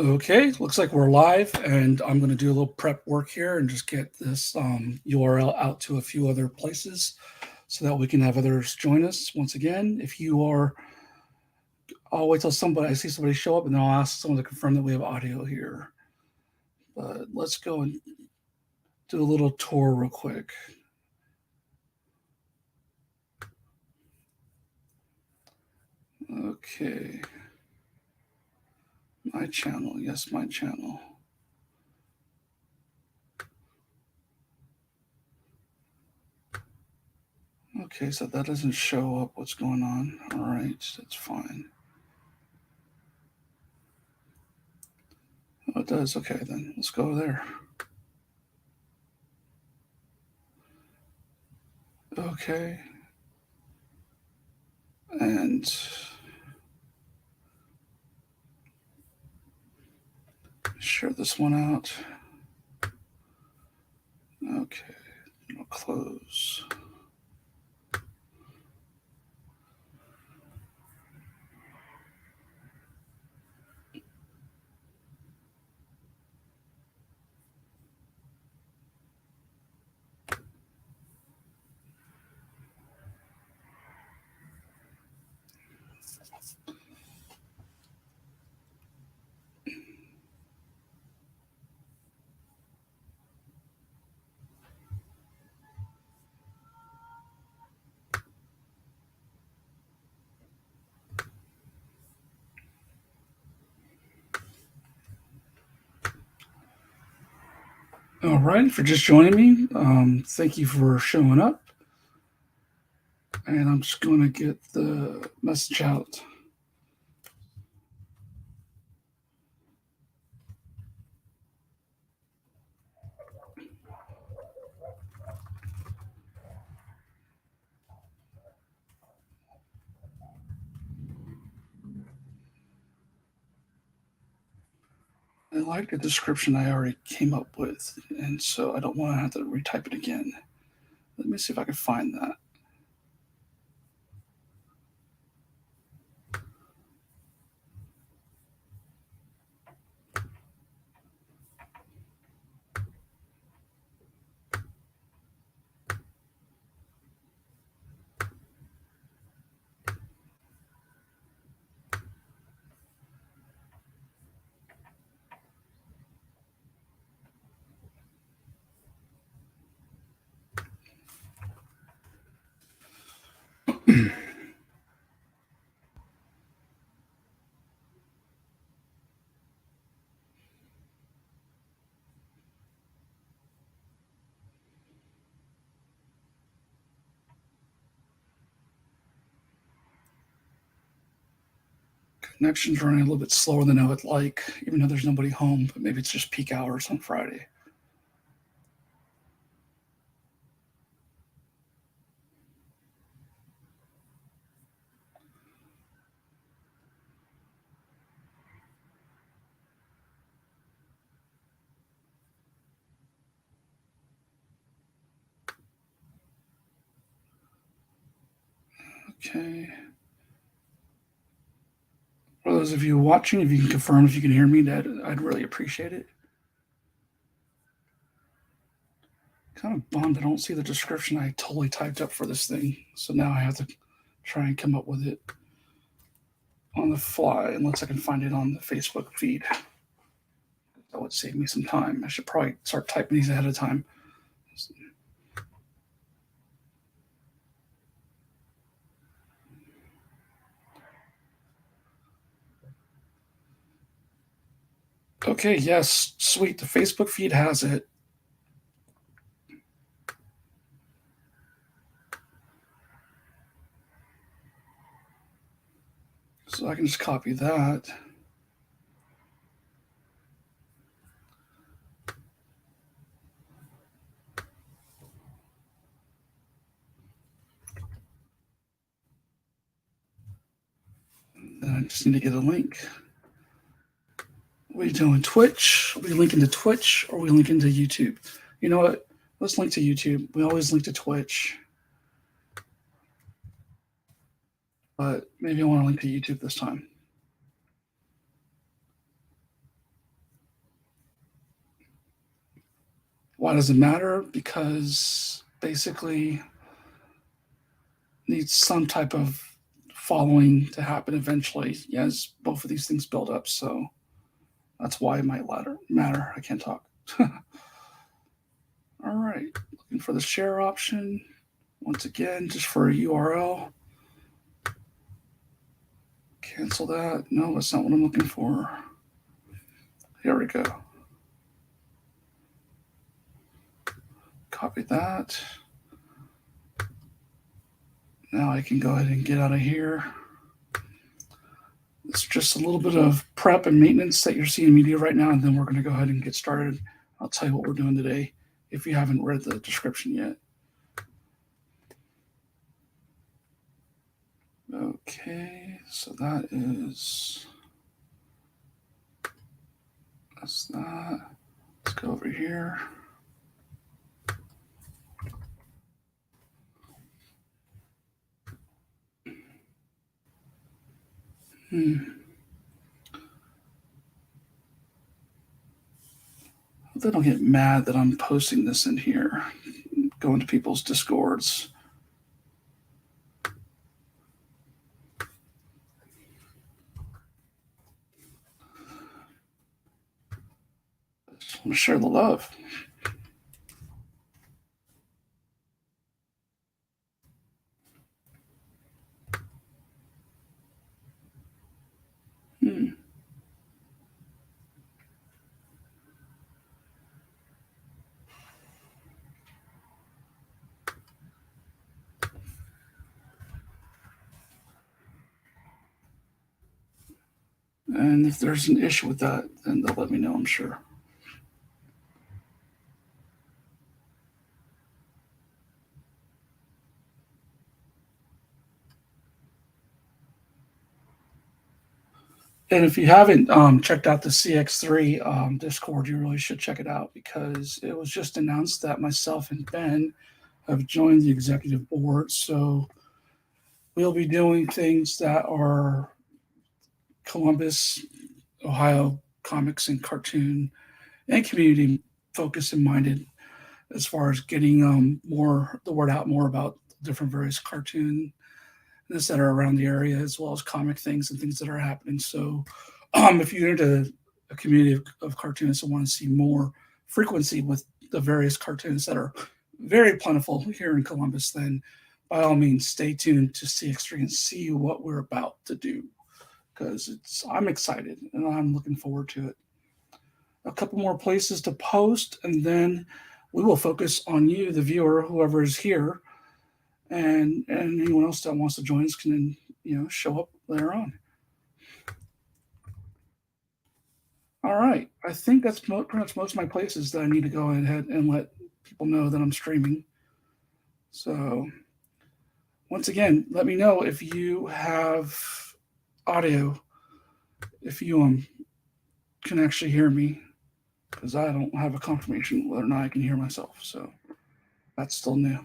Okay, looks like we're live, and I'm going to do a little prep work here and just get this URL out to a few other places so that we can have others join us. Once again, if you are, I'll wait till I see somebody show up, and then I'll ask someone to confirm that we have audio here. But let's go and do a little tour real quick. Okay. My channel, yes, my channel. Okay, so that doesn't show up what's going on. All right, that's fine. Oh, it does. Okay, then let's go there. Okay. And share this one out. Okay, I'll close. All right, for just joining me, thank you for showing up. And I'm just going to get the message out. I like the description I already came up with, and so I don't want to have to retype it again. Let me see if I can find that. Connection's running a little bit slower than I would like, even though there's nobody home, but maybe it's just peak hours on Friday. Okay. For those of you watching, if you can confirm if you can hear me, I'd really appreciate it. Kind of bummed I don't see the description I totally typed up for this thing. So now I have to try and come up with it on the fly unless I can find it on the Facebook feed. That would save me some time. I should probably start typing these ahead of time. Okay, yes, sweet. The Facebook feed has it. So I can just copy that. Then I just need to get a link. Are we doing Twitch? Are we linking to Twitch or are we linking to YouTube? You know what? Let's link to YouTube. We always link to Twitch. But maybe I want to link to YouTube this time. Why does it matter? Because basically needs some type of following to happen eventually as both of these things build up. So that's why it might matter. I can't talk. All right, looking for the share option. Once again, just for a URL. Cancel that. No, that's not what I'm looking for. Here we go. Copy that. Now I can go ahead and get out of here. It's just a little bit of prep and maintenance that you're seeing media right now, and then we're going to go ahead and get started. I'll tell you what we're doing today if you haven't read the description yet. Okay, so that's that. Let's go over here. They don't get mad that I'm posting this in here. Go into people's Discords. I just want to share the love. And if there's an issue with that, then they'll let me know, I'm sure. And if you haven't checked out the CX3 Discord, you really should check it out because it was just announced that myself and Ben have joined the executive board. So we'll be doing things that are Columbus, Ohio comics and cartoon and community focused and minded as far as getting more the word out more about different various cartoons that are around the area, as well as comic things and things that are happening. So if you're into a community of cartoonists and want to see more frequency with the various cartoons that are very plentiful here in Columbus, then by all means, stay tuned to CX3 and see what we're about to do, because I'm excited and I'm looking forward to it. A couple more places to post, and then we will focus on you, the viewer, whoever is here, and anyone else that wants to join us can show up later on. All right, I think that's pretty much most of my places that I need to go ahead and let people know that I'm streaming. So once again, let me know if you have audio, if you can actually hear me, because I don't have a confirmation whether or not I can hear myself. So that's still new.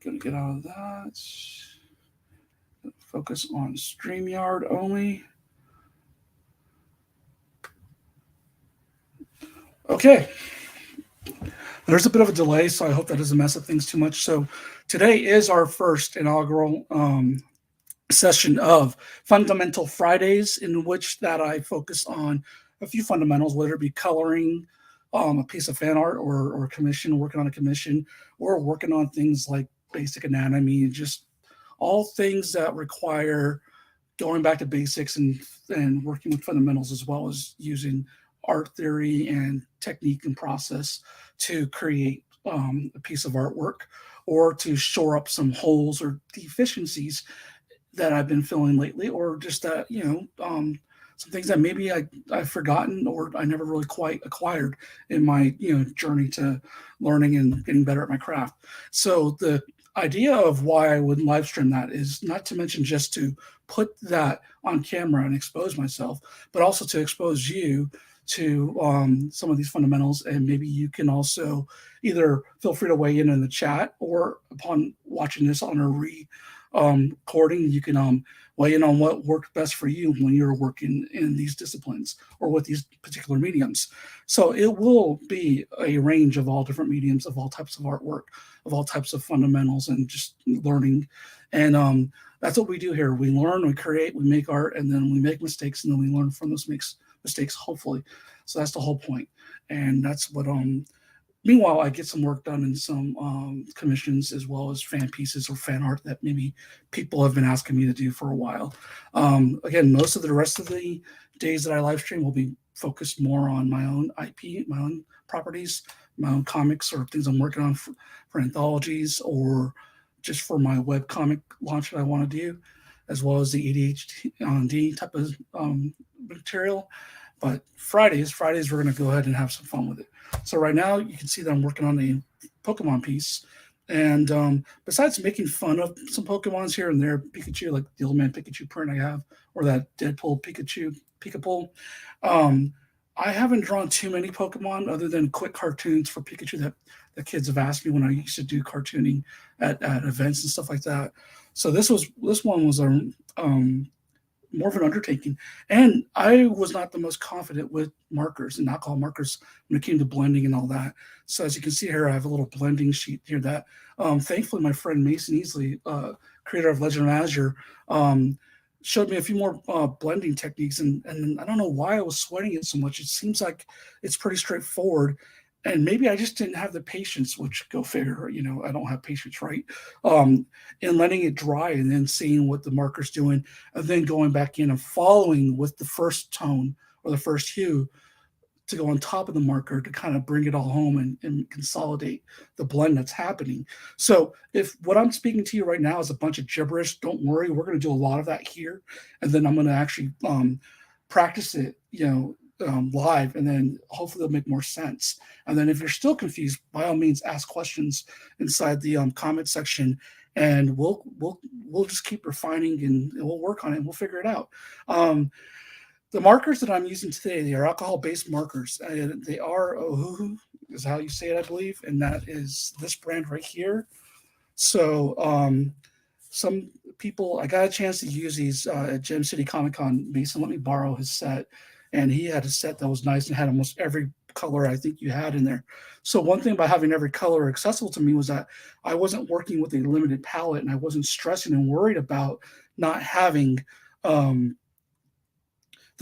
Gonna get out of that. Focus on StreamYard only. Okay. There's a bit of a delay, so I hope that doesn't mess up things too much. So today is our first inaugural session of Fundamental Fridays, in which that I focus on a few fundamentals, whether it be coloring a piece of fan art or commission, working on a commission, or working on things like basic anatomy, just all things that require going back to basics and working with fundamentals, as well as using art theory and technique and process to create a piece of artwork or to shore up some holes or deficiencies that I've been feeling lately, or just that, some things that maybe I've forgotten or I never really quite acquired in my, journey to learning and getting better at my craft. So the idea of why I would live stream that is not to mention just to put that on camera and expose myself, but also to expose you to some of these fundamentals. And maybe you can also either feel free to weigh in the chat, or upon watching this on a recording. You can weigh in on what worked best for you when you're working in these disciplines or with these particular mediums. So it will be a range of all different mediums, of all types of artwork, of all types of fundamentals, and just learning. And that's what we do here. We learn, we create, we make art, and then we make mistakes, and then we learn from those mistakes, hopefully. So that's the whole point. And that's what meanwhile, I get some work done in some commissions, as well as fan pieces or fan art that maybe people have been asking me to do for a while. Again, most of the rest of the days that I live stream will be focused more on my own IP, my own properties, my own comics, or things I'm working on for anthologies, or just for my web comic launch that I want to do, as well as the ADHD type of material. But Fridays, we're going to go ahead and have some fun with it. So right now, you can see that I'm working on a Pokemon piece. And besides making fun of some Pokemons here and there, Pikachu, like the Old Man Pikachu print I have, or that Deadpool Pikachu, I haven't drawn too many Pokemon other than quick cartoons for Pikachu that the kids have asked me when I used to do cartooning at events and stuff like that. So this one was more of an undertaking. And I was not the most confident with markers and alcohol markers when it came to blending and all that. So as you can see here, I have a little blending sheet here that thankfully my friend Mason Easley, creator of Legend of Azure, showed me a few more blending techniques. And I don't know why I was sweating it so much. It seems like it's pretty straightforward. And maybe I just didn't have the patience, which go figure, I don't have patience, right? In letting it dry and then seeing what the marker's doing, and then going back in and following with the first tone or the first hue to go on top of the marker to kind of bring it all home and consolidate the blend that's happening. So if what I'm speaking to you right now is a bunch of gibberish, don't worry. We're going to do a lot of that here. And then I'm going to actually practice it, live, and then hopefully it'll make more sense. And then if you're still confused, by all means, ask questions inside the comment section, and we'll just keep refining and we'll work on it and we'll figure it out. The markers that I'm using today, they are alcohol-based markers. And they are Ohuhu, is how you say it, I believe, and that is this brand right here. So some people, I got a chance to use these at Gem City Comic Con. Mason let me borrow his set, and he had a set that was nice and had almost every color I think you had in there. So one thing about having every color accessible to me was that I wasn't working with a limited palette, and I wasn't stressing and worried about not having the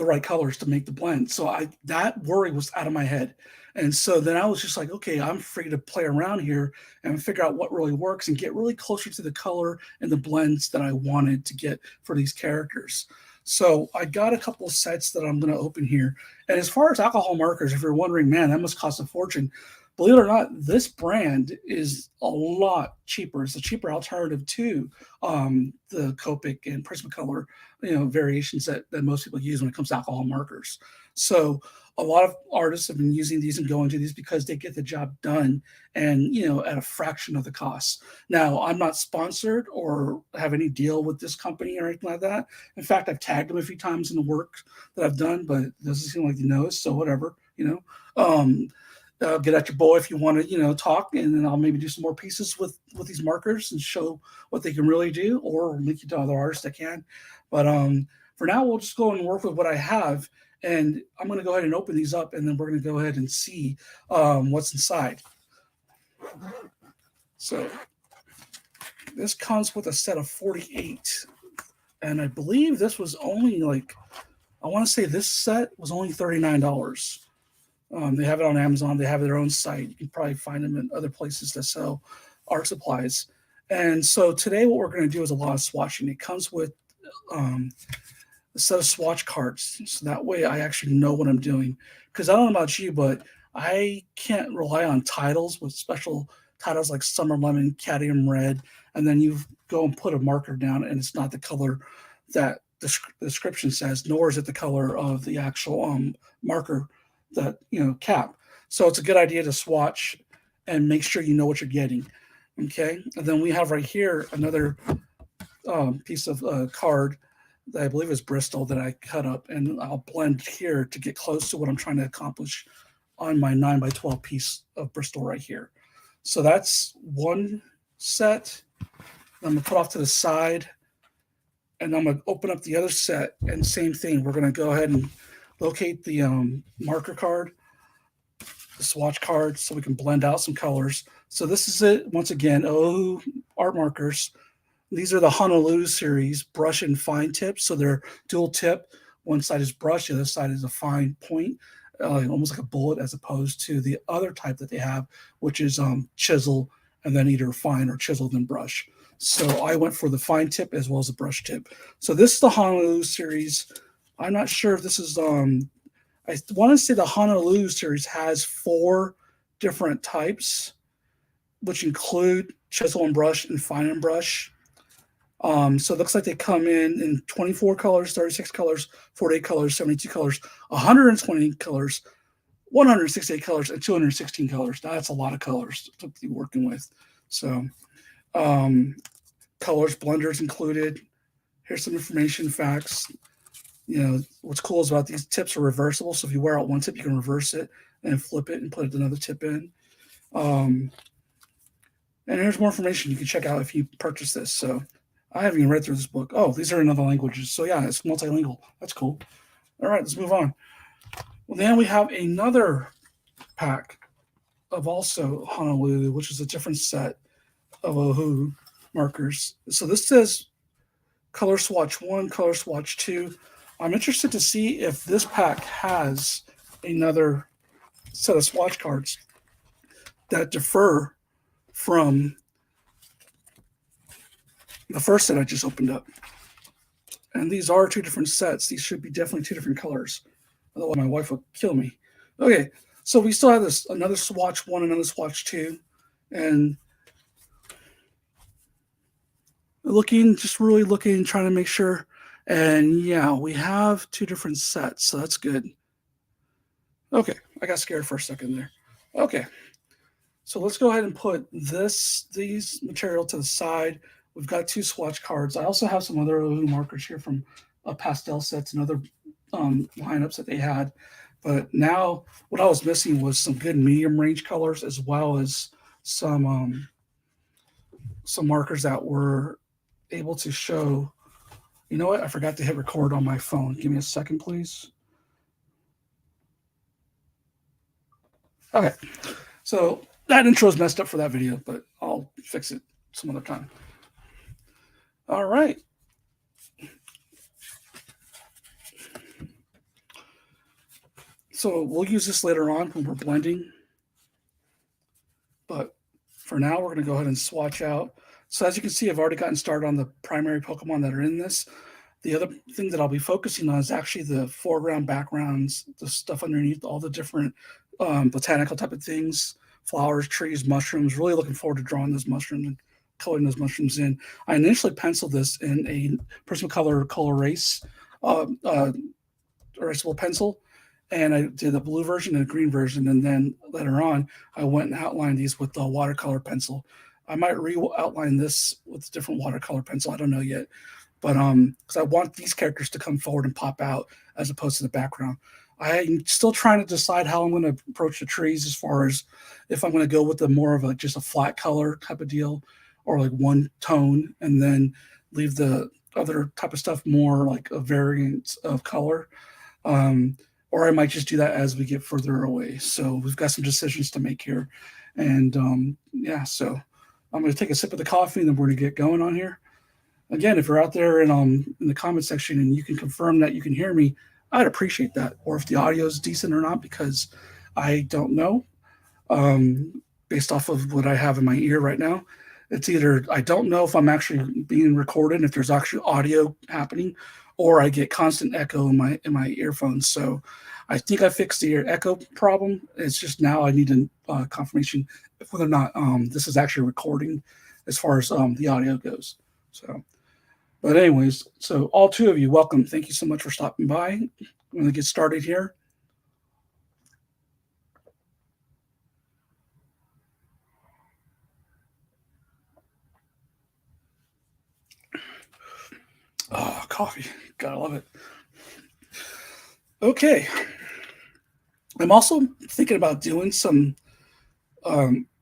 right colors to make the blend. So that worry was out of my head. And so then I was just like, okay, I'm free to play around here and figure out what really works and get really closer to the color and the blends that I wanted to get for these characters. So I got a couple of sets that I'm going to open here. And as far as alcohol markers, if you're wondering, man, that must cost a fortune. Believe it or not, this brand is a lot cheaper. It's a cheaper alternative to the Copic and Prismacolor, variations that most people use when it comes to alcohol markers. So a lot of artists have been using these and going to these because they get the job done and, at a fraction of the cost. Now, I'm not sponsored or have any deal with this company or anything like that. In fact, I've tagged them a few times in the work that I've done, but it doesn't seem like they know us, so whatever, get at your boy if you want to, talk, and then I'll maybe do some more pieces with these markers and show what they can really do, or link you to other artists that can. But for now, we'll just go and work with what I have, and I'm going to go ahead and open these up, and then we're going to go ahead and see what's inside. So this comes with a set of 48, and I believe this was only I want to say this set was only $39. They have it on Amazon. They have their own site. You can probably find them in other places that sell art supplies. And so today what we're going to do is a lot of swatching. It comes with a set of swatch cards. So that way I actually know what I'm doing. Because I don't know about you, but I can't rely on titles with special titles like Summer Lemon, Cadmium Red, and then you go and put a marker down and it's not the color that the description says, nor is it the color of the actual marker that cap. So it's a good idea to swatch and make sure you know what you're getting. Okay, and then we have right here another piece of card that I believe is Bristol that I cut up, and I'll blend here to get close to what I'm trying to accomplish on my 9x12 piece of Bristol right here. So that's one set. I'm going to put off to the side, and I'm going to open up the other set, and same thing. We're going to go ahead and locate the marker card, the swatch card, so we can blend out some colors. So this is it. Once again, Ohuhu art markers. These are the Honolulu series brush and fine tips. So they're dual tip. One side is brush, the other side is a fine point, almost like a bullet, as opposed to the other type that they have, which is chisel and then either fine or chisel then brush. So I went for the fine tip as well as the brush tip. So this is the Honolulu series. I'm not sure if this is, I want to say the Honolulu series has 4 different types, which include chisel and brush and fine and brush. So it looks like they come in 24 colors, 36 colors, 48 colors, 72 colors, 120 colors, 168 colors, and 216 colors. That's a lot of colors to be working with. So colors, blenders included. Here's some information, facts. You know, what's cool is about these tips are reversible. So if you wear out one tip, you can reverse it and flip it and put another tip in. And here's more information you can check out if you purchase this. So I haven't even read through this book. Oh, these are in other languages. So yeah, it's multilingual. That's cool. All right, let's move on. Well, then we have another pack of also Honolulu, which is a different set of Ohuhu markers. So this says Color Swatch 1, Color Swatch 2. I'm interested to see if this pack has another set of swatch cards that differ from the first set I just opened up. And these are 2 different sets. These should be definitely 2 different colors. Otherwise, my wife will kill me. Okay, so we still have this another Swatch 1, another Swatch 2. And just really looking, trying to make sure. And yeah, we have 2 different sets, so that's good. Okay, I got scared for a second there. Okay, so let's go ahead and put these material to the side. We've got 2 swatch cards. I also have some other Ohuhu markers here from pastel sets and other lineups that they had. But now what I was missing was some good medium range colors, as well as some markers that were able to show. You know what? I forgot to hit record on my phone. Give me a second, please. Okay. So that intro is messed up for that video, but I'll fix it some other time. All right. So we'll use this later on when we're blending. But for now, we're going to go ahead and swatch out. So as you can see, I've already gotten started on the primary Pokemon that are in this. The other thing that I'll be focusing on is actually the foreground, backgrounds, the stuff underneath, all the different botanical type of things, flowers, trees, mushrooms. Really looking forward to drawing those mushrooms and coloring those mushrooms in. I initially penciled this in a Prismacolor Color erasable pencil, and I did a blue version and a green version, and then later on, I went and outlined these with the watercolor pencil. I might re-outline this with a different watercolor pencil. I don't know yet. But because I want these characters to come forward and pop out as opposed to the background. I'm still trying to decide how I'm going to approach the trees, as far as if I'm going to go with more of just a flat color type of deal, or like one tone, and then leave the other type of stuff more like a variant of color. Or I might just do that as we get further away. So we've got some decisions to make here. And yeah, so I'm going to take a sip of the coffee, and then we're going to get going on here. Again, if you're out there in the comment section and you can confirm that you can hear me, I'd appreciate that. Or if the audio is decent or not, because I don't know. Based off of what I have in my ear right now, it's either I don't know if I'm actually being recorded, if there's actually audio happening, or I get constant echo in my earphones. So I think I fixed the echo problem. It's just now I need a confirmation whether or not this is actually recording as far as the audio goes. So, but anyways, so all 2 of you, welcome. Thank you so much for stopping by. I'm going to get started here. Oh, coffee. Gotta love it. Okay. I'm also thinking about doing some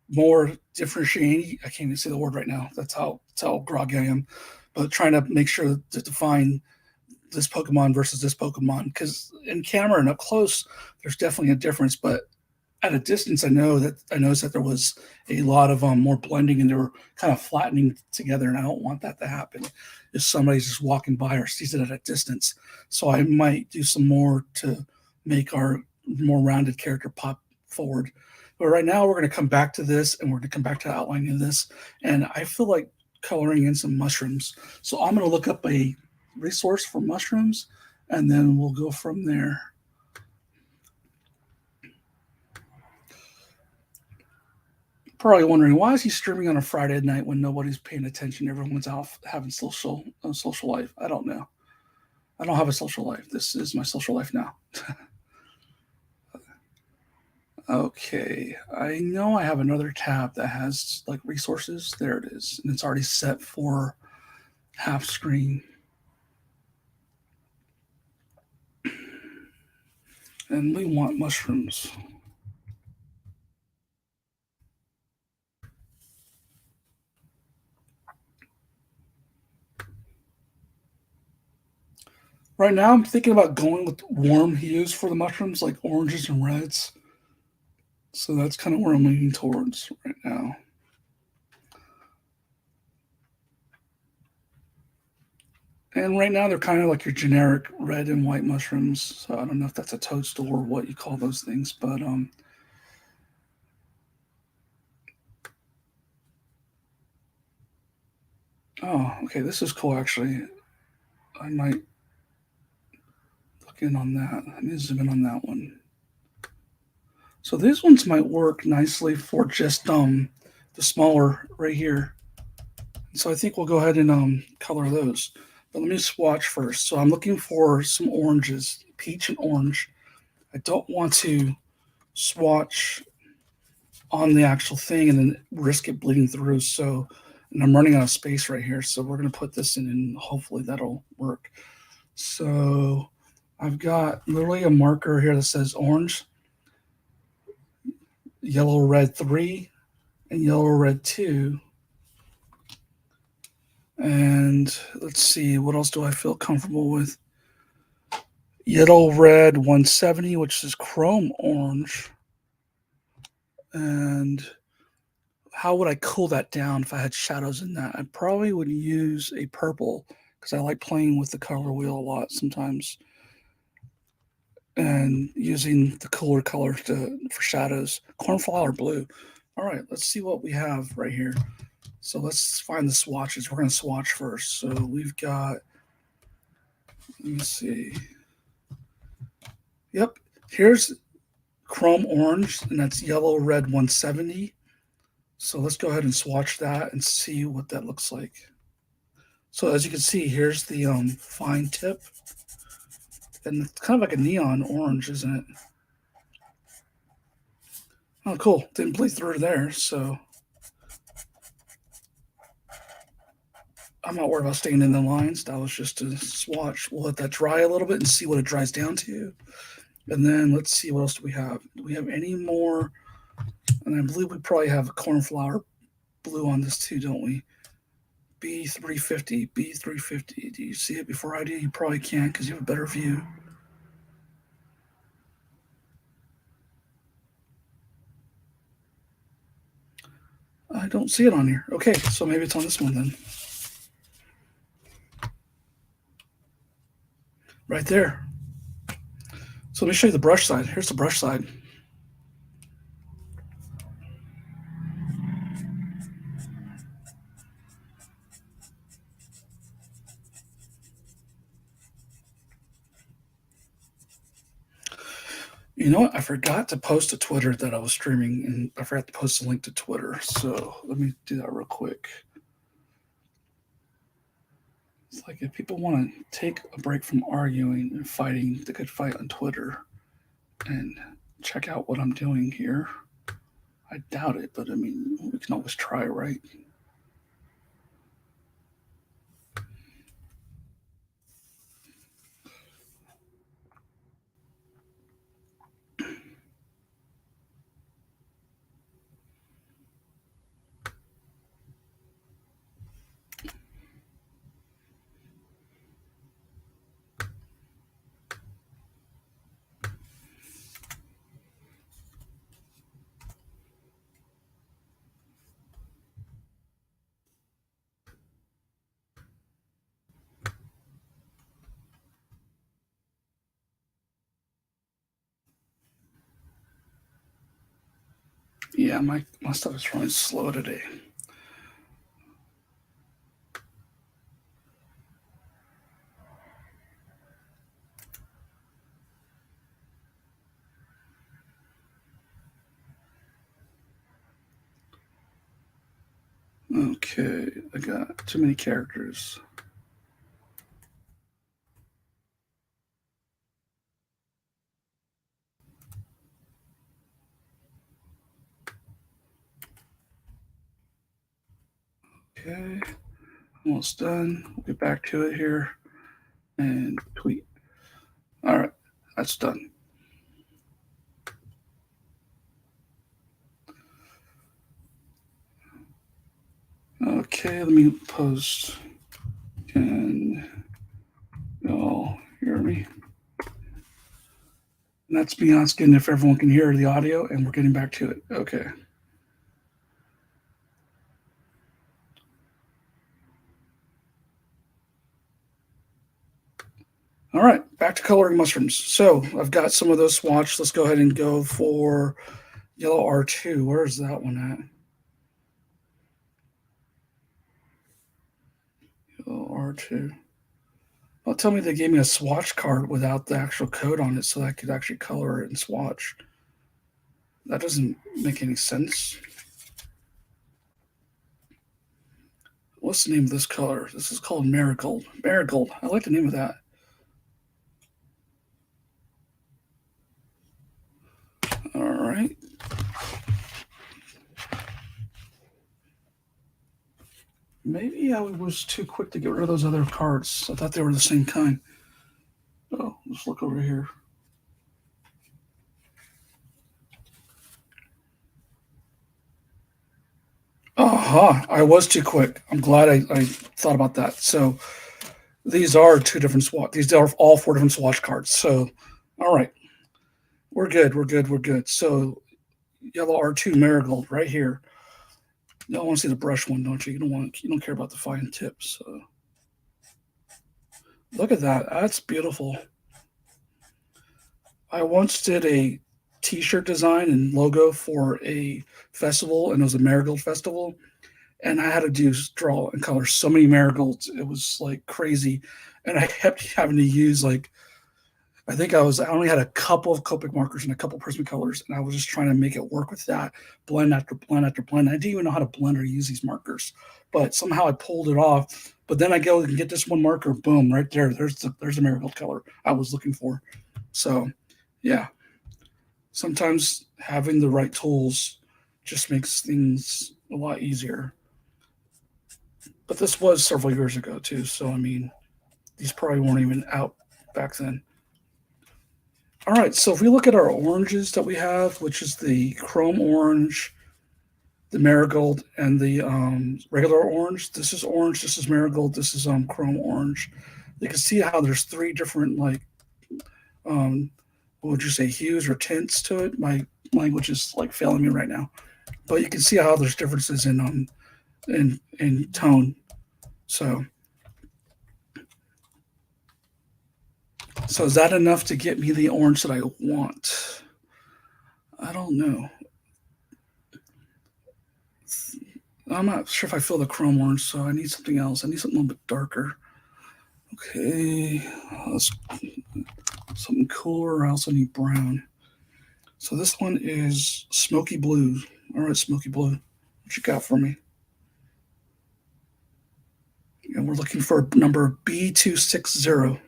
more differentiating. I can't even say the word right now. That's how groggy I am. But trying to make sure to define this Pokemon versus this Pokemon, because in camera and up close, there's definitely a difference. But at a distance, I noticed that there was a lot of more blending, and they were kind of flattening together, and I don't want that to happen if somebody's just walking by or sees it at a distance. So I might do some more to make our more rounded character pop forward. But right now, we're going to come back to this, and we're going to come back to outlining this, and I feel like coloring in some mushrooms. So I'm going to look up a resource for mushrooms, and then we'll go from there. Probably wondering, why is he streaming on a Friday night when nobody's paying attention? Everyone's out having social life. I don't know. I don't have a social life. This is my social life now. Okay, I know I have another tab that has like resources. There it is, and it's already set for half screen. And we want mushrooms. Right now, I'm thinking about going with warm hues for the mushrooms, like oranges and reds. So that's kind of where I'm leaning towards right now. And right now, they're kind of like your generic red and white mushrooms. So I don't know if that's a toadstool or what you call those things, but oh, okay, this is cool actually. I might look in on that. Let me zoom in on that one. So these ones might work nicely for just the smaller right here. So I think we'll go ahead and color those. But let me swatch first. So I'm looking for some oranges, peach and orange. I don't want to swatch on the actual thing and then risk it bleeding through. So, and I'm running out of space right here. So we're going to put this in and hopefully that'll work. So I've got literally a marker here that says orange, yellow, red 3, and yellow, red 2. And let's see, what else do I feel comfortable with? Yellow, red 170, which is chrome orange. And how would I cool that down if I had shadows in that? I probably would use a purple because I like playing with the color wheel a lot sometimes and using the cooler colors for shadows. Cornflower blue. All right, let's see what we have right here. So let's find the swatches. We're going to swatch first. So we've got, let me see. Yep, here's chrome orange, and that's yellow red 170. So let's go ahead and swatch that and see what that looks like. So as you can see, here's the fine tip, and it's kind of like a neon orange, isn't it? Oh, cool! Didn't bleed through there, so I'm not worried about staying in the lines. That was just a swatch. We'll let that dry a little bit and see what it dries down to, and then let's see what else do we have. Do we have any more? And I believe we probably have a cornflower blue on this too, don't we? B350, B350. Do you see it before I do? You probably can't because you have a better view. I don't see it on here. Okay, so maybe it's on this one then. Right there. So let me show you the brush side. Here's the brush side. You know what? I forgot to post to Twitter that I was streaming, and I forgot to post a link to Twitter. So let me do that real quick. It's like if people want to take a break from arguing and fighting, they could fight on Twitter and check out what I'm doing here. I doubt it, but I mean, we can always try, right? Yeah, my stuff is running slow today. Okay, I got too many characters. Okay, almost done. We'll get back to it here and tweet. All right, that's done. Okay, let me post. Can y'all hear me? And that's me asking if everyone can hear the audio, and we're getting back to it. Okay. All right, back to coloring mushrooms. So I've got some of those swatched. Let's go ahead and go for yellow R2. Where is that one at? Yellow R2. Well, tell me they gave me a swatch card without the actual code on it so I could actually color it and swatch. That doesn't make any sense. What's the name of this color? This is called Marigold. Marigold. I like the name of that. All right. Maybe I was too quick to get rid of those other cards. I thought they were the same kind. Oh, let's look over here. Aha, I was too quick. I'm glad I thought about that. So these are two different swatch. These are all four different swatch cards. So, all right, we're good. We're good. We're good. So yellow R2 Marigold right here. You don't want to see the brush one, don't you? You don't care about the fine tips. So. Look at that. That's beautiful. I once did a T-shirt design and logo for a festival, and it was a Marigold festival. And I had to draw and color so many marigolds. It was like crazy, and I kept having to use like I only had a couple of Copic markers and a couple Prismacolors, and I was just trying to make it work with that blend after blend after blend. I didn't even know how to blend or use these markers, but somehow I pulled it off. But then I go and get this one marker, boom, right there. There's the marigold color I was looking for. So, yeah, sometimes having the right tools just makes things a lot easier. But this was several years ago too, so I mean, these probably weren't even out back then. All right, so if we look at our oranges that we have, which is the chrome orange, the marigold, and the regular orange. This is orange. This is marigold. This is chrome orange. You can see how there's three different like what would you say hues or tints to it. My language is like failing me right now, but you can see how there's differences in tone. So is that enough to get me the orange that I want? I don't know. I'm not sure if I feel the chrome orange, so I need something else. I need something a little bit darker. Okay, let's something cooler. I also need brown. So this one is smoky blue. All right, smoky blue. What you got for me? And we're looking for number B260.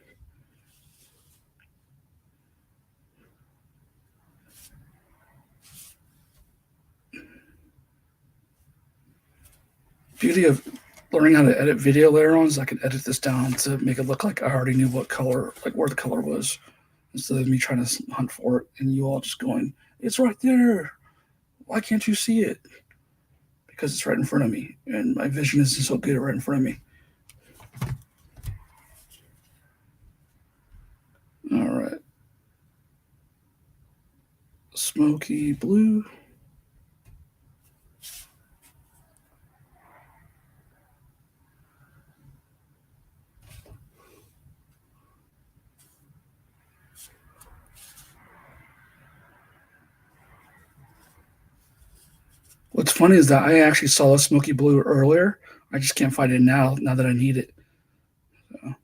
Beauty of learning how to edit video later on is I can edit this down to make it look like I already knew what color, like where the color was, instead of me trying to hunt for it and you all just going, "It's right there. Why can't you see it?" Because it's right in front of me, and my vision isn't so good right in front of me. All right, smoky blue. funny is that I actually saw a smoky blue earlier. I just can't find it now that I need it. So.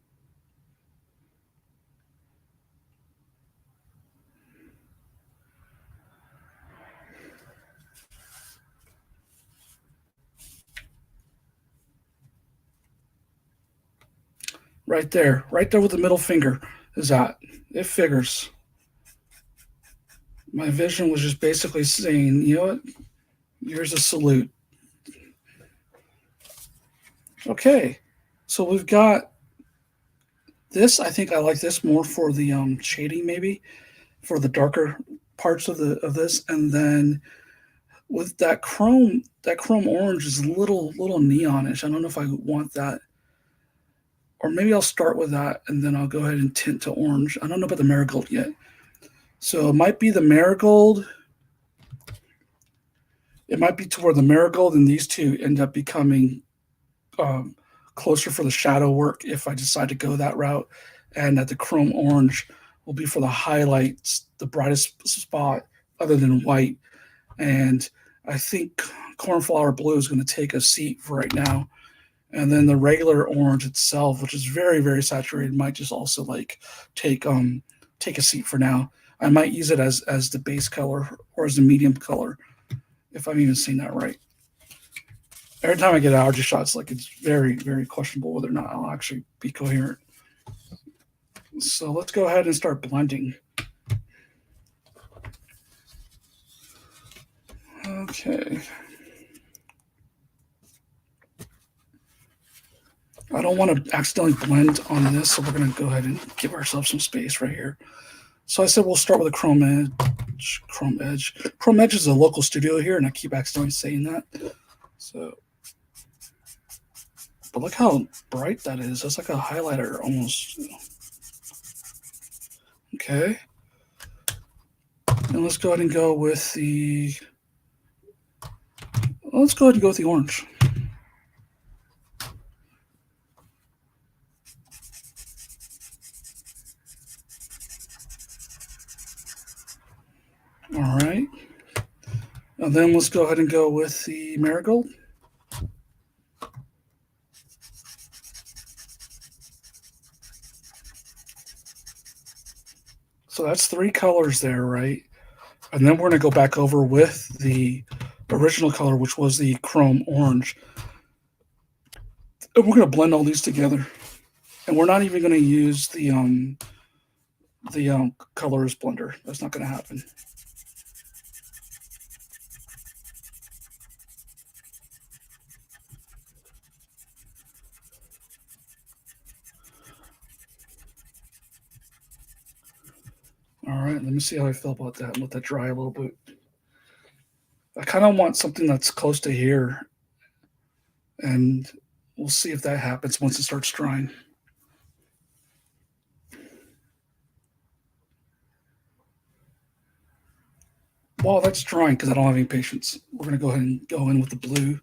Right there with the middle finger is that. It figures. My vision was just basically saying, you know what? Here's a salute. Okay, so we've got this. I think I like this more for the shading, maybe for the darker parts of this, and then with that chrome orange is a little neonish. I don't know if I want that, or maybe I'll start with that and then I'll go ahead and tint to orange. I don't know about the marigold yet, so it might be the marigold. It might be to where the marigold and these two end up becoming closer for the shadow work if I decide to go that route, and that the chrome orange will be for the highlights, the brightest spot other than white. And I think cornflower blue is going to take a seat for right now. And then the regular orange itself, which is very, very saturated, might just also like take a seat for now. I might use it as the base color or as the medium color, if I'm even saying that right. Every time I get allergy shots, like it's very, very questionable whether or not I'll actually be coherent. So let's go ahead and start blending. Okay. I don't want to accidentally blend on this, so we're going to go ahead and give ourselves some space right here. So I said we'll start with a chrome edge. Chrome edge is a local studio here, and I keep accidentally saying that. So, but look how bright that is. That's like a highlighter almost. Okay. And let's go ahead and go with the. Let's go ahead and go with the orange. All right. And then let's go ahead and go with the marigold. So that's 3 colors there, right? And then we're going to go back over with the original color, which was the chrome orange. And we're going to blend all these together. And we're not even going to use the colors blender. That's not going to happen. All right, let me see how I feel about that and let that dry a little bit. I kind of want something that's close to here, and we'll see if that happens once it starts drying. While that's drying, because I don't have any patience, we're going to go ahead and go in with the blue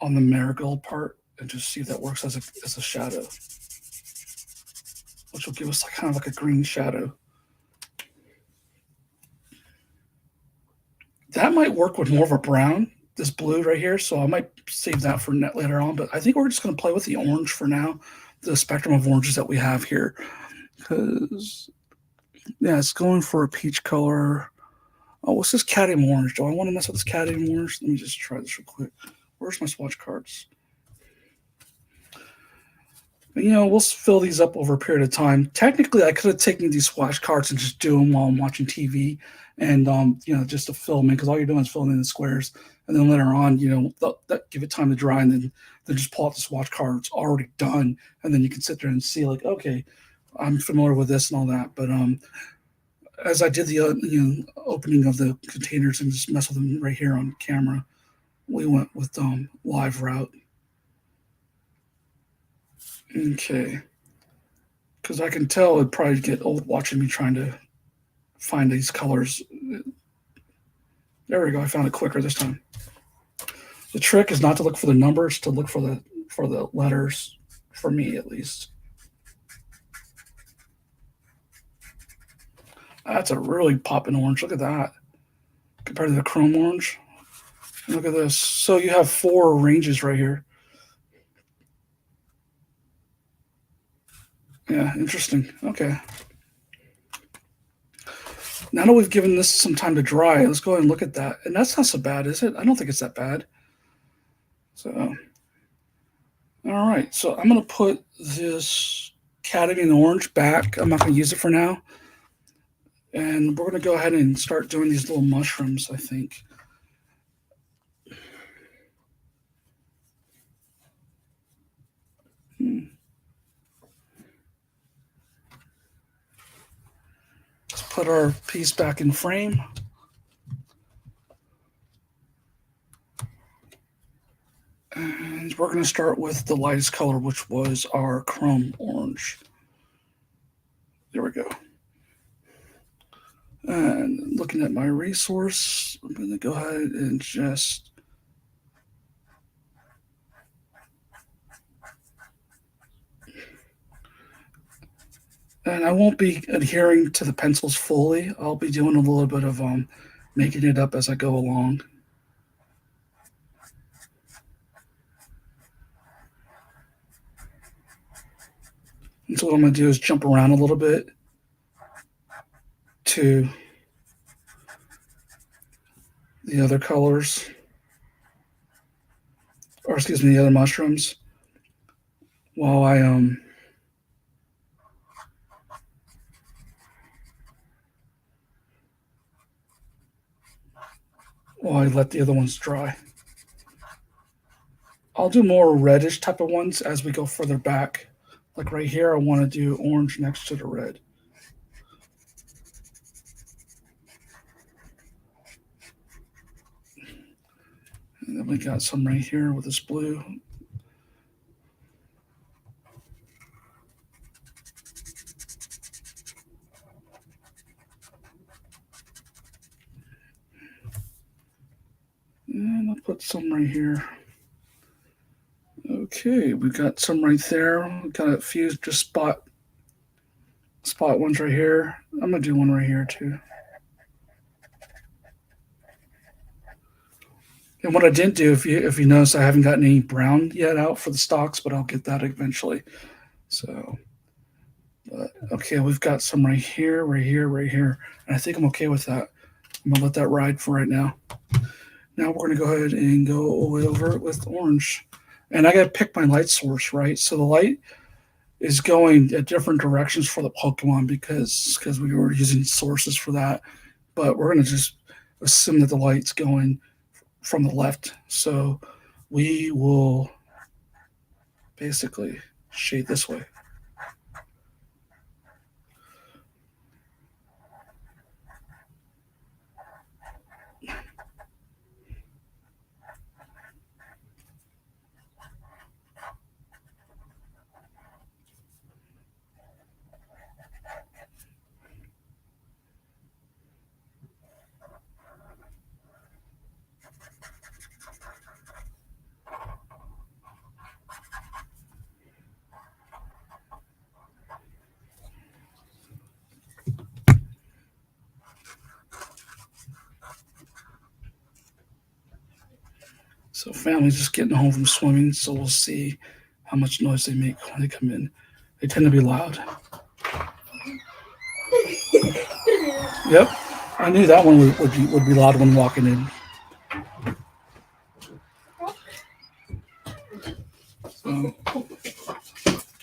on the marigold part and just see if that works as a shadow, which will give us kind of like a green shadow. That might work with more of a brown, this blue right here, so I might save that for later on, but I think we're just going to play with the orange for now, the spectrum of oranges that we have here, because, yeah, it's going for a peach color. Oh, what's this cadmium orange? Do I want to mess with this cadmium orange? Let me just try this real quick. Where's my swatch cards? You know, we'll fill these up over a period of time. Technically, I could have taken these swatch cards and just do them while I'm watching TV, and you know, just to fill them in, because all you're doing is filling in the squares, and then later on, you know, give it time to dry, and then just pull out the swatch cards already done, and then you can sit there and see like, okay, I'm familiar with this and all that. But as I did the you know, opening of the containers and just mess with them right here on camera, we went with live route. Okay. Because I can tell it'd probably get old watching me trying to find these colors. There we go. I found it quicker this time. The trick is not to look for the numbers, to look for the letters, for me at least. That's a really popping orange. Look at that. Compared to the chrome orange. Look at this. So you have 4 ranges right here. Yeah, interesting. Okay. Now that we've given this some time to dry, let's go ahead and look at that. And that's not so bad, is it? I don't think it's that bad. So, all right. So I'm going to put this Cadmium Orange back. I'm not going to use it for now. And we're going to go ahead and start doing these little mushrooms, I think. Let's put our piece back in frame. And we're going to start with the lightest color, which was our chrome orange. There we go. And looking at my resource, I'm going to go ahead and just and I won't be adhering to the pencils fully. I'll be doing a little bit of making it up as I go along. And so what I'm going to do is jump around a little bit to the other colors, or excuse me, the other mushrooms, while I let the other ones dry. I'll do more reddish type of ones as we go further back. Like right here, I want to do orange next to the red. And then we got some right here with this blue. And I'll put some right here. Okay, we got some right there. We got a few just spot ones right here. I'm gonna do one right here too. And what I didn't do, if you notice, I haven't gotten any brown yet out for the stocks, but I'll get that eventually. So, but okay, we've got some right here, right here, right here, and I think I'm okay with that. I'm gonna let that ride for right now. Now we're gonna go ahead and go all the way over it with orange, and I gotta pick my light source, right? So the light is going at different directions for the Pokemon because we were using sources for that, but we're gonna just assume that the light's going from the left. So we will basically shade this way. So family's just getting home from swimming, so we'll see how much noise they make when they come in. They tend to be loud. Yep, I knew that one would be loud when walking in. So,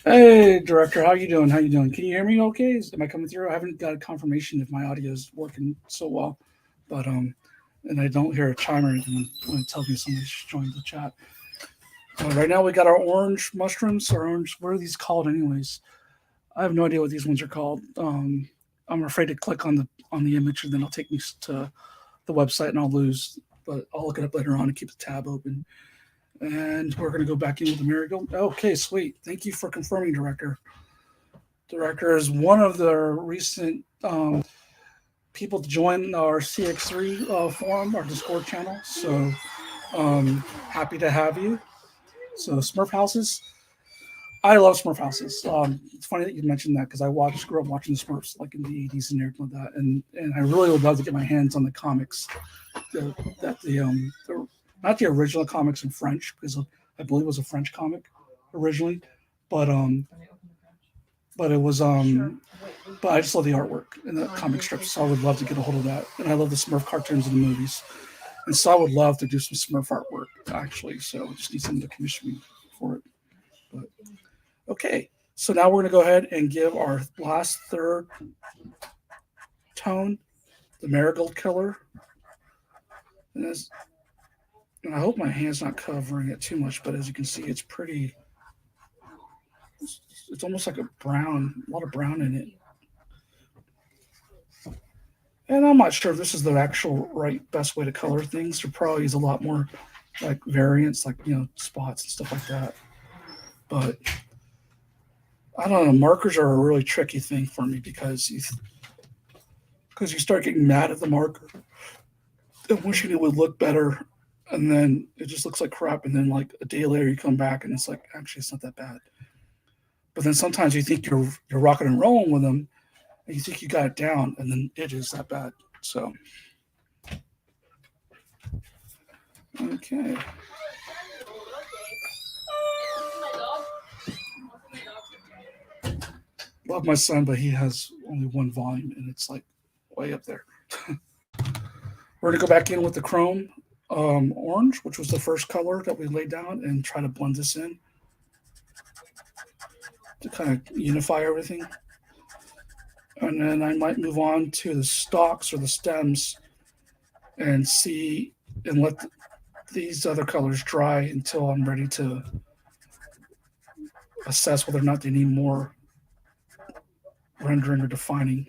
hey, director, how you doing? How you doing? Can you hear me? Okay, am I coming through? I haven't got a confirmation if my audio is working so well, but and I don't hear a chime or anything when it tells me somebody's joined the chat. Right now we got our orange mushrooms, or orange. What are these called, anyways? I have no idea what these ones are called. I'm afraid to click on the image, and then it'll take me to the website, and I'll lose. But I'll look it up later on and keep the tab open. And we're going to go back in with the Marigold. Okay, sweet. Thank you for confirming, Director. Director is one of the recent people to join our CX3 forum, our Discord channel. So happy to have you. So Smurf houses. I love Smurf houses. It's funny that you mentioned that because grew up watching the Smurfs like in the 80s and everything like that. And I really would love to get my hands on the comics that the not the original comics in French, because I believe it was a French comic originally, but it was but I just love the artwork in the comic strips, so I would love to get a hold of that. And I love the Smurf cartoons in the movies, and so I would love to do some Smurf artwork actually. So I just need someone to commission me for it. But okay, so now we're going to go ahead and give our last third tone, the Marigold Color. And I hope my hand's not covering it too much, but as you can see, it's pretty. It's almost like a brown, a lot of brown in it. And I'm not sure if this is the actual best way to color things. There probably is a lot more like variants, like, you know, spots and stuff like that. But I don't know. Markers are a really tricky thing for me because you start getting mad at the marker and wishing it would look better, and then it just looks like crap. And then like a day later, you come back and it's like, actually, it's not that bad. But then sometimes you think you're rocking and rolling with them, and you think you got it down, and then it is that bad. So, okay. Love my son, but he has only one volume, and it's like way up there. We're going to go back in with the Chrome Orange, which was the first color that we laid down, and try to blend this in to kind of unify everything. And then I might move on to the stalks or the stems and see and let these other colors dry until I'm ready to assess whether or not they need more rendering or defining.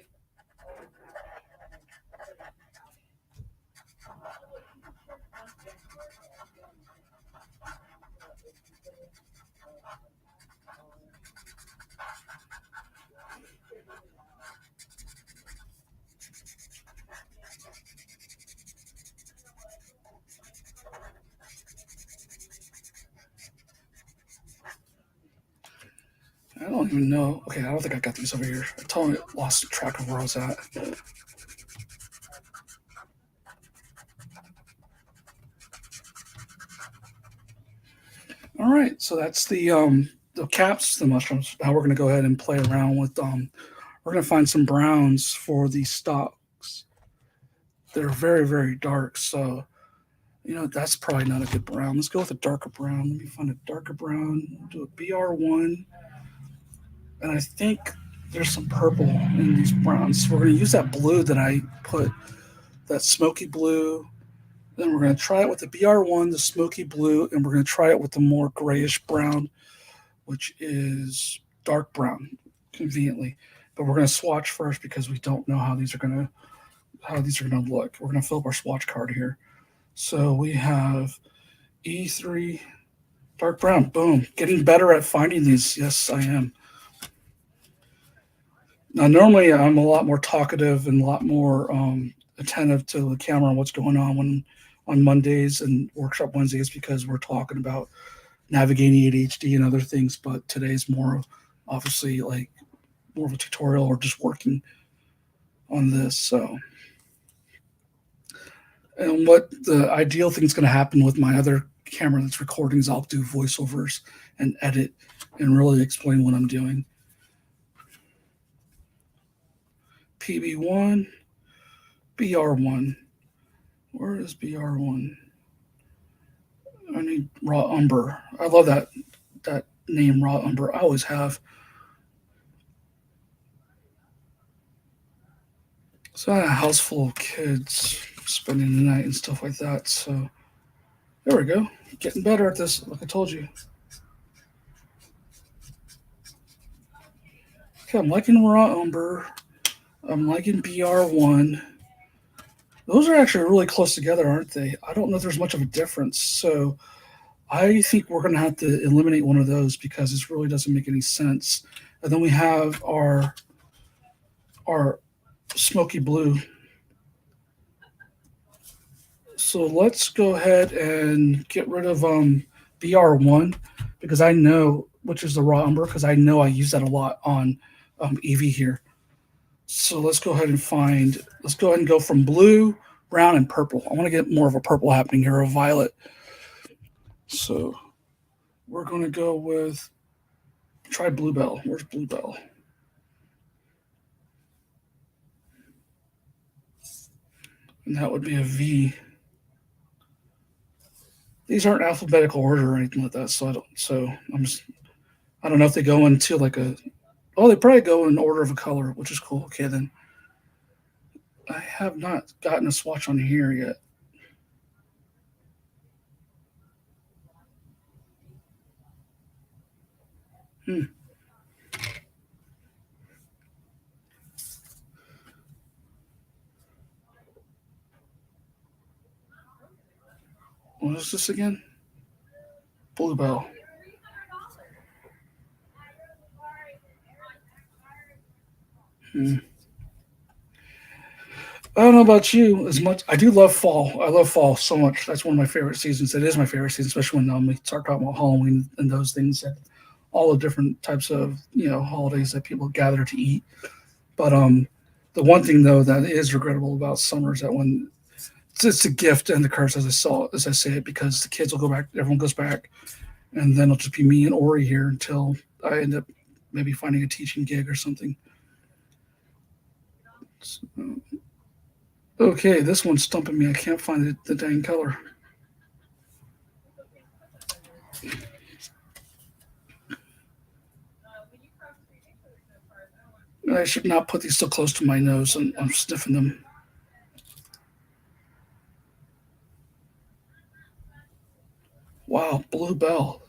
I don't even know. Okay, I don't think I got these over here. I totally lost track of where I was at. All right, so that's the caps, the mushrooms. Now we're going to go ahead and play around with we're going to find some browns for these stalks. They're very, very dark, so you know that's probably not a good brown. Let's go with a darker brown. Let me find a darker brown. Do a BR1. And I think there's some purple in these browns. So we're going to use that blue that I put, that smoky blue. Then we're going to try it with the BR1, the smoky blue, and we're going to try it with the more grayish brown, which is dark brown, conveniently. But we're going to swatch first because we don't know how these are going to look. We're going to fill up our swatch card here. So we have E3 dark brown. Boom. Getting better at finding these. Yes, I am. Now, normally I'm a lot more talkative and a lot more attentive to the camera and what's going on Mondays and workshop Wednesdays because we're talking about navigating ADHD and other things. But today's more obviously like more of a tutorial or just working on this. So, and what the ideal thing is going to happen with my other camera that's recording is I'll do voiceovers and edit and really explain what I'm doing. PB1, BR1. Where is BR1? I need raw umber. I love that name, raw umber. I always have. So I had a house full of kids spending the night and stuff like that. So there we go. Getting better at this, like I told you. Okay, I'm liking raw umber. I'm liking BR1. Those are actually really close together, aren't they? I don't know if there's much of a difference. So I think we're going to have to eliminate one of those because this really doesn't make any sense. And then we have our smoky blue. So let's go ahead and get rid of BR1 because I know, which is the raw umber, because I know I use that a lot on Eevee here. So let's go ahead and go from blue, brown, and purple. I want to get more of a purple happening here, a violet. So we're going to go with, try Bluebell. Where's Bluebell? And that would be a V. These aren't alphabetical order or anything like that, so I don't know if they go into like a, oh, they probably go in order of a color, which is cool. Okay, then I have not gotten a swatch on here yet. What is this again? Bluebell. I don't know about you as much. I do love fall. I love fall so much. That's one of my favorite seasons. It is my favorite season, especially when we start talking about Halloween and those things, and all the different types of holidays that people gather to eat. But the one thing though that is regrettable about summer is that when it's a gift and the curse, as I say it, because the kids will go back, everyone goes back, and then it'll just be me and Ori here until I end up maybe finding a teaching gig or something. So, okay, this one's stumping me. I can't find the dang color. I should not put these so close to my nose. I'm sniffing them. Wow, Bluebell.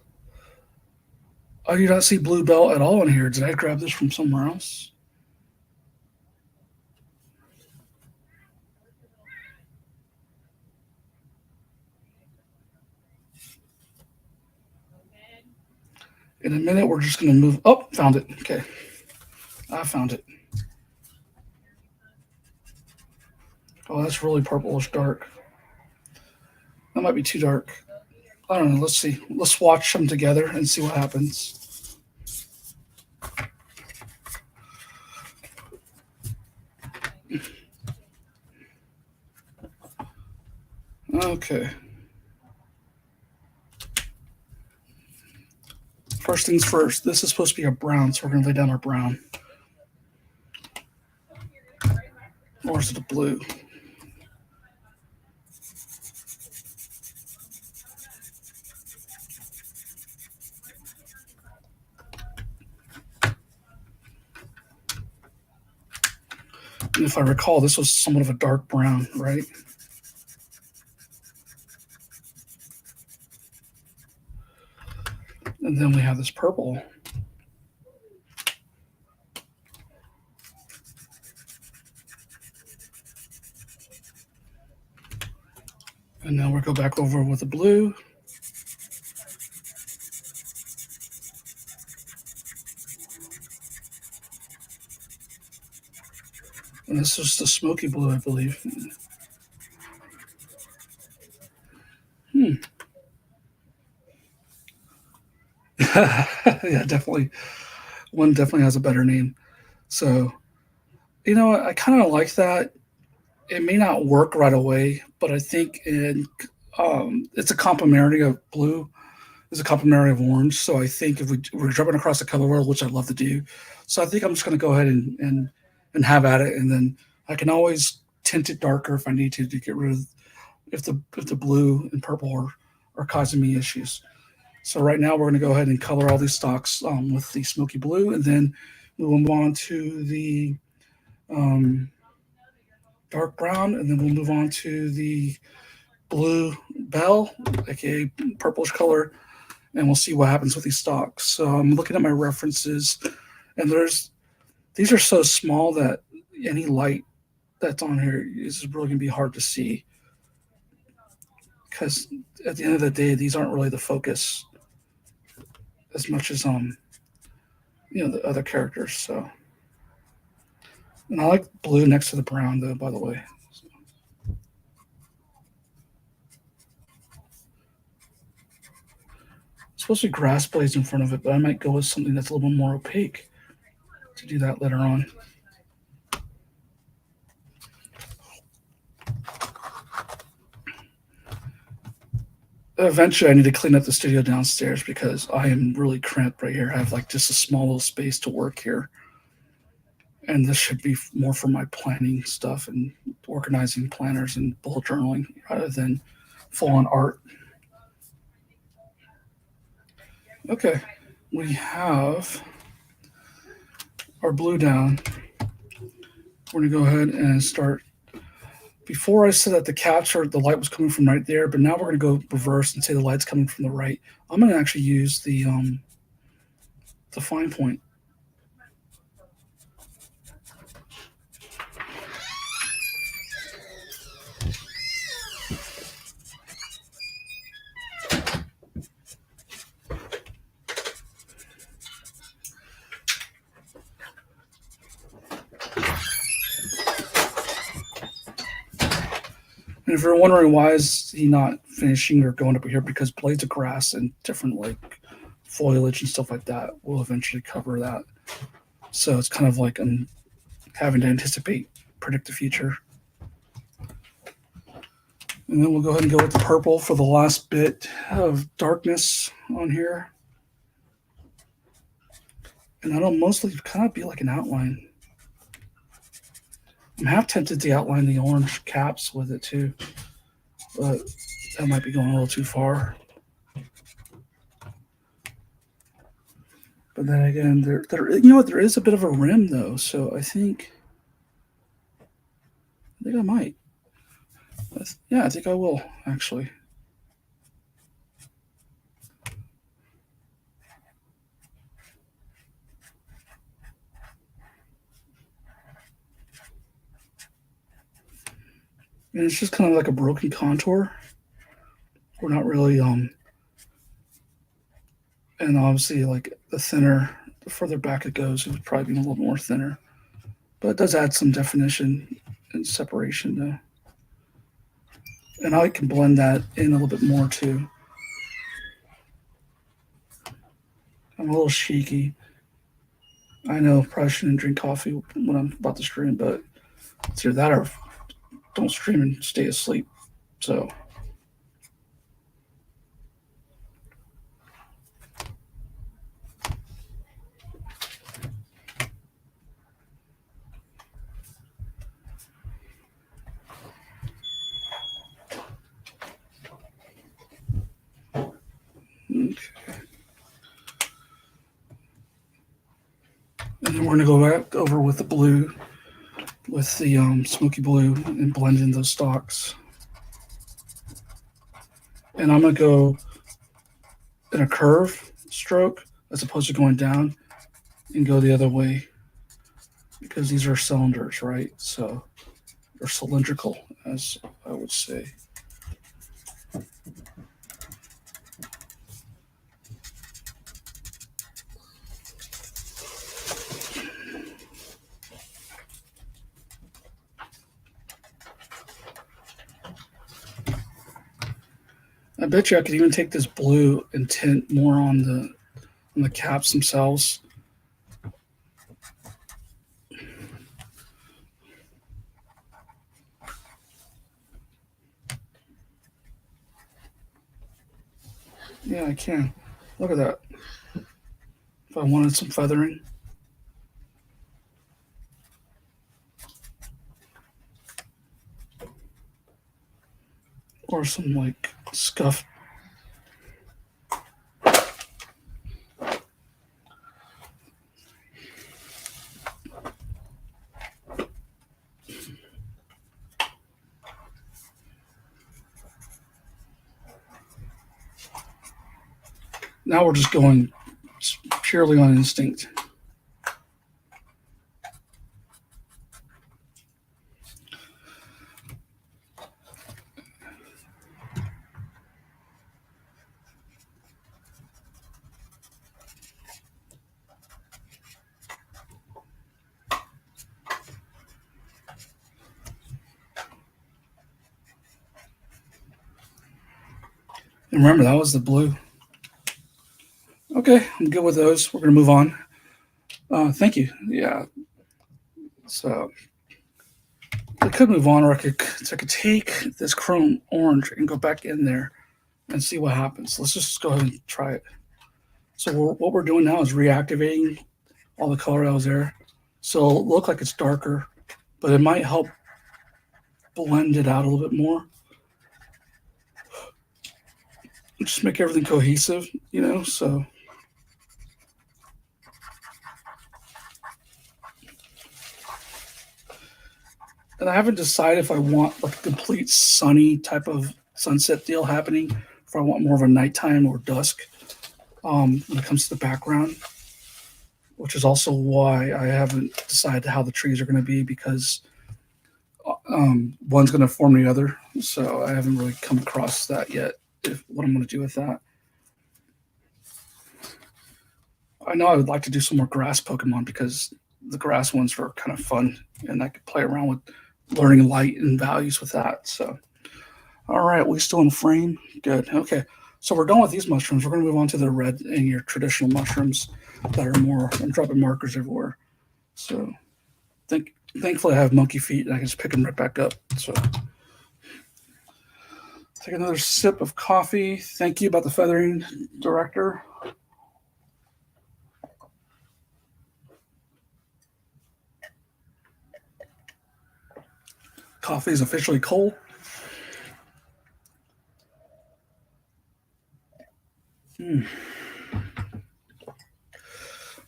I do not see Bluebell at all in here. Did I grab this from somewhere else? In a minute, we're just going to move. Oh, found it. Okay. I found it. Oh, that's really purplish dark. That might be too dark. I don't know. Let's see. Let's swatch them together and see what happens. Okay. First things first. This is supposed to be a brown, so we're going to lay down our brown. Or is it a blue? And if I recall, this was somewhat of a dark brown, right? And then we have this purple. And now we'll go back over with the blue. And this is the smoky blue, I believe. Yeah, definitely. One definitely has a better name. So, I kind of like that. It may not work right away, but I think it's a complementary of blue. It's a complementary of orange. So I think if we're jumping across the color world, which I'd love to do, so I think I'm just going to go ahead and have at it, and then I can always tint it darker if I need to get rid of if the blue and purple are causing me issues. So right now we're going to go ahead and color all these stocks with the smoky blue, and then we will move on to the um, dark brown, and then we'll move on to the blue bell, aka purplish color, and we'll see what happens with these stocks. So I'm looking at my references, and these are so small that any light that's on here is really going to be hard to see, because at the end of the day, these aren't really the focus as much as the other characters. So, and I like blue next to the brown though, by the way. So. It's supposed to be grass blades in front of it, but I might go with something that's a little more opaque to do that later on. Eventually, I need to clean up the studio downstairs because I am really cramped right here. I have like just a small little space to work here. And this should be more for my planning stuff and organizing planners and bullet journaling rather than full on art. Okay, we have our blue down. We're gonna go ahead and start. Before I said that the capture, the light was coming from right there, but now we're gonna go reverse and say the light's coming from the right. I'm gonna actually use the fine point. And if you're wondering why is he not finishing or going up here, because blades of grass and different like foliage and stuff like that will eventually cover that. So it's kind of like I'm having to anticipate, predict the future. And then we'll go ahead and go with the purple for the last bit of darkness on here. And that'll mostly kind of be like an outline. I'm half tempted to outline the orange caps with it too, but that might be going a little too far. But then again, there you know what, there is a bit of a rim though, so I think I might. Yeah, I think I will actually. And it's just kind of like a broken contour. We're not really and obviously like the thinner, the further back it goes, it would probably be a little more thinner. But it does add some definition and separation though. And I can blend that in a little bit more too. I'm a little shaky. I know probably shouldn't drink coffee when I'm about to stream, but it's either that or don't stream and stay asleep. So okay. And then we're gonna go back over with the blue, with the smoky blue, and blend in those stalks. And I'm gonna go in a curve stroke as opposed to going down, and go the other way because these are cylinders, right? So they're cylindrical, as I would say. I bet you I could even take this blue and tint more on the caps themselves. Yeah, I can. Look at that. If I wanted some feathering. Or some like scuff. Now we're just going purely on instinct. And remember, that was the blue. Okay, I'm good with those. We're going to move on. Thank you. Yeah. So I could move on, or I could take this chrome orange and go back in there and see what happens. Let's just go ahead and try it. So what we're doing now is reactivating all the color that was there. So it'll look like it's darker, but it might help blend it out a little bit more. Just make everything cohesive, you know, so. And I haven't decided if I want like a complete sunny type of sunset deal happening, if I want more of a nighttime or dusk when it comes to the background, which is also why I haven't decided how the trees are going to be, because one's going to form the other. So I haven't really come across that yet, what I'm going to do with that. I know I would like to do some more grass Pokemon because the grass ones are kind of fun and I could play around with learning light and values with that. So, all right, we still in frame? Good. Okay. So we're done with these mushrooms. We're going to move on to the red and your traditional mushrooms that are more, I'm dropping markers everywhere. So thankfully I have monkey feet and I can just pick them right back up. So take another sip of coffee. Thank you about the feathering, director. Coffee is officially cold.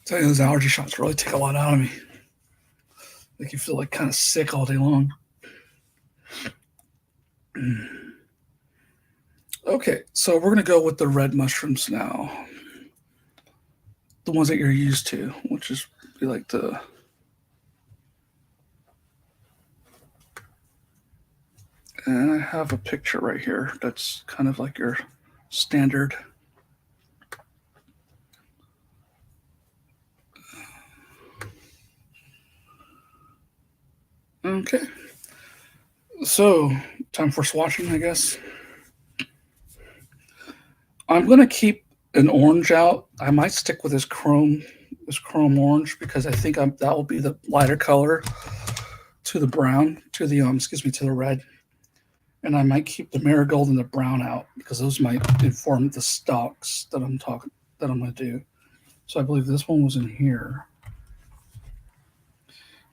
Tell you, those allergy shots really take a lot out of me. Make you feel like kind of sick all day long. Okay, so we're going to go with the red mushrooms now. The ones that you're used to, which is be like the... And I have a picture right here that's kind of like your standard. Okay. So, time for swatching, I guess. I'm going to keep an orange out. I might stick with this chrome orange, because I think that will be the lighter color to the brown, to the to the red. And I might keep the marigold and the brown out because those might inform the stocks that I'm going to do. So I believe this one was in here.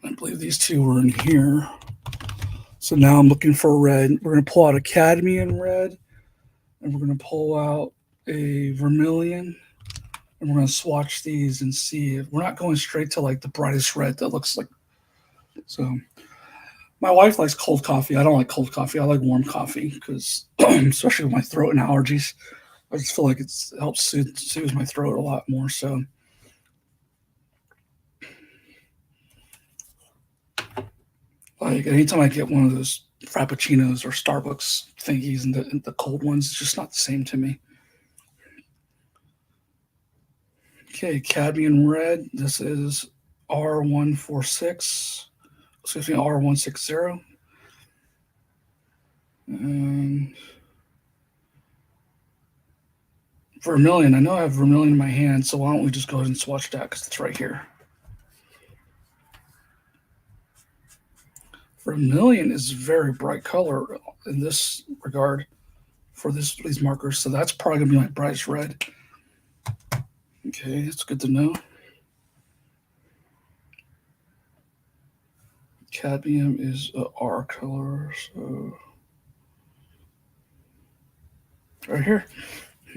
I believe these two were in here. So now I'm looking for red. We're going to pull out a cadmium red, and we're going to pull out a vermilion, and we're going to swatch these and see if we're not going straight to like the brightest red that looks like. So my wife likes cold coffee. I don't like cold coffee. I like warm coffee because, especially with my throat and allergies, I just feel like it helps soothe my throat a lot more. So, like anytime I get one of those frappuccinos or Starbucks thingies and the cold ones, it's just not the same to me. Okay, cadmium red. This is R146. Excuse me, R160. And vermilion. I know I have vermilion in my hand, so why don't we just go ahead and swatch that because it's right here. Vermilion is a very bright color in this regard for these markers, so that's probably going to be my brightest red. Okay, that's good to know. Cadmium is a R color, so right here.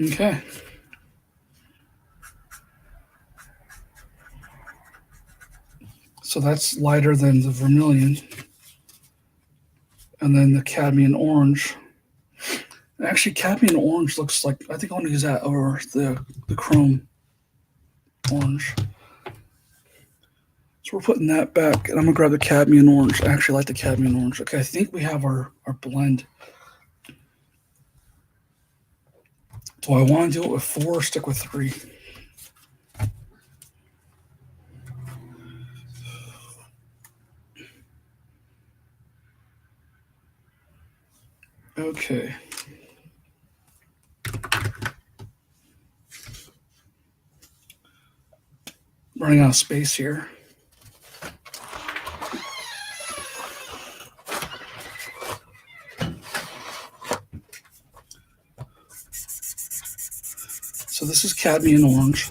Okay. So that's lighter than the vermilion. And then the cadmium orange. Actually, cadmium orange looks like, I think I want to use that over the chrome orange. So we're putting that back, and I'm going to grab the cadmium orange. I actually like the cadmium orange. Okay, I think we have our blend. Do I want to do it with 4 or stick with 3? Okay. Running out of space here. this is Cadmium Orange.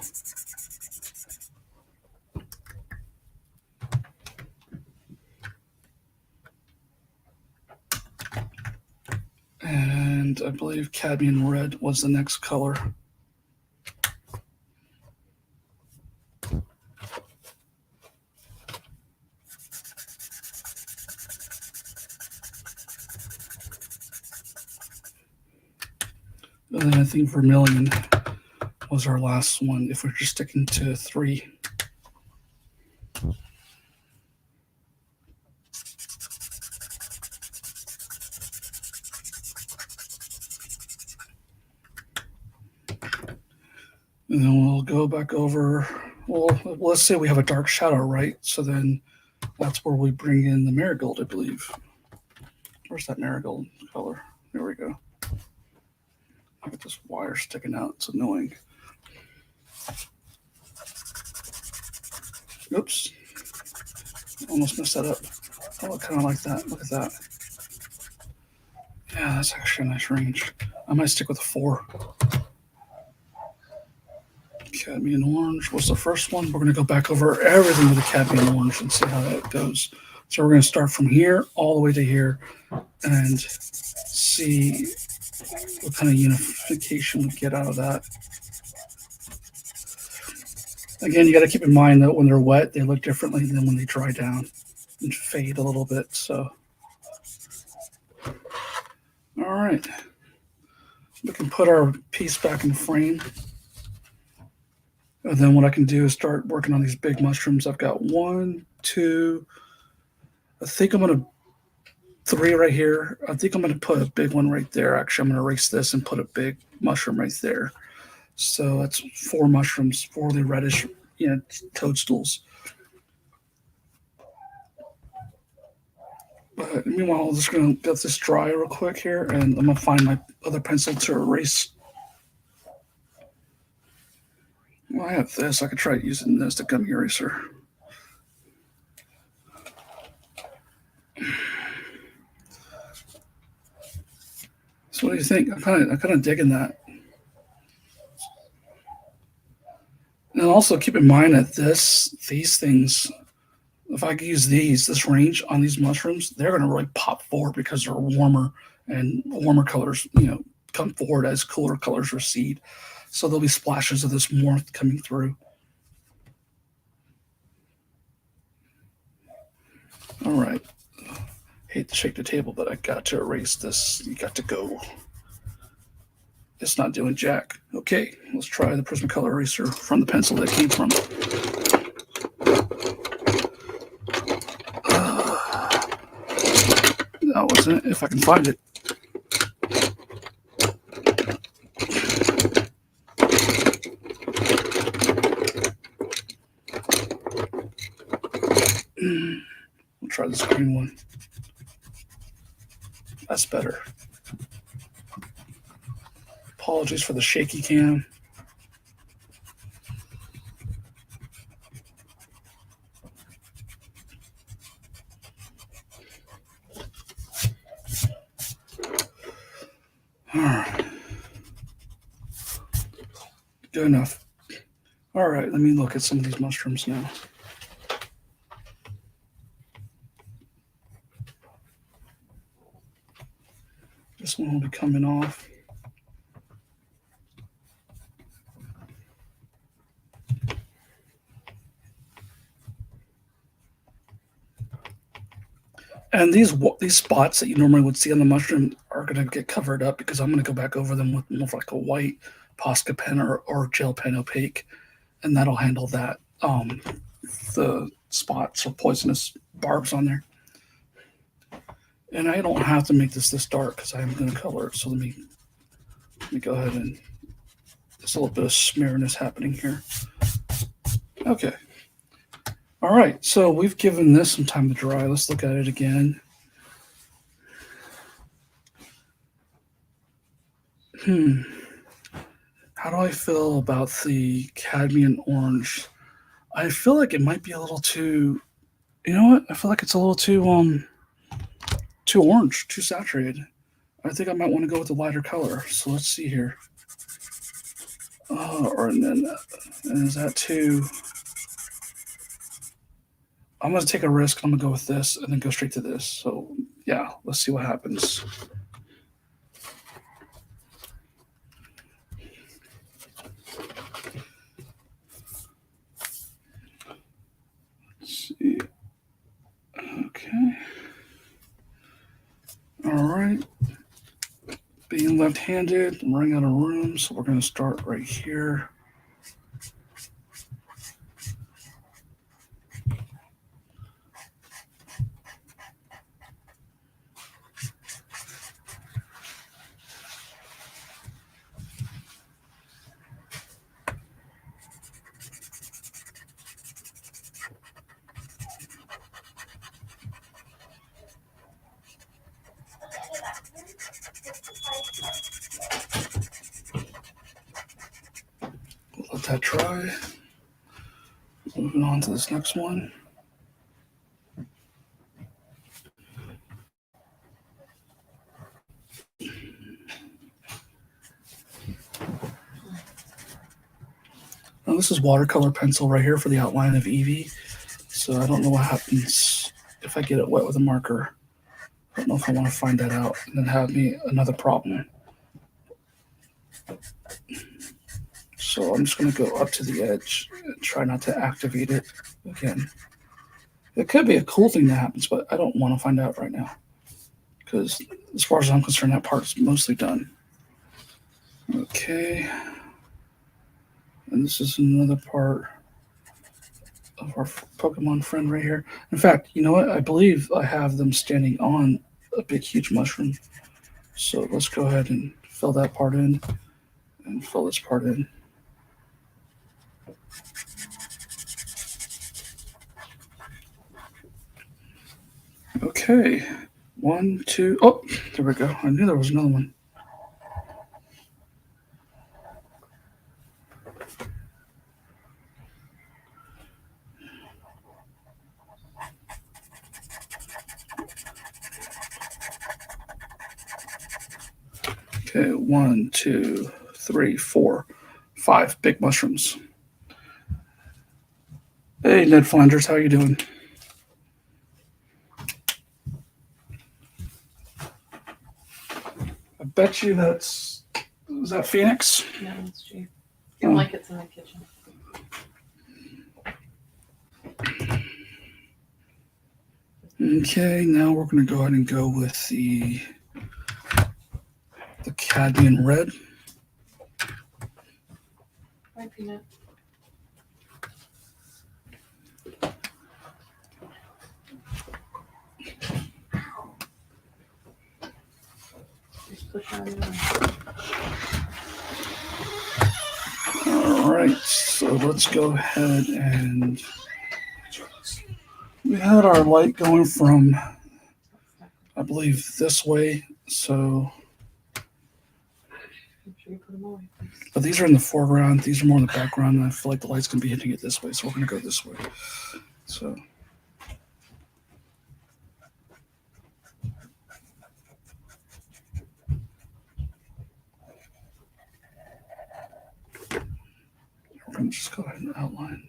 And I believe Cadmium Red was the next color. And then I think Vermilion was our last one, if we're just sticking to 3. And then we'll go back over, well, let's say we have a dark shadow, right? So then that's where we bring in the Marigold, I believe. Where's that Marigold color? There we go. I got this wire sticking out. It's annoying. Oops. Almost messed that up. Oh, I kind of like that. Look at that. Yeah, that's actually a nice range. I might stick with a 4. Cadmium Orange was the first one. We're going to go back over everything with the Cadmium Orange and see how that goes. So we're going to start from here all the way to here and see what kind of unification we get out of that. Again, you got to keep in mind that when they're wet, they look differently than when they dry down and fade a little bit. So, all right, we can put our piece back in frame. And then what I can do is start working on these big mushrooms. I've got 1, 2, I think I'm going to 3 right here. I think I'm going to put a big one right there. Actually, I'm going to erase this and put a big mushroom right there. So that's 4 mushrooms, 4 of the reddish, toadstools. But meanwhile, I'm just going to let this dry real quick here, and I'm going to find my other pencil to erase. Well, I have this. I could try using this, the gummy eraser. So what do you think? I'm kind of digging that. And also keep in mind that these things, if I use this range on these mushrooms, they're going to really pop forward because they're warmer, and warmer colors, come forward as cooler colors recede. So there'll be splashes of this warmth coming through. All right. Hate to shake the table, but I got to erase this. You got to go. It's not doing jack. Okay, let's try the Prismacolor Eraser from the pencil that came from. That wasn't it, if I can find it. We'll try this green one. That's better. Apologies for the shaky cam. All right. Good enough. All right, let me look at some of these mushrooms now. This one will be coming off. And these spots that you normally would see on the mushroom are going to get covered up because I'm going to go back over them with more like a white Posca pen or gel pen opaque, and that'll handle that. The spots or poisonous barbs on there. And I don't have to make this dark because I'm going to color it. So let me go ahead and there's a little bit of smeariness happening here. Okay. All right, so we've given this some time to dry. Let's look at it again. How do I feel about the Cadmium Orange? I feel like it might be a little too, you know what? I feel like it's a little too orange, too saturated. I think I might want to go with a lighter color. So let's see here. and then and is that too? I'm going to take a risk. I'm going to go with this and then go straight to this. So yeah, let's see what happens. Let's see. Okay. All right. Being left-handed, I'm running out of room, so we're going to start right here. We'll let that dry. Moving on to this next one. Now this is watercolor pencil right here for the outline of Eevee. So I don't know what happens if I get it wet with a marker. I don't know if I want to find that out and then have me another problem. So I'm just going to go up to the edge and try not to activate it again. It could be a cool thing that happens, but I don't want to find out right now. Because as far as I'm concerned, that part is mostly done. Okay. And this is another part of our Pokemon friend right here. In fact, you know what? I believe I have them standing on a big, huge mushroom. So let's go ahead and fill that part in and fill this part in. Okay. 1, 2. Oh, there we go. I knew there was another one. Okay, 1, 2, 3, 4, 5 big mushrooms. Hey, Ned Flanders, how you doing? I bet you is that Phoenix? No, it's true. Feel like it's in the kitchen. Okay, now we're going to go ahead and go with the Cadmium Red. Hi, Peanut. Just push on it. All right, so let's go ahead and we had our light going from, I believe, this way. So, Make sure you put them away. but these are in the foreground. These are more in the background, and I feel like the light's going to be hitting it this way. So we're going to go this way. So. We're going to just go ahead and outline.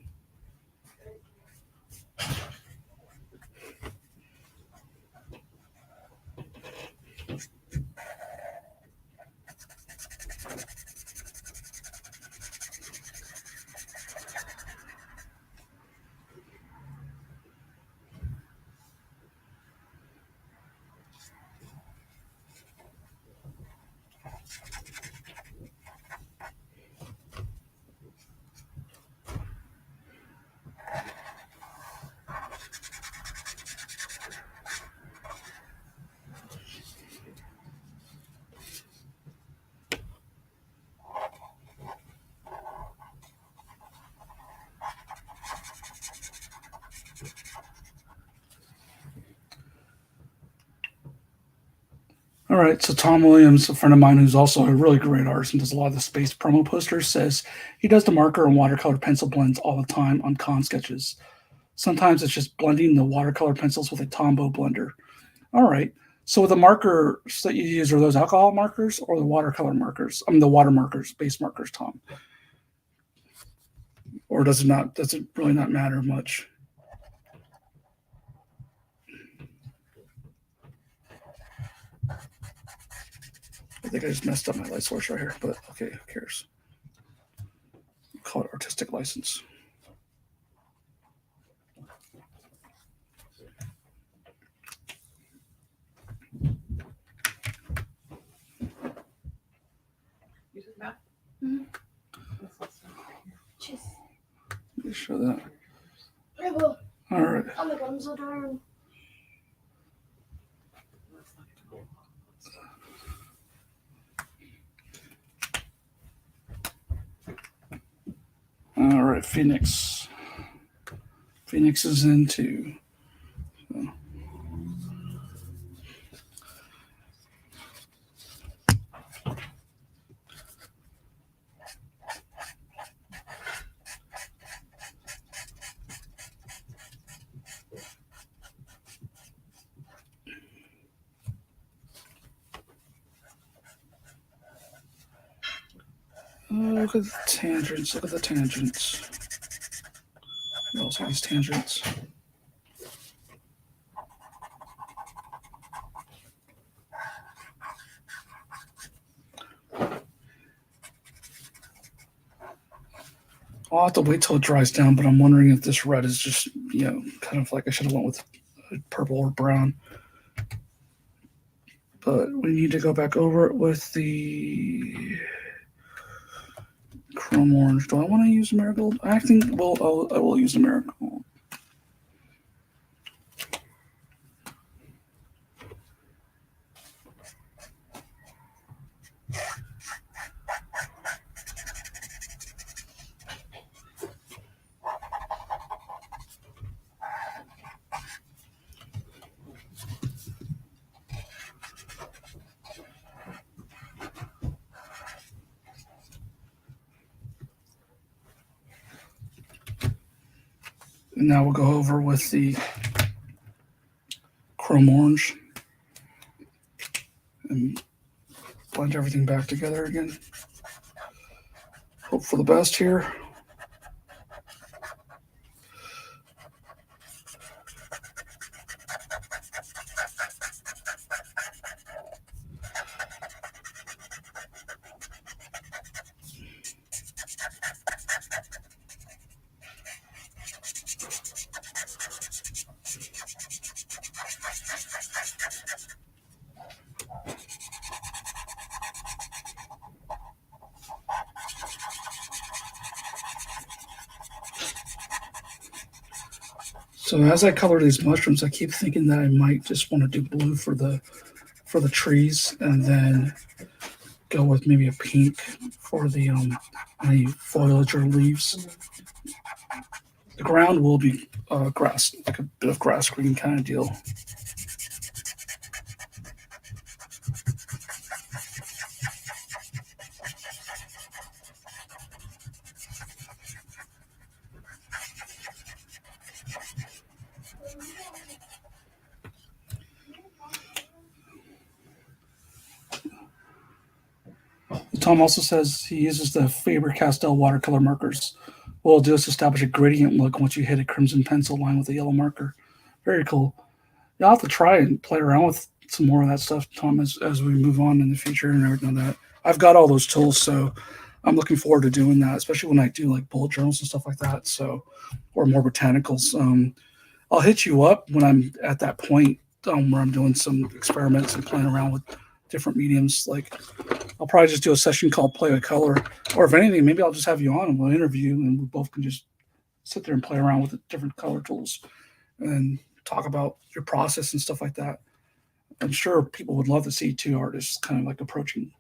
All right, so Tom Williams, a friend of mine who's also a really great artist and does a lot of the space promo posters, says he does the marker and watercolor pencil blends all the time on con sketches. Sometimes it's just blending the watercolor pencils with a Tombow blender. All right, so the markers that you use, are those alcohol markers or the watercolor markers? I mean, the water markers, base markers, Tom. Or does it not? Does it really not matter much? I think I just messed up my light source right here, but okay, who cares? Call it artistic license. You did that? Mhm. Cheers. Let me show that. I will. All right. Oh my god, I'm so tired. All right, Phoenix. Phoenix is in too. So. Oh, look at the tangents. Look at the tangents. You also have these tangents. I'll have to wait till it dries down, but I'm wondering if this red is just, kind of like I should have went with purple or brown. But we need to go back over it with the chrome orange. Do I want to use marigold? I think I will use the marigold. And now we'll go over with the chrome orange and blend everything back together again. Hope for the best here. So as I color these mushrooms, I keep thinking that I might just want to do blue for the trees, and then go with maybe a pink for the any foliage or leaves. The ground will be grass, like a bit of grass green kind of deal. Tom also says he uses the Faber-Castell watercolor markers. What it'll do is establish a gradient look once you hit a crimson pencil line with a yellow marker. Very cool. You'll have to try and play around with some more of that stuff, Tom, as we move on in the future and everything like that. I've got all those tools, so I'm looking forward to doing that, especially when I do like bullet journals and stuff like that. So, or more botanicals. I'll hit you up when I'm at that point where I'm doing some experiments and playing around with different mediums. Like I'll probably just do a session called Play with Color, or if anything, maybe I'll just have you on and we'll interview and we both can just sit there and play around with the different color tools and talk about your process and stuff like that. I'm sure people would love to see two artists kind of like approaching,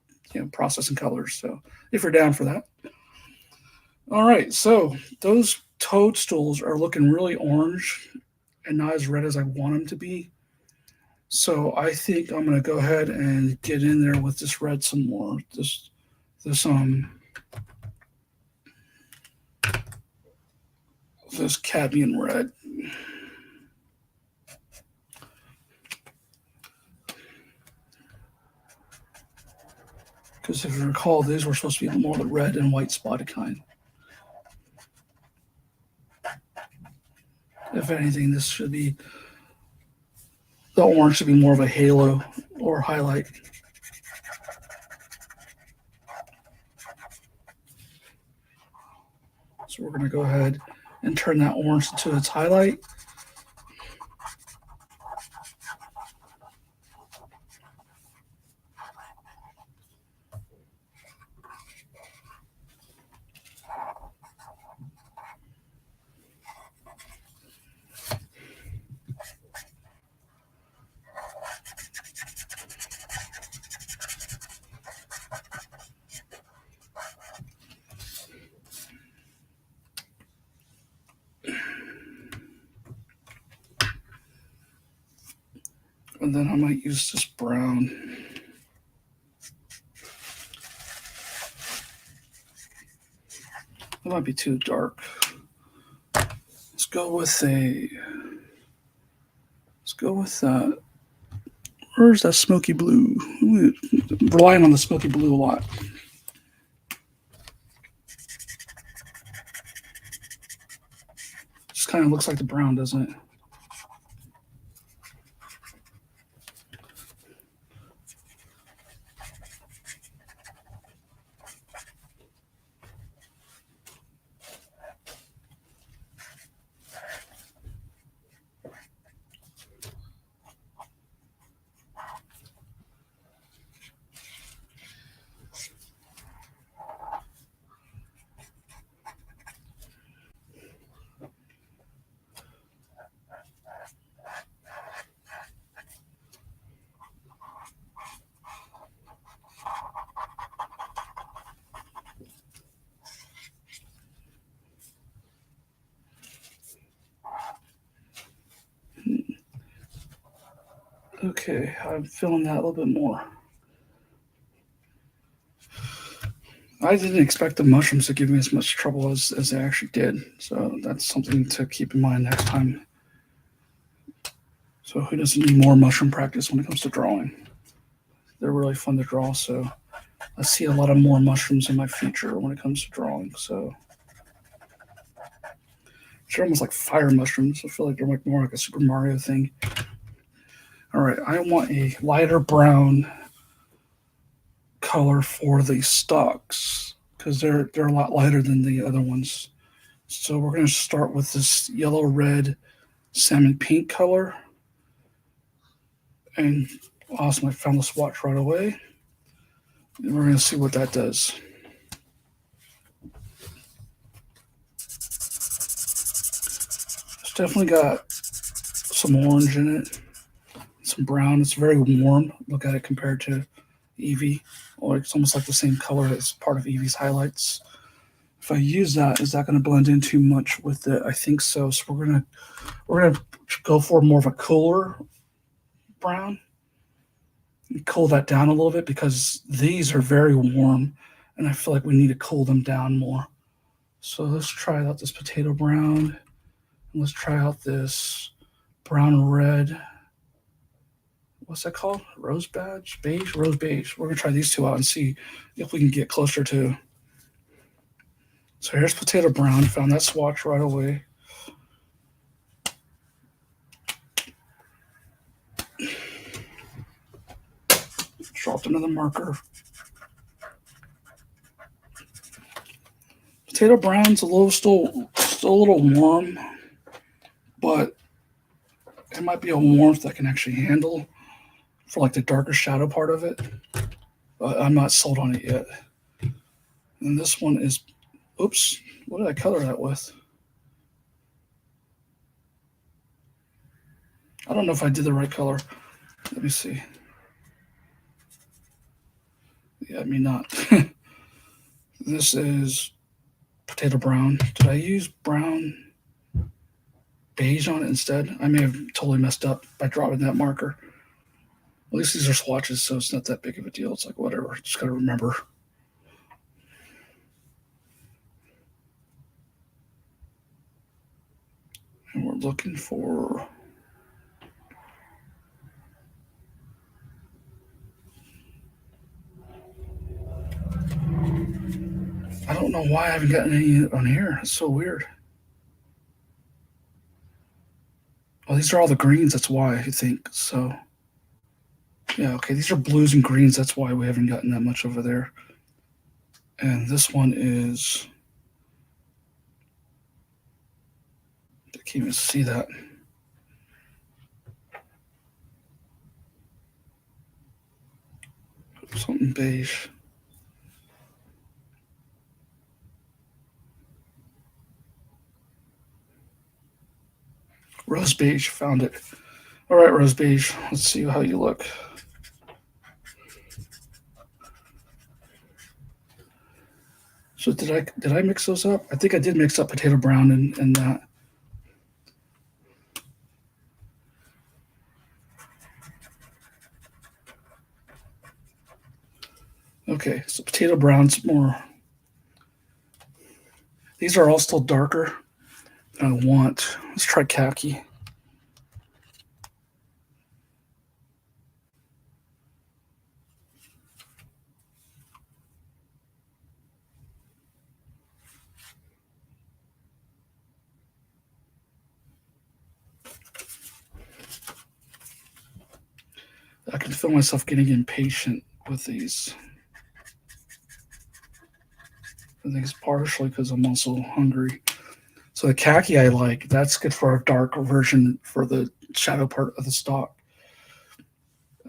processing colors. So if you're down for that. All right. So those toadstools are looking really orange and not as red as I want them to be. So I think I'm going to go ahead and get in there with this red some more. This cadmium red. Because if you recall, these were supposed to be more the red and white spotted kind. if anything, this should be, the orange should be more of a halo or highlight. So we're going to go ahead and turn that orange into its highlight. And then I might use this brown. That might be too dark. Let's go with that. Where's that smoky blue? We're relying on the smoky blue a lot. Just kind of looks like the brown, doesn't it? Okay, I'm feeling that a little bit more. I didn't expect the mushrooms to give me as much trouble as they actually did. So that's something to keep in mind next time. So who doesn't need more mushroom practice when it comes to drawing? They're really fun to draw. So I see a lot of more mushrooms in my future when it comes to drawing. So they're almost like fire mushrooms. I feel like they're like more like a Super Mario thing. All right, I want a lighter brown color for the stalks because they're a lot lighter than the other ones. So we're going to start with this yellow, red, salmon pink color. And awesome, I found the swatch right away. And we're going to see what that does. It's definitely got some orange in it, some brown. It's very warm. Look at it compared to Eevee. Or it's almost like the same color as part of Eevee's highlights. If I use that, is that going to blend in too much with it? I think so. So we're gonna go for more of a cooler brown and cool that down a little bit because these are very warm and I feel like we need to cool them down more. So let's try out this potato brown. And let's try out this brown red. What's that called? Rose badge? Beige? Rose beige. We're going to try these two out and see if we can get closer to. So here's potato brown. Found that swatch right away. Dropped another marker. Potato brown's still a little warm, but it might be a warmth I can actually handle for like the darker shadow part of it, but I'm not sold on it yet. And this one is, oops, what did I color that with? I don't know if I did the right color. Let me see. Yeah, I mean not. This is potato brown. Did I use brown beige on it instead? I may have totally messed up by dropping that marker. At least these are swatches, so it's not that big of a deal. It's like whatever. Just got to remember. And we're looking for I don't know why I haven't gotten any on here. It's so weird. these are all the greens. That's why I think so. Yeah, okay. These are blues and greens. That's why we haven't gotten that much over there. And this one is, I can't even see that. Something beige. Rose beige, found it. All right, rose beige. Let's see how you look. So did I mix those up? I think I did mix up potato brown and that. Okay, so potato brown's more. These are all still darker than I want. Let's try khaki. I can feel myself getting impatient with these. I think it's partially because I'm also hungry. So the khaki I like, that's good for a dark version for the shadow part of the stock.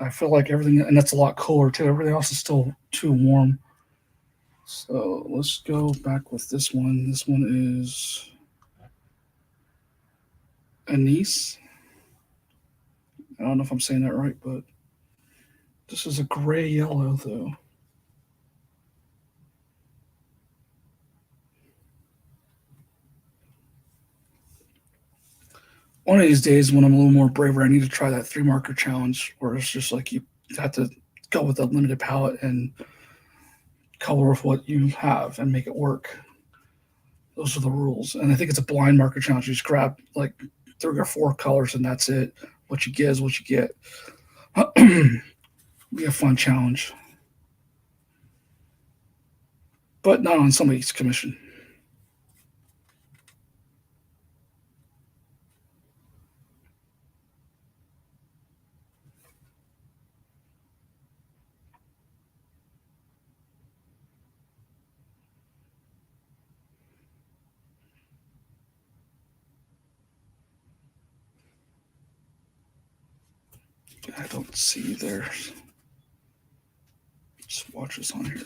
I feel like everything, and that's a lot cooler too. Everything else is still too warm. So let's go back with this one. This one is anise. I don't know if I'm saying that right, but this is a gray yellow though. One of these days when I'm a little more braver, I need to try that 3-marker challenge where it's just like you have to go with a limited palette and color with what you have and make it work. Those are the rules. And I think it's a blind marker challenge. You just grab like 3 or 4 colors and that's it. What you get is what you get. Be a fun challenge. But not on somebody's commission. I don't see their swatches on here.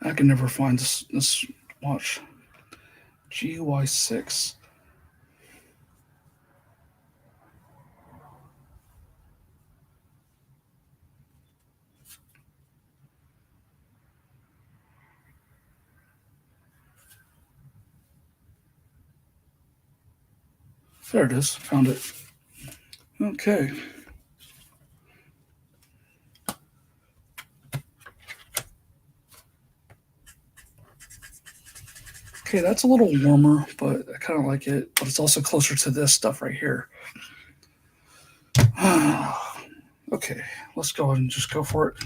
I can never find this watch. GY6. There it is. Found it. Okay. Okay, that's a little warmer, but I kind of like it. But it's also closer to this stuff right here. Okay, let's go ahead and just go for it.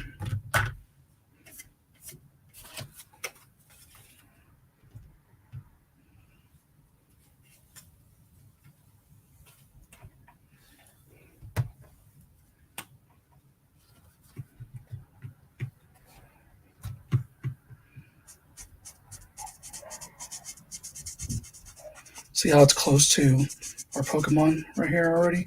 See how it's close to our Pokemon right here already?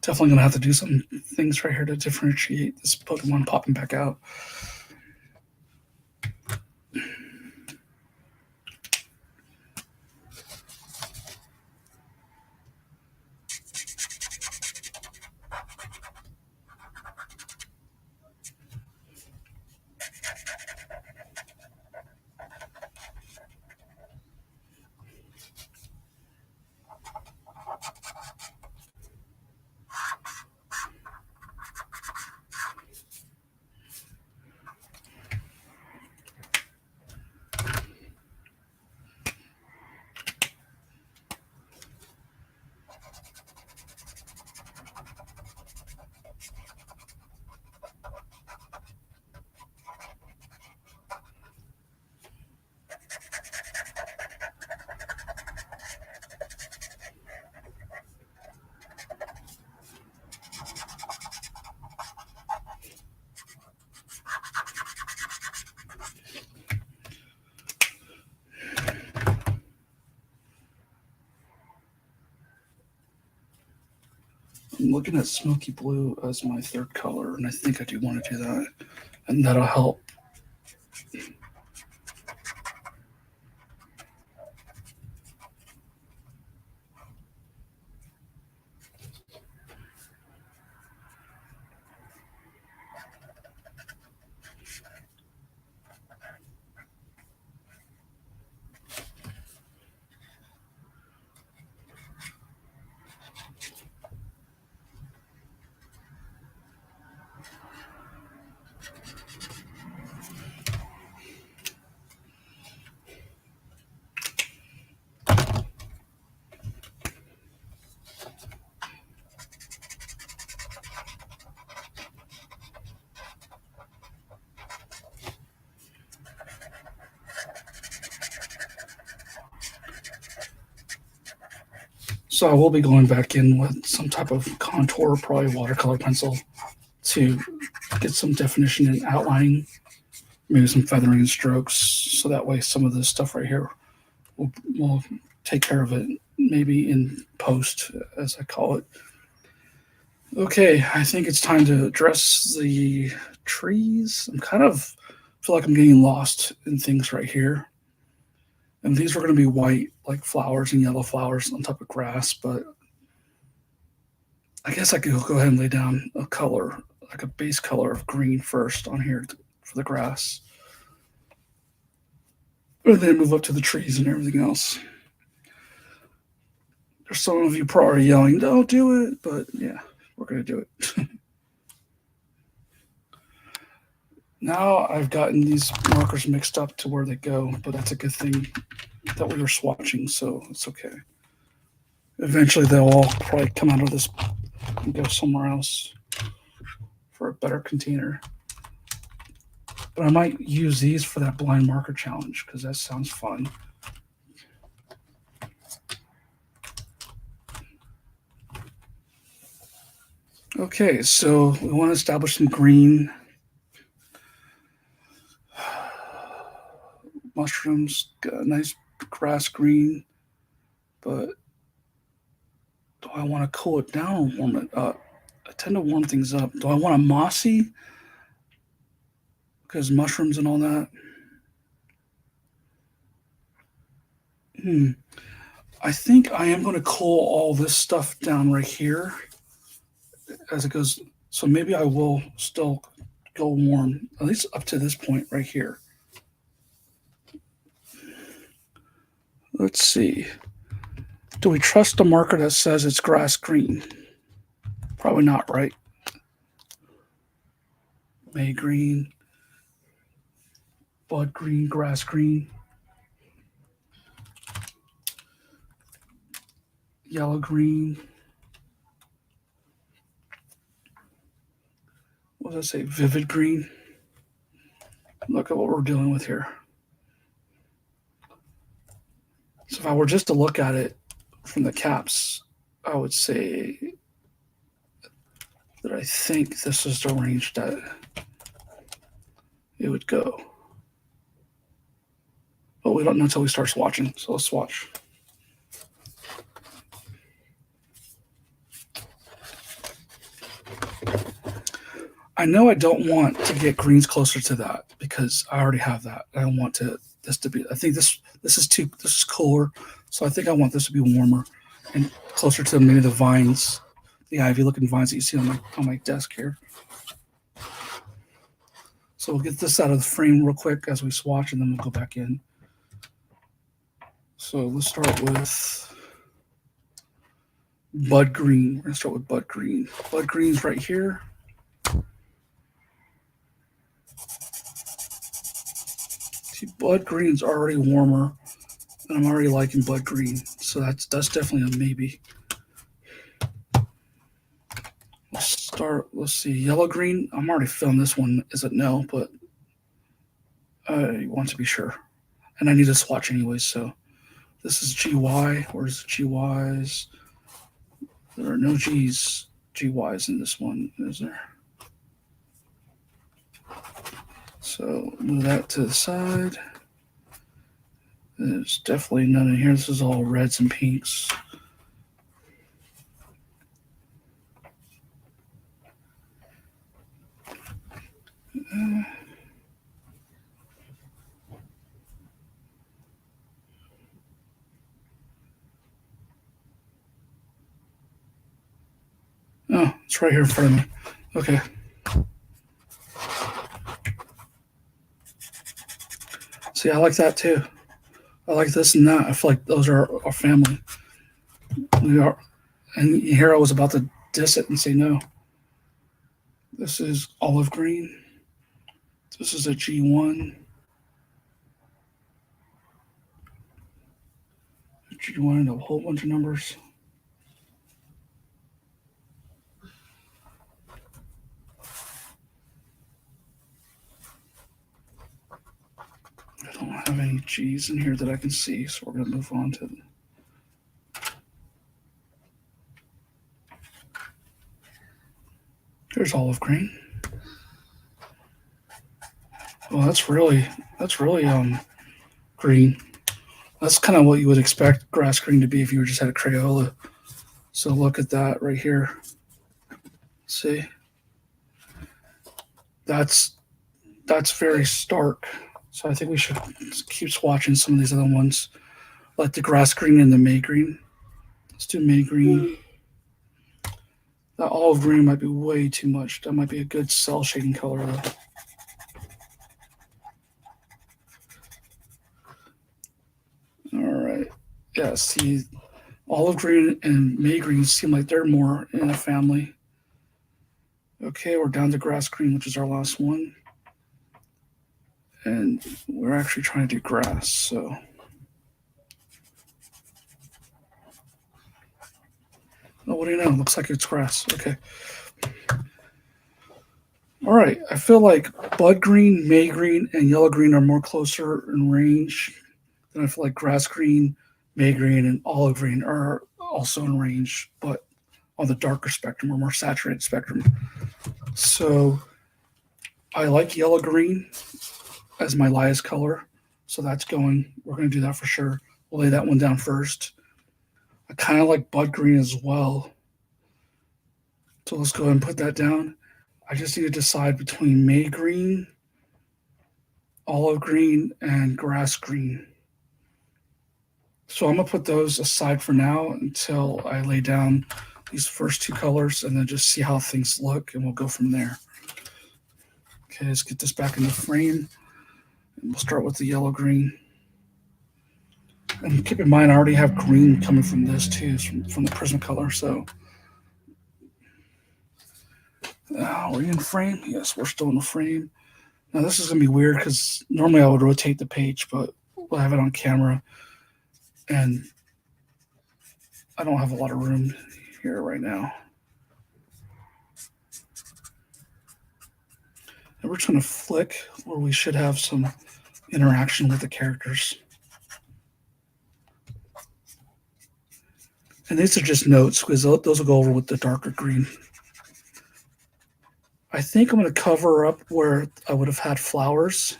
Definitely gonna have to do some things right here to differentiate this Pokemon popping back out. I'm looking at smoky blue as my third color, and I think I do want to do that, and that'll help. So I will be going back in with some type of contour, probably watercolor pencil, to get some definition and outlining, maybe some feathering and strokes, so that way some of this stuff right here will take care of it, maybe in post, as I call it. Okay, I think it's time to address the trees. I'm kind of feel like I'm getting lost in things right here. And these are going to be white, like flowers and yellow flowers on top of grass, but I guess I could go ahead and lay down a color, like a base color of green first on here for the grass. And then move up to the trees and everything else. There's some of you probably yelling, don't do it, but yeah, we're going to do it. Now I've gotten these markers mixed up to where they go, but that's a good thing that we were swatching, so it's okay. Eventually they'll all probably come out of this and go somewhere else for a better container. But I might use these for that blind marker challenge because that sounds fun. Okay, so we want to establish some green. Mushrooms, got a nice grass green, but do I want to cool it down or warm it up? I tend to warm things up. Do I want a mossy? Because mushrooms and all that. I think I am going to cool all this stuff down right here as it goes. So maybe I will still go warm, at least up to this point right here. Let's see. Do we trust a marker that says it's grass green? Probably not, right? May green, bud green, grass green, yellow green. What does that say? Vivid green. Look at what we're dealing with here. So if I were just to look at it from the caps, I would say that I think this is the range that it would go. But we don't know until we start swatching, so let's swatch. I know I don't want to get greens closer to that because I already have that. I don't want this to be. I think this is cooler, so I think I want this to be warmer and closer to maybe the vines, the ivy-looking vines that you see on my desk here. So we'll get this out of the frame real quick as we swatch, and then we'll go back in. So let's start with bud green. We're gonna start with bud green. Bud green's right here. See, bud green's already warmer, and I'm already liking bud green, so that's definitely a maybe. Let's see, yellow green. I'm already feeling this one is a no, but I want to be sure, and I need a swatch anyway. So this is GY. Where's the GYs? There are no GYs in this one, is there? So move that to the side. There's definitely none in here. This is all reds and pinks. Oh, it's right here in front of me. Okay. See, I like that too. I like this and that. I feel like those are our family. We are, and here I was about to diss it and say no. This is olive green. This is a G1. G1 and a whole bunch of numbers. I don't have any G's in here that I can see, so we're going to move on to There's olive green. Well, that's really green. That's kind of what you would expect grass green to be if you just had a Crayola. So look at that right here. See? That's very stark. So I think we should keep swatching some of these other ones, like the grass green and the May green. Let's do May green. That olive green might be way too much. That might be a good cell shading color though. All right. Yeah, see, olive green and May green seem like they're more in a family. Okay, we're down to grass green, which is our last one. And we're actually trying to do grass, so. Oh, what do you know? Looks like it's grass. Okay. All right. I feel like bud green, May green, and yellow green are more closer in range. Then I feel like grass green, May green, and olive green are also in range, but on the darker spectrum or more saturated spectrum. So I like yellow green as my lightest color. So that's going. We're going to do that for sure. We'll lay that one down first. I kind of like bud green as well. So let's go ahead and put that down. I just need to decide between May green, olive green, and grass green. So I'm going to put those aside for now until I lay down these first two colors and then just see how things look, and we'll go from there. Okay, let's get this back in the frame. And we'll start with the yellow green. And keep in mind, I already have green coming from this too, from the Prismacolor. So, are we in frame? Yes, we're still in the frame. Now this is going to be weird because normally I would rotate the page, but we'll have it on camera. And I don't have a lot of room here right now. And we're just going to flick where we should have some interaction with the characters. And these are just notes because those will go over with the darker green. I think I'm going to cover up where I would have had flowers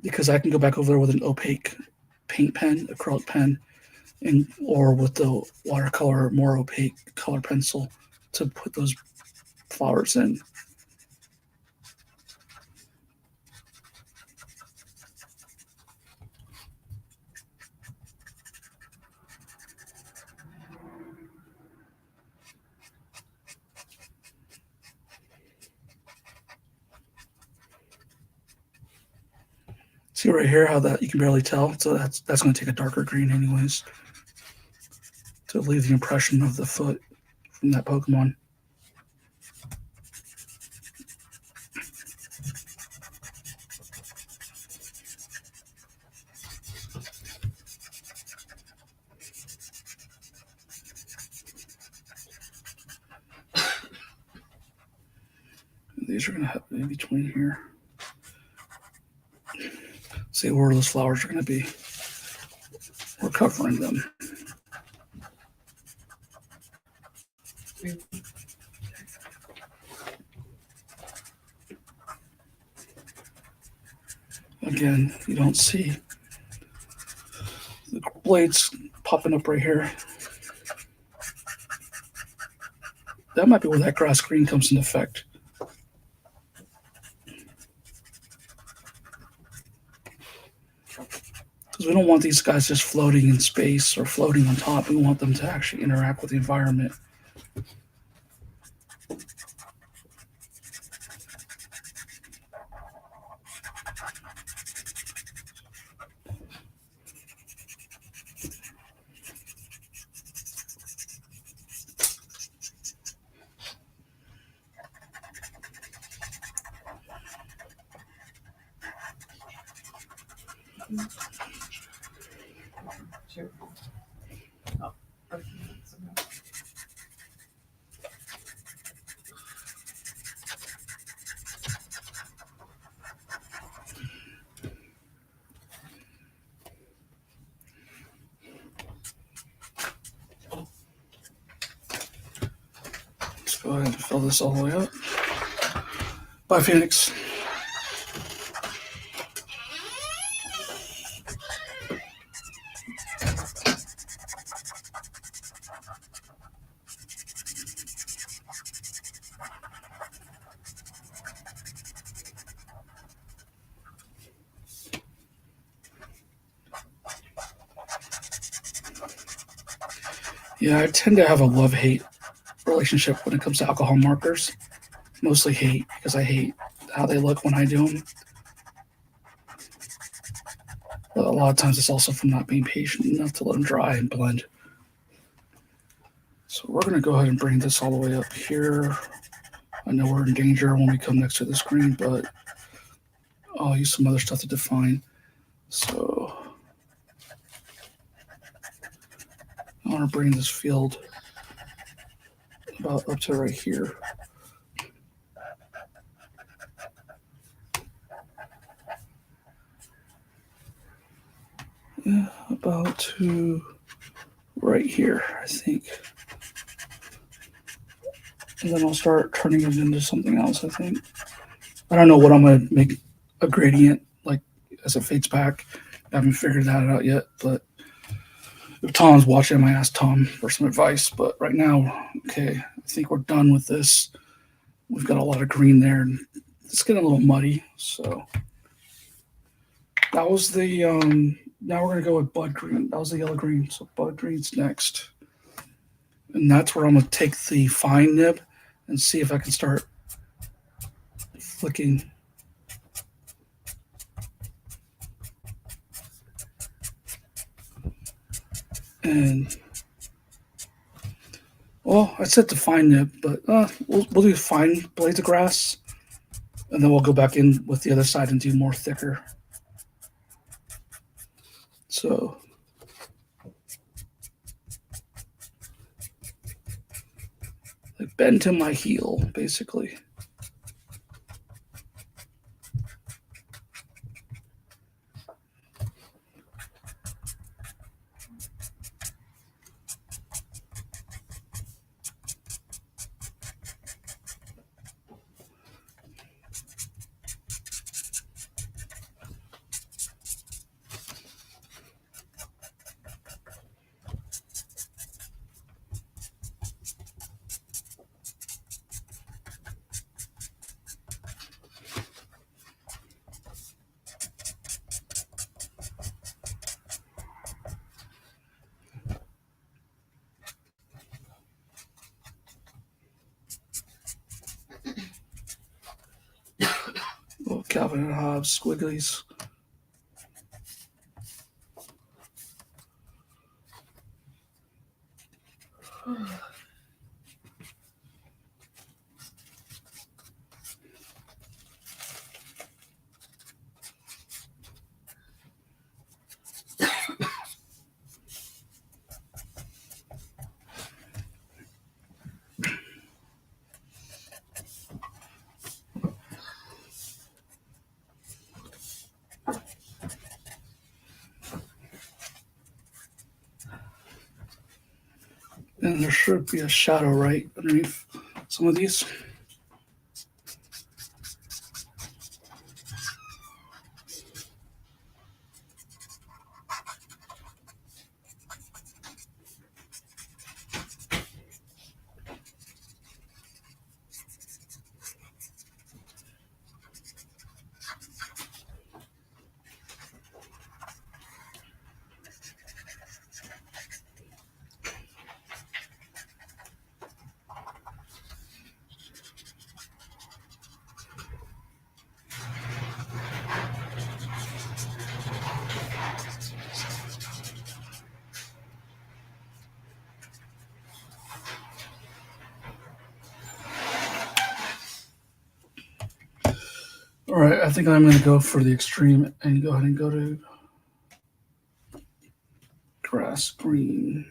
because I can go back over there with an opaque paint pen, acrylic pen, or with the watercolor, more opaque color pencil to put those flowers in. See right here how that you can barely tell. So that's going to take a darker green anyways to leave the impression of the foot from that Pokemon. These are going to have in between here. See where those flowers are going to be. We're covering them. Again, you don't see the blades popping up right here. That might be where that grass green comes into effect. because we don't want these guys just floating in space or floating on top. We want them to actually interact with the environment. Sure. Oh, okay. Let's go ahead and fill this all the way up. Bye, Phoenix. Yeah, I tend to have a love-hate relationship when it comes to alcohol markers. Mostly hate, because I hate how they look when I do them. But a lot of times it's also from not being patient enough to let them dry and blend. So we're going to go ahead and bring this all the way up here. I know we're in danger when we come next to the screen, but I'll use some other stuff to define. So I want to bring this field about up to right here. Yeah, about to right here, I think. And then I'll start turning it into something else, I think. I don't know what I'm going to make a gradient like as it fades back. I haven't figured that out yet, but if Tom's watching, I might ask Tom for some advice. But right now, okay, I think we're done with this. We've got a lot of green there, and it's getting a little muddy. So that was the, now we're going to go with bud green. That was the yellow green. So bud green's next. And that's where I'm going to take the fine nib and see if I can start flicking. And, well, I said the fine nib, but we'll do fine blades of grass. And then we'll go back in with the other side and do more thicker. So like bend to my heel, basically. Little Calvin and Hobbes squigglies. And there should be a shadow right underneath some of these. All right, I think I'm going to go for the extreme and go ahead and go to grass green.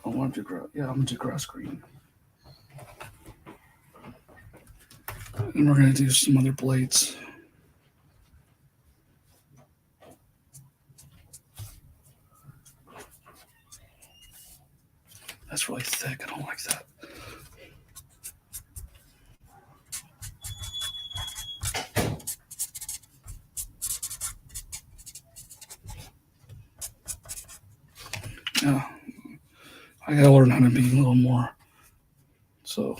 I want to do grass. Yeah, I'm going to do grass green. And we're going to do some other blades. That's really thick. I don't like that. Yeah, I gotta learn how to be a little more. So,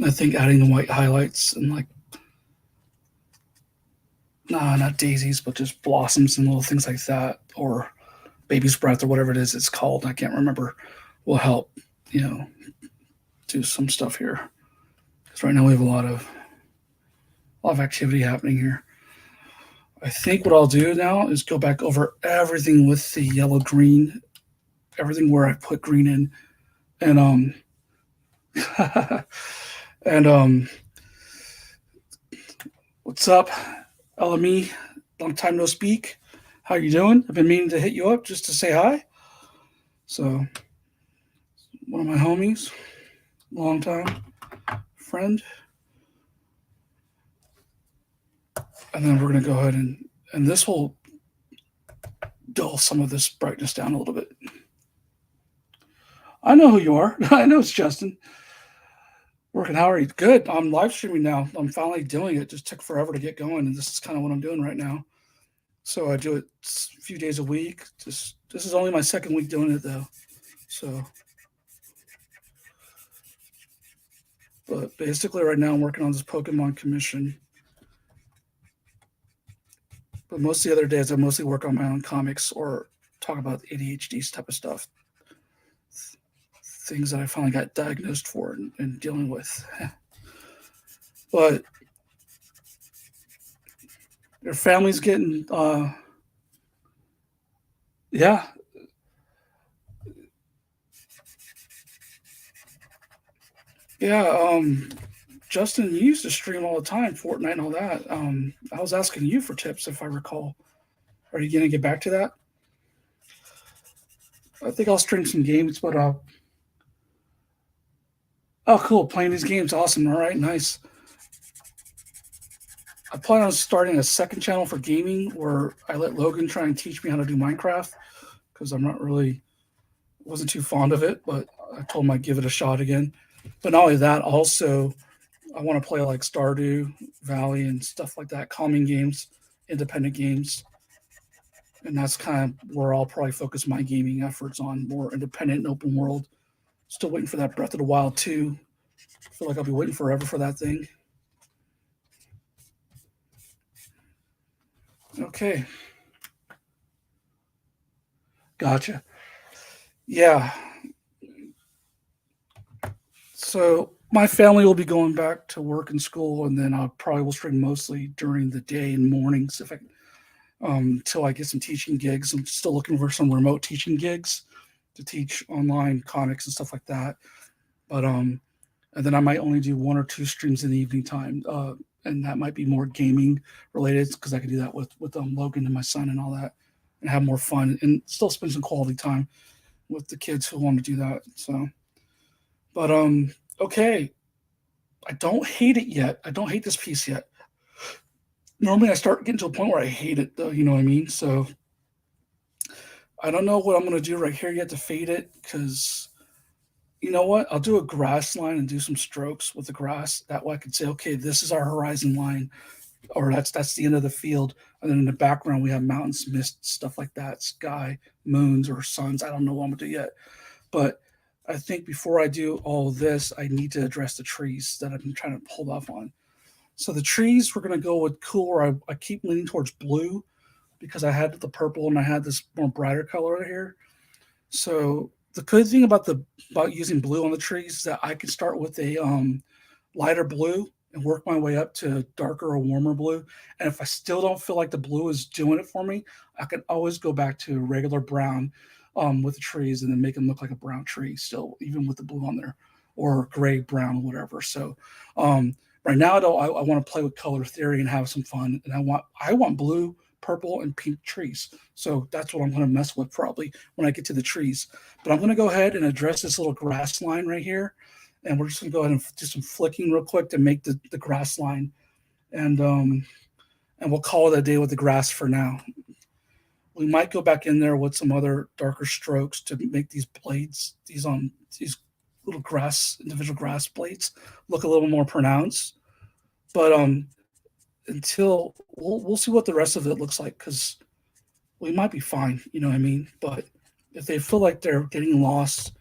I think adding the white highlights and like, nah, not daisies, but just blossoms and little things like that, or baby's breath or whatever it is it's called. I can't remember. Will help, do some stuff here. Because right now we have a lot of activity happening here. I think what I'll do now is go back over everything with the yellow green, everything where I put green in, and and what's up, LME? Long time no speak. How you doing? I've been meaning to hit you up just to say hi. So, one of my homies, long time friend, and then we're gonna go ahead and this will dull some of this brightness down a little bit. I know who you are. I know it's Justin. Working, how are you? Good. I'm live streaming now. I'm finally doing it. Just took forever to get going, and this is kind of what I'm doing right now. So I do it a few days a week. This is only my second week doing it though. So, but basically right now I'm working on this Pokemon commission. But most of the other days I mostly work on my own comics or talk about ADHD type of stuff. Things that I finally got diagnosed for and dealing with. But your family's getting, yeah. Yeah, Justin, you used to stream all the time, Fortnite and all that. I was asking you for tips, if I recall. Are you going to get back to that? I think I'll stream some games, but oh, cool, playing these games, awesome. All right, nice. I plan on starting a second channel for gaming where I let Logan try and teach me how to do Minecraft because I'm not really, wasn't too fond of it, but I told him I'd give it a shot again. But not only that, also I want to play like Stardew Valley and stuff like that, calming games, independent games. And that's kind of where I'll probably focus my gaming efforts on, more independent and open world. Still waiting for that Breath of the Wild 2. I feel like I'll be waiting forever for that thing. Okay. Gotcha. Yeah. So my family will be going back to work and school, and then I probably will stream mostly during the day and mornings if I until I get some teaching gigs. I'm still looking for some remote teaching gigs to teach online comics and stuff like that. But and then I might only do 1 or 2 streams in the evening time, and that might be more gaming related because I can do that with Logan and my son and all that, and have more fun and still spend some quality time with the kids who want to do that. So, but okay, I don't hate it yet. I don't hate this piece yet. normally I start getting to a point where I hate it though, you know what I mean? So I don't know what I'm going to do right here yet to fade it, because you know what? I'll do a grass line and do some strokes with the grass. That way I can say, okay, this is our horizon line, or that's the end of the field. And then in the background, we have mountains, mist, stuff like that, sky, moons, or suns. I don't know what I'm going to do yet. But I think before I do all this, I need to address the trees that I've been trying to hold off on. So the trees, we're going to go with cooler. I keep leaning towards blue because I had the purple and I had this more brighter color right here. So the good thing about using blue on the trees is that I can start with a lighter blue and work my way up to darker or warmer blue. And if I still don't feel like the blue is doing it for me, I can always go back to regular brown with the trees and then make them look like a brown tree still, even with the blue on there, or gray, brown, whatever. So right now, though, I want to play with color theory and have some fun. And I want blue, purple, and pink trees. So that's what I'm going to mess with probably when I get to the trees. But I'm going to go ahead and address this little grass line right here. And we're just going to go ahead and do some flicking real quick to make the grass line. And we'll call it a day with the grass for now. We might go back in there with some other darker strokes to make these blades, these little individual grass blades, look a little more pronounced. But until we'll see what the rest of it looks like, because we might be fine, you know what I mean? But if they feel like they're getting lost,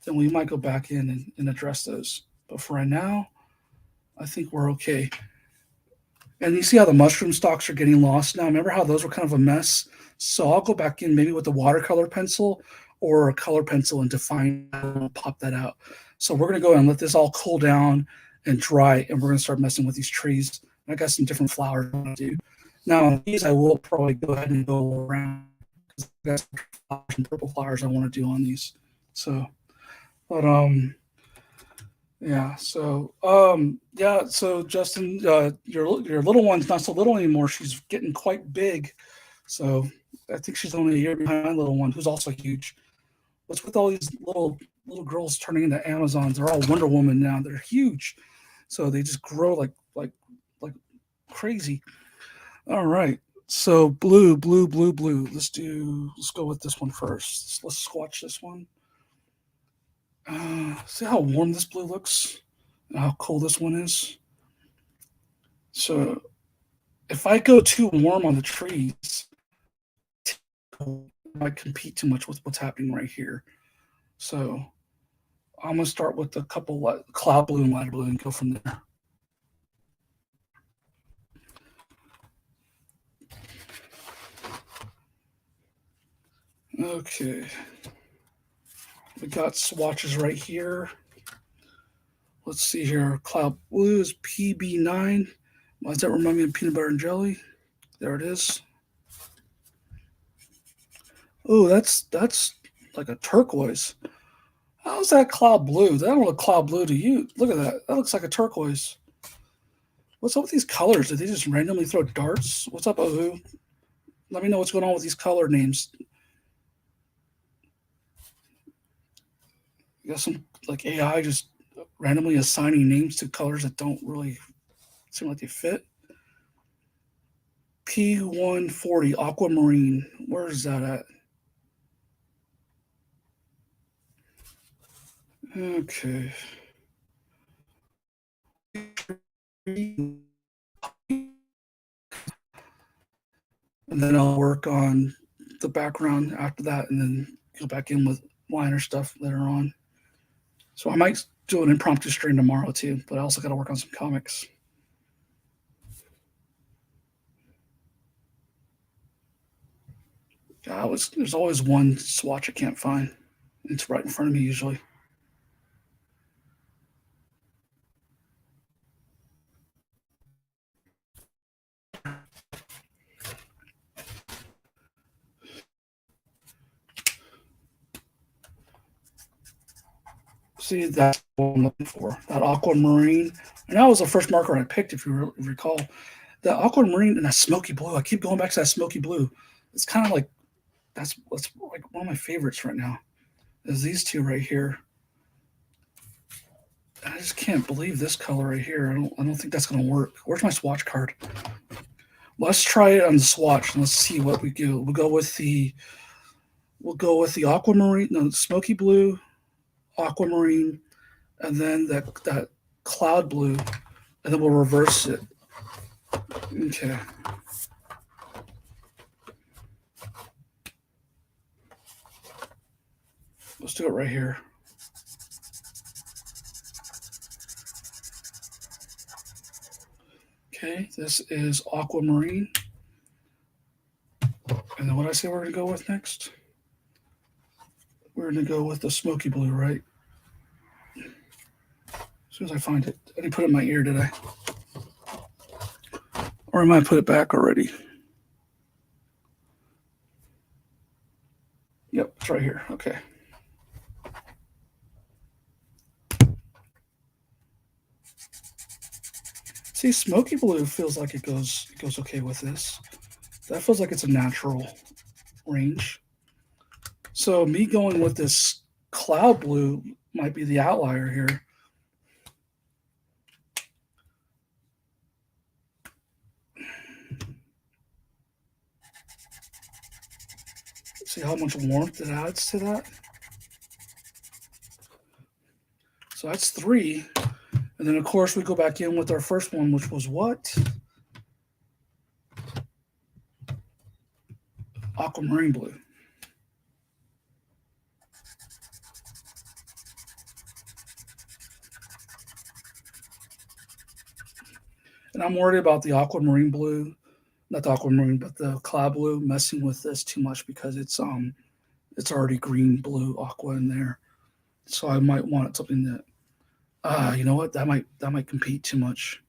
then we might go back in and address those. But for right now, I think we're okay. And you see how the mushroom stalks are getting lost now? Remember how those were kind of a mess? So I'll go back in maybe with a watercolor pencil or a color pencil and define and pop that out. So we're going to go and let this all cool down and dry, and we're going to start messing with these trees. I got some different flowers I want to do. Now, these I will probably go ahead and go around, because I got some purple flowers I want to do on these. So, but yeah. So yeah. So Justin, your little one's not so little anymore. She's getting quite big. So I think she's only a year behind my little one, who's also huge. What's with all these little girls turning into Amazons? They're all Wonder Woman now. They're huge. So they just grow like crazy. All right. So blue. Let's go with this one first. Let's swatch this one. See how warm this blue looks and how cool this one is. So if I go too warm on the trees, I might compete too much with what's happening right here. So I'm going to start with a couple cloud blue and lighter blue and go from there. Okay. We got swatches right here. Let's see here. Cloud blue is PB9. Why does that remind me of peanut butter and jelly? There it is. Oh, that's like a turquoise. How's that cloud blue? That don't look cloud blue to you. Look at that. That looks like a turquoise. What's up with these colors? Did they just randomly throw darts? What's up, Ohuhu? Let me know what's going on with these color names. You got some like AI just randomly assigning names to colors that don't really seem like they fit. P140 aquamarine. Where is that at? Okay. And then I'll work on the background after that and then go back in with liner stuff later on. So I might do an impromptu stream tomorrow too, but I also got to work on some comics. There's always one swatch I can't find. It's right in front of me usually. See, that's what I'm looking for. That aquamarine. And that was the first marker I picked, if you recall. The aquamarine and that smoky blue. I keep going back to that smoky blue. It's kind of like that's like one of my favorites right now. Is these two right here. I just can't believe this color right here. I don't think that's gonna work. Where's my swatch card? Let's try it on the swatch and let's see what we do. We'll go with the aquamarine, no, smoky blue, aquamarine, and then that cloud blue, and then we'll reverse it. Okay. Let's do it right here. Okay, this is aquamarine. And then what did I say we're going to go with next? We're going to go with the smoky blue, right? As soon as I find it. I didn't put it in my ear, did I? Or I might put it back already. Yep, it's right here. Okay. See, smoky blue feels like it goes okay with this. That feels like it's a natural range. So me going with this cloud blue might be the outlier here. See how much warmth it adds to that? So that's 3. And then, of course, we go back in with our first one, which was what? Aquamarine blue. And I'm worried about the aquamarine blue, not the aquamarine, but the cloud blue messing with this too much because it's already green, blue, aqua in there. So I might want something that you know what? That might compete too much.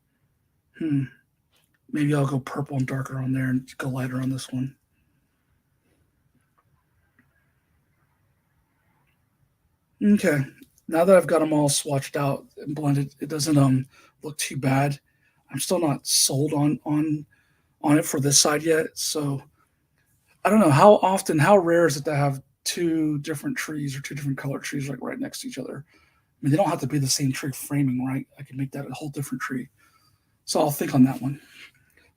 Maybe I'll go purple and darker on there and go lighter on this one. Okay. Now that I've got them all swatched out and blended, it doesn't look too bad. I'm still not sold on it for this side yet. So I don't know how rare is it to have 2 different trees or 2 different color trees like right next to each other? I mean, they don't have to be the same tree framing, right? I can make that a whole different tree. So I'll think on that one.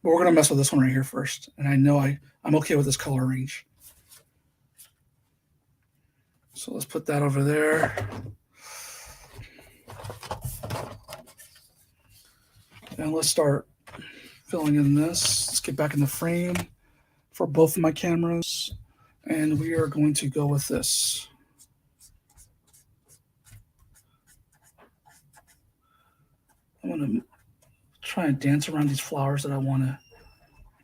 But we're going to mess with this one right here first. And I know I'm okay with this color range. So let's put that over there. And let's start filling in this. Let's get back in the frame for both of my cameras. And we are going to go with this. I'm going to try and dance around these flowers that I want to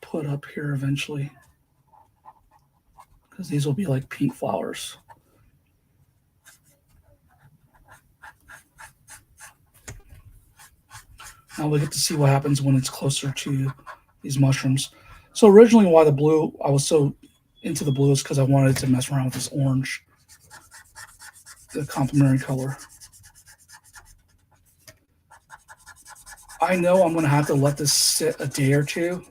put up here eventually. Because these will be like pink flowers. Now we get to see what happens when it's closer to these mushrooms. So originally why the blue, I was so into the blue is because I wanted to mess around with this orange, the complementary color. I know I'm going to have to let this sit a day or two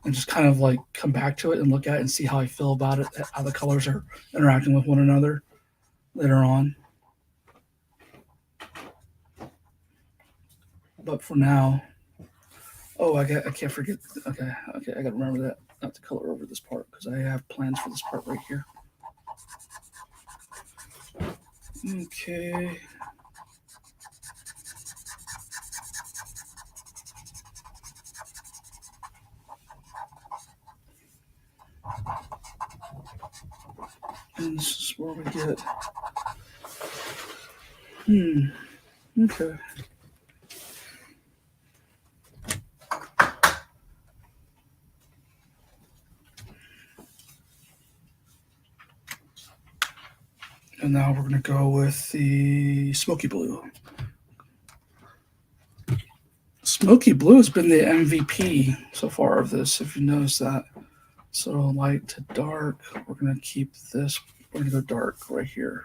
and just kind of like come back to it and look at it and see how I feel about it, how the colors are interacting with one another later on. But for now, oh, I can't forget. Okay, I got to remember that not to color over this part because I have plans for this part right here. Okay. And this is where we get. Okay. And now we're going to go with the smoky blue. Smoky blue has been the MVP so far of this, if you notice that. So light to dark, we're going to keep this, we're going to go dark right here.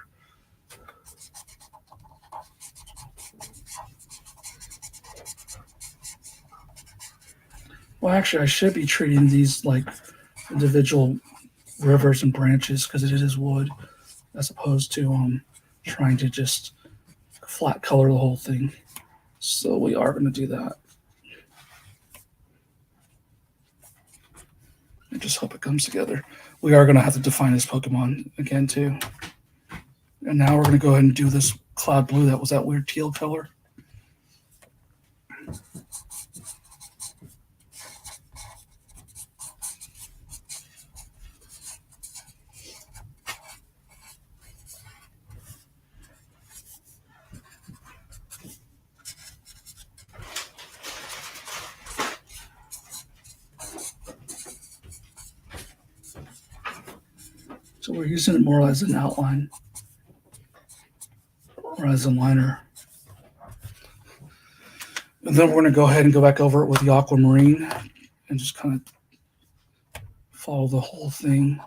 Well, actually, I should be treating these like individual rivers and branches because it is wood, as opposed to trying to just flat color the whole thing. So we are going to do that. just hope it comes together. We are going to have to define his Pokemon again, too. And now we're going to go ahead and do this cloud blue. That was that weird teal color. So we're using it more as an outline or as a liner. And then we're going to go ahead and go back over it with the aquamarine and just kind of follow the whole thing.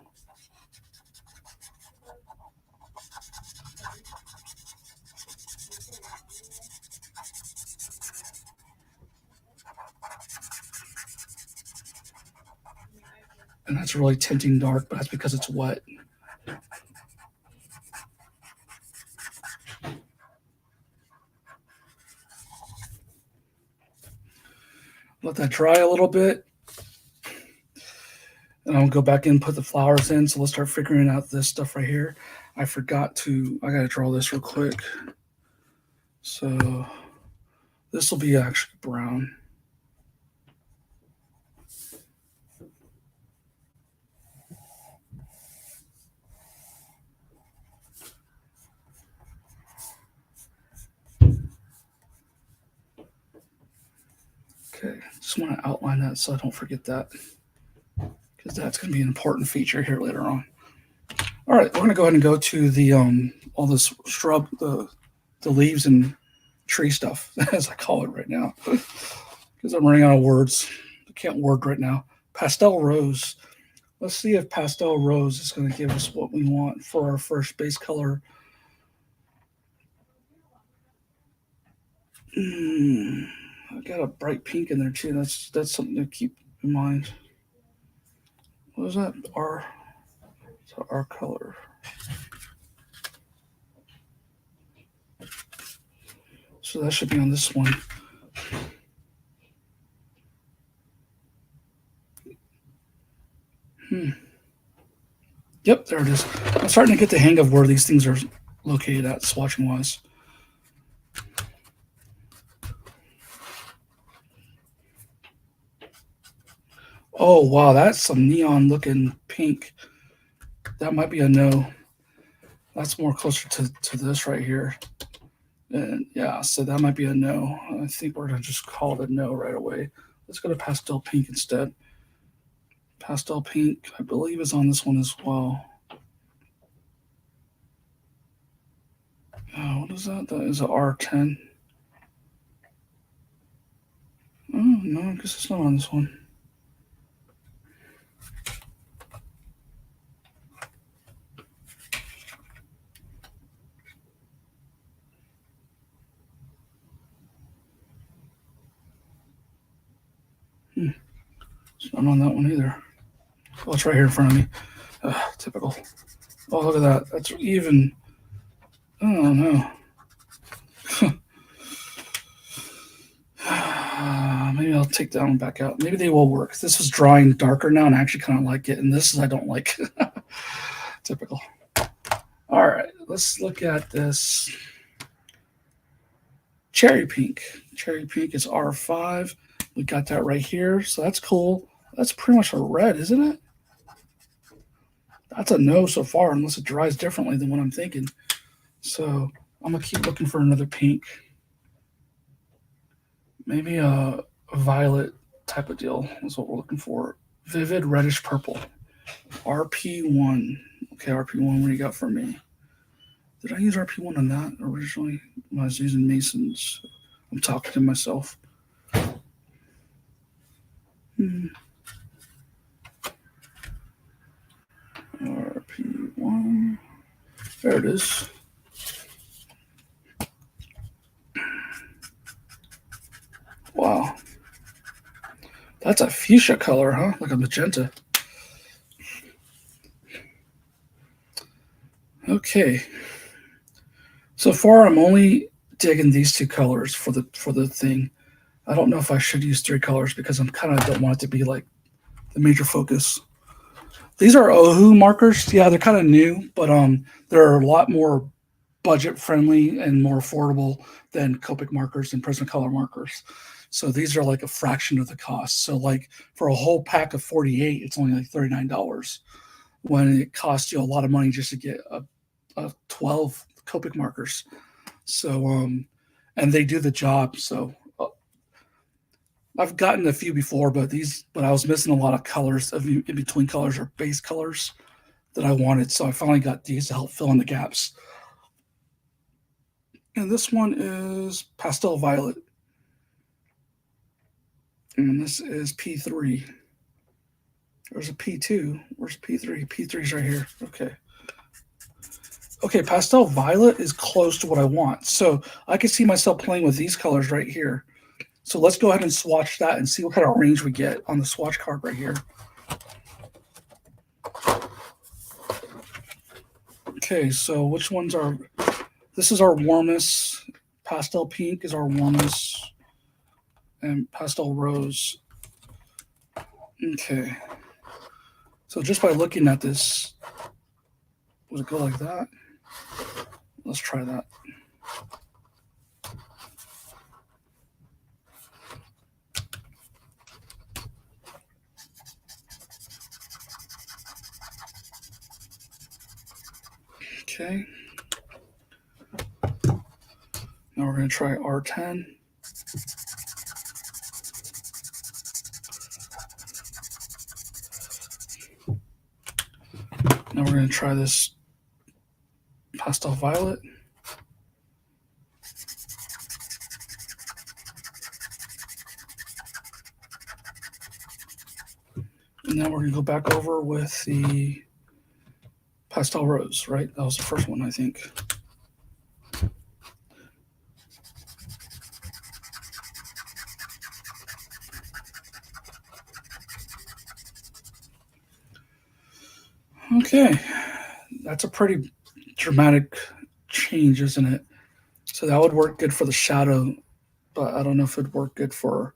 And that's really tinting dark, but that's because it's wet. Let that dry a little bit. And I'll go back in and put the flowers in. So let's start figuring out this stuff right here. I got to draw this real quick. So this will be actually brown. Okay, just want to outline that so I don't forget that, because that's going to be an important feature here later on. All right, we're going to go ahead and go to the all this shrub, the leaves and tree stuff, as I call it right now, because I'm running out of words. I can't word right now. Pastel rose. Let's see if pastel rose is going to give us what we want for our first base color. I got a bright pink in there too. That's something to keep in mind. What is that? Our color. So that should be on this one. Yep, there it is. I'm starting to get the hang of where these things are located at, swatching wise. Oh, wow, that's some neon looking pink. That might be a no. That's more closer to this right here. And yeah, so that might be a no. I think we're going to just call it a no right away. Let's go to pastel pink instead. Pastel pink, I believe, is on this one as well. Oh, what is that? That is a R10. Oh, no, I guess it's not on this one. It's not on that one either. Oh, it's right here in front of me. Typical. Oh, look at that. That's even. Oh, no. Maybe I'll take that one back out. Maybe they will work. This is drawing darker now, and I actually kind of like it. And this is I don't like. Typical. All right. Let's look at this. Cherry pink. Cherry pink is R5. We got that right here. So that's cool. That's pretty much a red, isn't it? That's a no so far, unless it dries differently than what I'm thinking. So I'm going to keep looking for another pink. Maybe a violet type of deal is what we're looking for. Vivid reddish purple. RP1. Okay, RP1, what do you got for me? Did I use RP1 on that originally? When I was using Mason's. I'm talking to myself. RP1. There it is. Wow. That's a fuchsia color, huh? Like a magenta. Okay. So far, I'm only digging these two colors for the thing. I don't know if I should use three colors because I'm kind of don't want it to be like the major focus. These are Ohuhu markers. Yeah, they're kind of new, but they're a lot more budget friendly and more affordable than Copic markers and Prismacolor markers. So these are like a fraction of the cost. So like for a whole pack of 48, it's only like $39 when it costs you a lot of money just to get a 12 Copic markers. So and they do the job. So I've gotten a few before, but I was missing a lot of colors in between colors or base colors that I wanted. So I finally got these to help fill in the gaps. And this one is Pastel Violet. And this is P3. There's a P2. Where's P3? P3's right here. Okay. Okay, Pastel Violet is close to what I want. So I can see myself playing with these colors right here. So let's go ahead and swatch that and see what kind of range we get on the swatch card right here. Okay, so which ones are... This is our warmest. Pastel Pink is our warmest. And Pastel Rose. Okay. So just by looking at this, would it go like that? Let's try that. Okay. Now we're going to try R10. Now we're going to try this Pastel Violet. And now we're going to go back over with the Pastel Rose, right? That was the first one, I think. Okay, that's a pretty dramatic change, isn't it? So that would work good for the shadow, but I don't know if it'd work good for...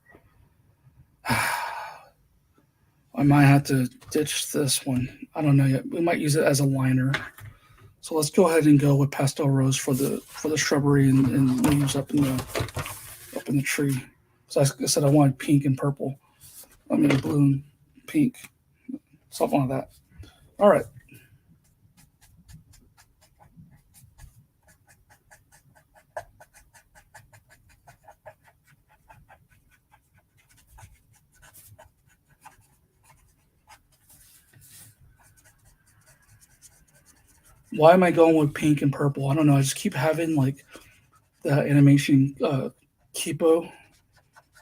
I might have to ditch this one. I don't know yet. We might use it as a liner. So let's go ahead and go with Pastel Rose for the shrubbery and leaves up in the tree. So I said I wanted pink and purple. I mean blue and pink, something like that. All right. Why am I going with pink and purple? I don't know. I just keep having like the animation Kipo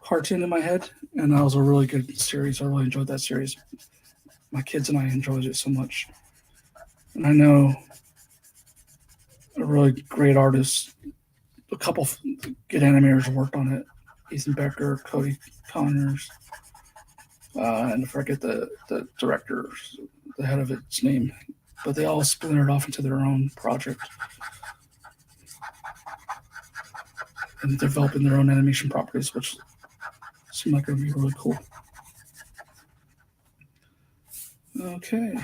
cartoon in my head, and that was a really good series. I really enjoyed that series. My kids and I enjoyed it so much. And I know a really great artist, a couple good animators worked on it. Ethan Becker, Cody Connors, and I forget the director, the head of its name. But they all splintered off into their own project and developing their own animation properties, which seem like it would be really cool. Okay.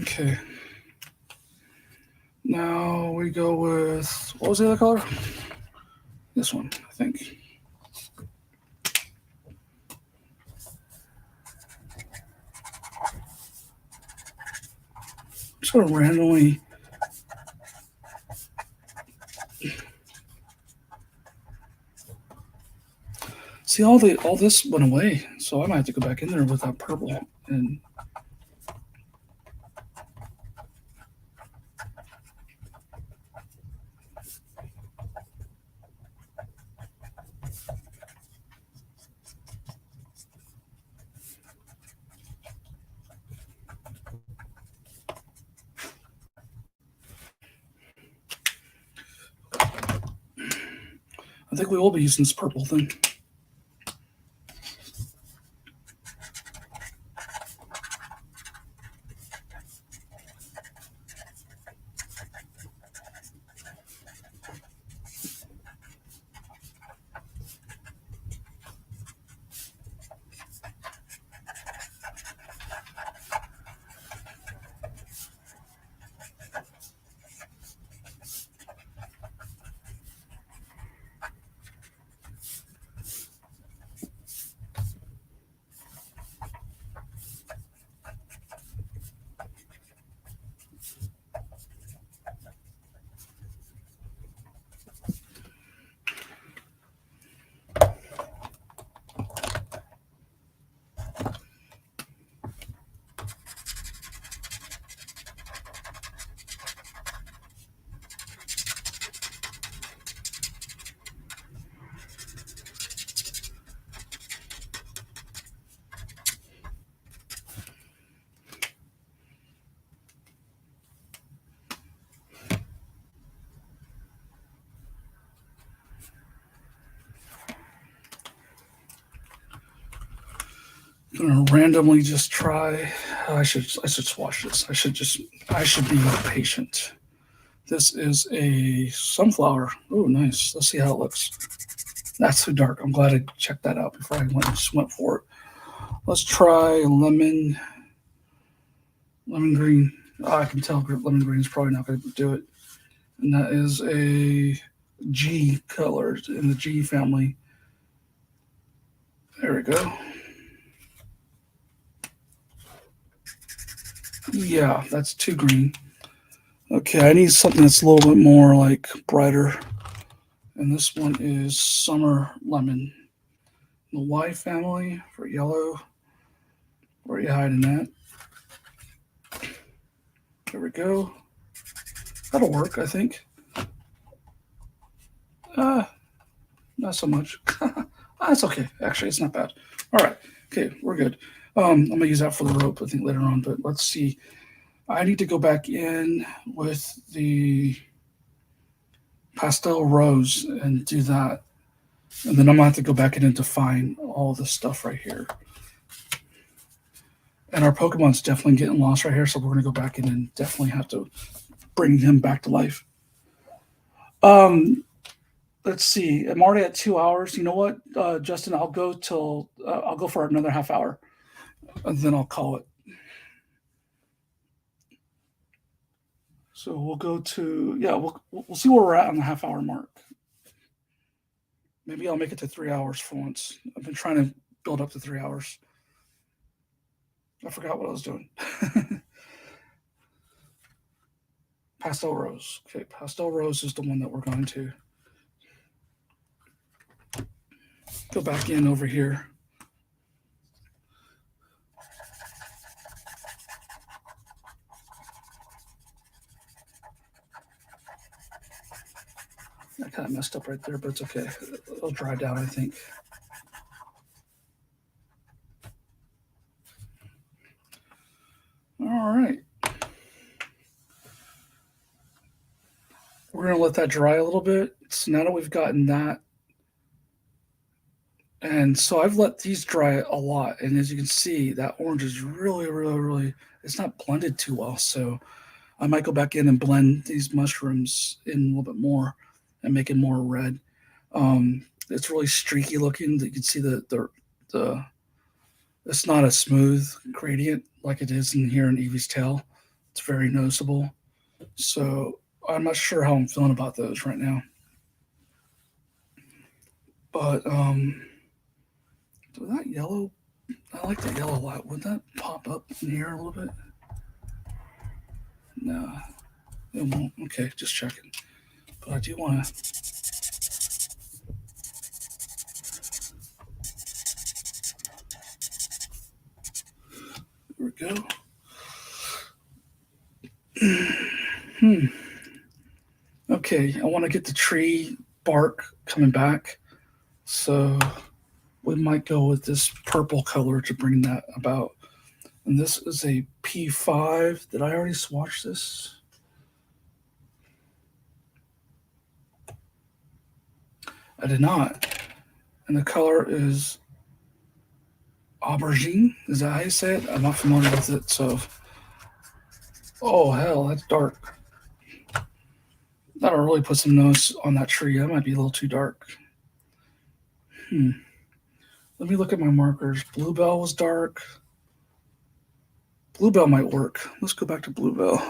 Okay. Now we go with, what was the other color? This one, I think. Sort of randomly. See, all this went away, so I might have to go back in there with that purple and I think we will be using this purple thing. I'm gonna randomly just try. I should swatch this. I should be patient. This is a sunflower. Oh, nice. Let's see how it looks. That's too dark. I'm glad I checked that out before I just went for it. Let's try lemon green. Oh, I can tell lemon green is probably not going to do it. And that is a G color in the G family. There we go. Yeah, that's too green. Okay, I need something that's a little bit more like brighter. And this one is Summer Lemon. The Y family for yellow. Where are you hiding that? There we go. That'll work, I think. Not so much. That's okay. Actually, it's not bad. All right. Okay, we're good. I'm gonna use that for the rope, I think, later on. But let's see. I need to go back in with the Pastel Rose and do that. And then I'm gonna have to go back in and define all this stuff right here. And our Pokemon's definitely getting lost right here, so we're gonna go back in and definitely have to bring him back to life. Let's see. I'm already at 2 hours. You know what, Justin? I'll go for another half hour, and then I'll call it. So we'll go to we'll see where we're at on the half hour mark. Maybe I'll make it to 3 hours for once. I've been trying to build up to 3 hours. I forgot what I was doing. Pastel Rose. Okay, Pastel Rose is the one that we're going to go back in over here. I kind of messed up right there, but it's okay. It'll dry down, I think. All right. We're going to let that dry a little bit. So now that we've gotten that, and so I've let these dry a lot. And as you can see, that orange is really, it's not blended too well. So I might go back in and blend these mushrooms in a little bit more and make it more red. It's really streaky looking. You can see the it's not a smooth gradient like it is in here in Evie's tail. It's very noticeable. So I'm not sure how I'm feeling about those right now. But that yellow, I like that yellow a lot. Would that pop up in here a little bit? No, it won't. Okay, just checking. But I do want to. There we go. Okay, I want to get the tree bark coming back. So we might go with this purple color to bring that about. And this is a P5. Did I already swatch this? I did not. And the color is aubergine. Is that how you say it? I'm not familiar with it. So, oh, hell, that's dark. That'll really put some notes on that tree. That might be a little too dark. Let me look at my markers. Bluebell was dark. Bluebell might work. Let's go back to Bluebell.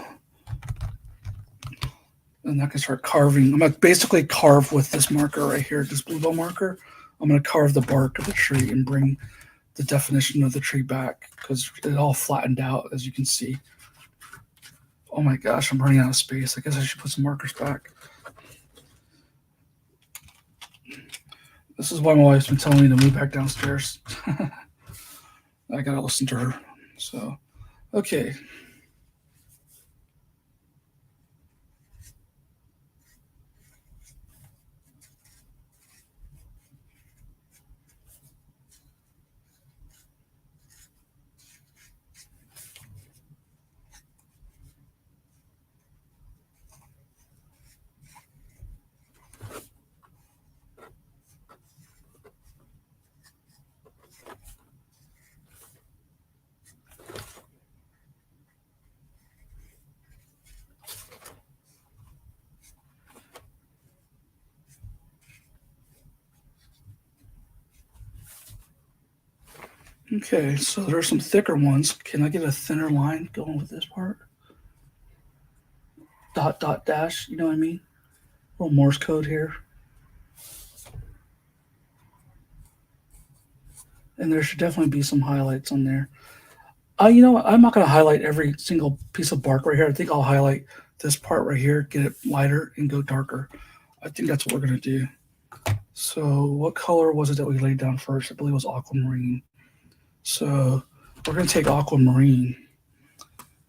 And I can start carving. I'm going to basically carve with this marker right here, this Bluebell marker. I'm going to carve the bark of the tree and bring the definition of the tree back because it all flattened out, as you can see. Oh my gosh, I'm running out of space. I guess I should put some markers back. This is why my wife's been telling me to move back downstairs. I got to listen to her. So, okay. Okay, so there are some thicker ones. Can I get a thinner line going with this part? Dot, dot, dash, you know what I mean? A little Morse code here. And there should definitely be some highlights on there. You know what? I'm not going to highlight every single piece of bark right here. I think I'll highlight this part right here, get it lighter and go darker. I think that's what we're going to do. So what color was it that we laid down first? I believe it was aquamarine. So we're going to take aquamarine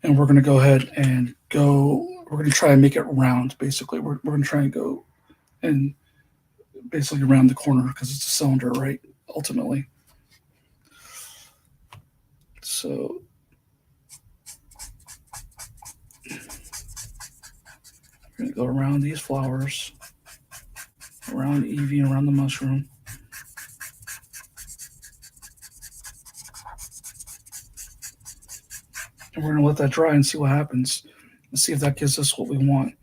and we're going to go ahead and we're going to try and make it round, basically. We're going to try and go and basically around the corner because it's a cylinder, right? Ultimately. So we're going to go around these flowers, around Evie and around the mushroom. And we're going to let that dry and see what happens. And see if that gives us what we want.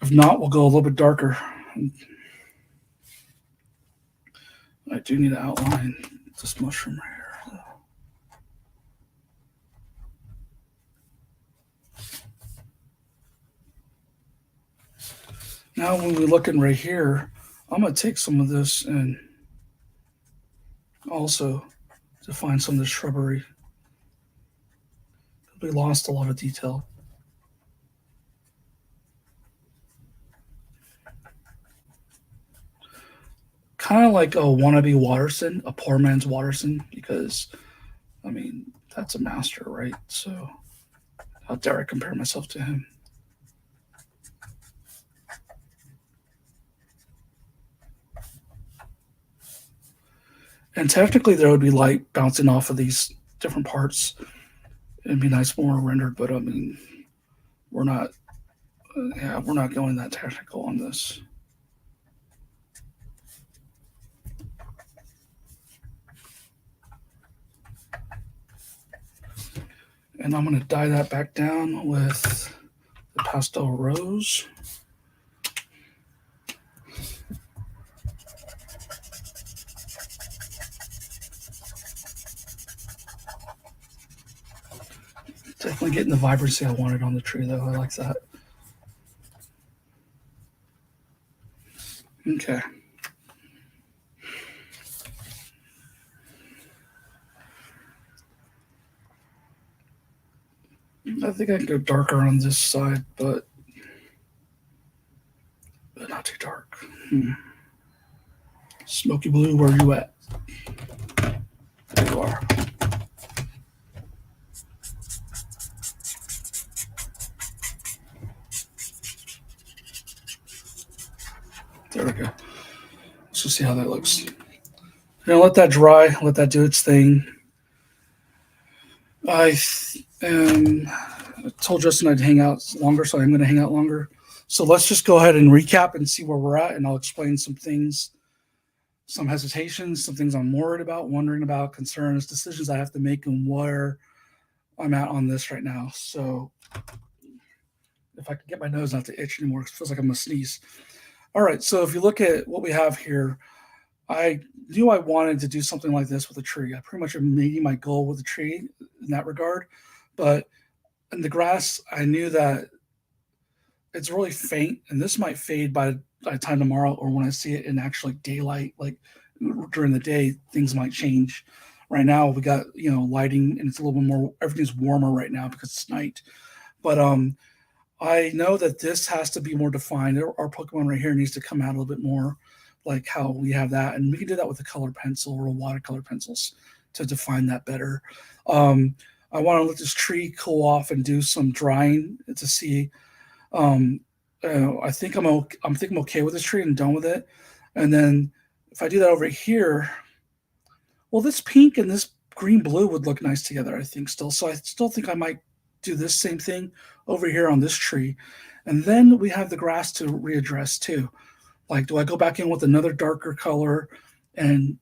If not, we'll go a little bit darker. I do need to outline this mushroom right here. Now when we're looking right here, I'm going to take some of this and also define some of the shrubbery. We lost a lot of detail. Kind of like a wannabe Watterson, a poor man's Watterson, because, I mean, that's a master, right? So how dare I compare myself to him? And technically there would be light bouncing off of these different parts. It'd be nice more rendered, but I mean, we're not going that technical on this. And I'm going to dye that back down with the pastel rose. Definitely getting the vibrancy I wanted on the tree, though. I like that. Okay. I think I can go darker on this side, but not too dark. Smoky blue, where you at? There you are. There we go. Let's just see how that looks. Gonna let that dry, let that do its thing. I told Justin I'd hang out longer, so I'm going to hang out longer. So let's just go ahead and recap and see where we're at, and I'll explain some things, some hesitations, some things I'm worried about, wondering about, concerns, decisions I have to make, and where I'm at on this right now. So if I can get my nose not to itch anymore, it feels like I'm going to sneeze. All right, so if you look at what we have here, I knew I wanted to do something like this with a tree. I pretty much am meeting my goal with a tree in that regard. But in the grass, I knew that it's really faint, and this might fade by the time tomorrow or when I see it in actually daylight, like during the day, things might change. Right now, we got, lighting, and it's a little bit more, everything's warmer right now because it's night. But I know that this has to be more defined. Our Pokemon right here needs to come out a little bit more like how we have that. And we can do that with a colored pencil or watercolor pencils to define that better. I want to let this tree cool off and do some drying to see. I think I'm okay with this tree and done with it. And then if I do that over here, well, this pink and this green blue would look nice together, I think still. So I still think I might do this same thing over here on this tree. And then we have the grass to readdress too. Like, do I go back in with another darker color and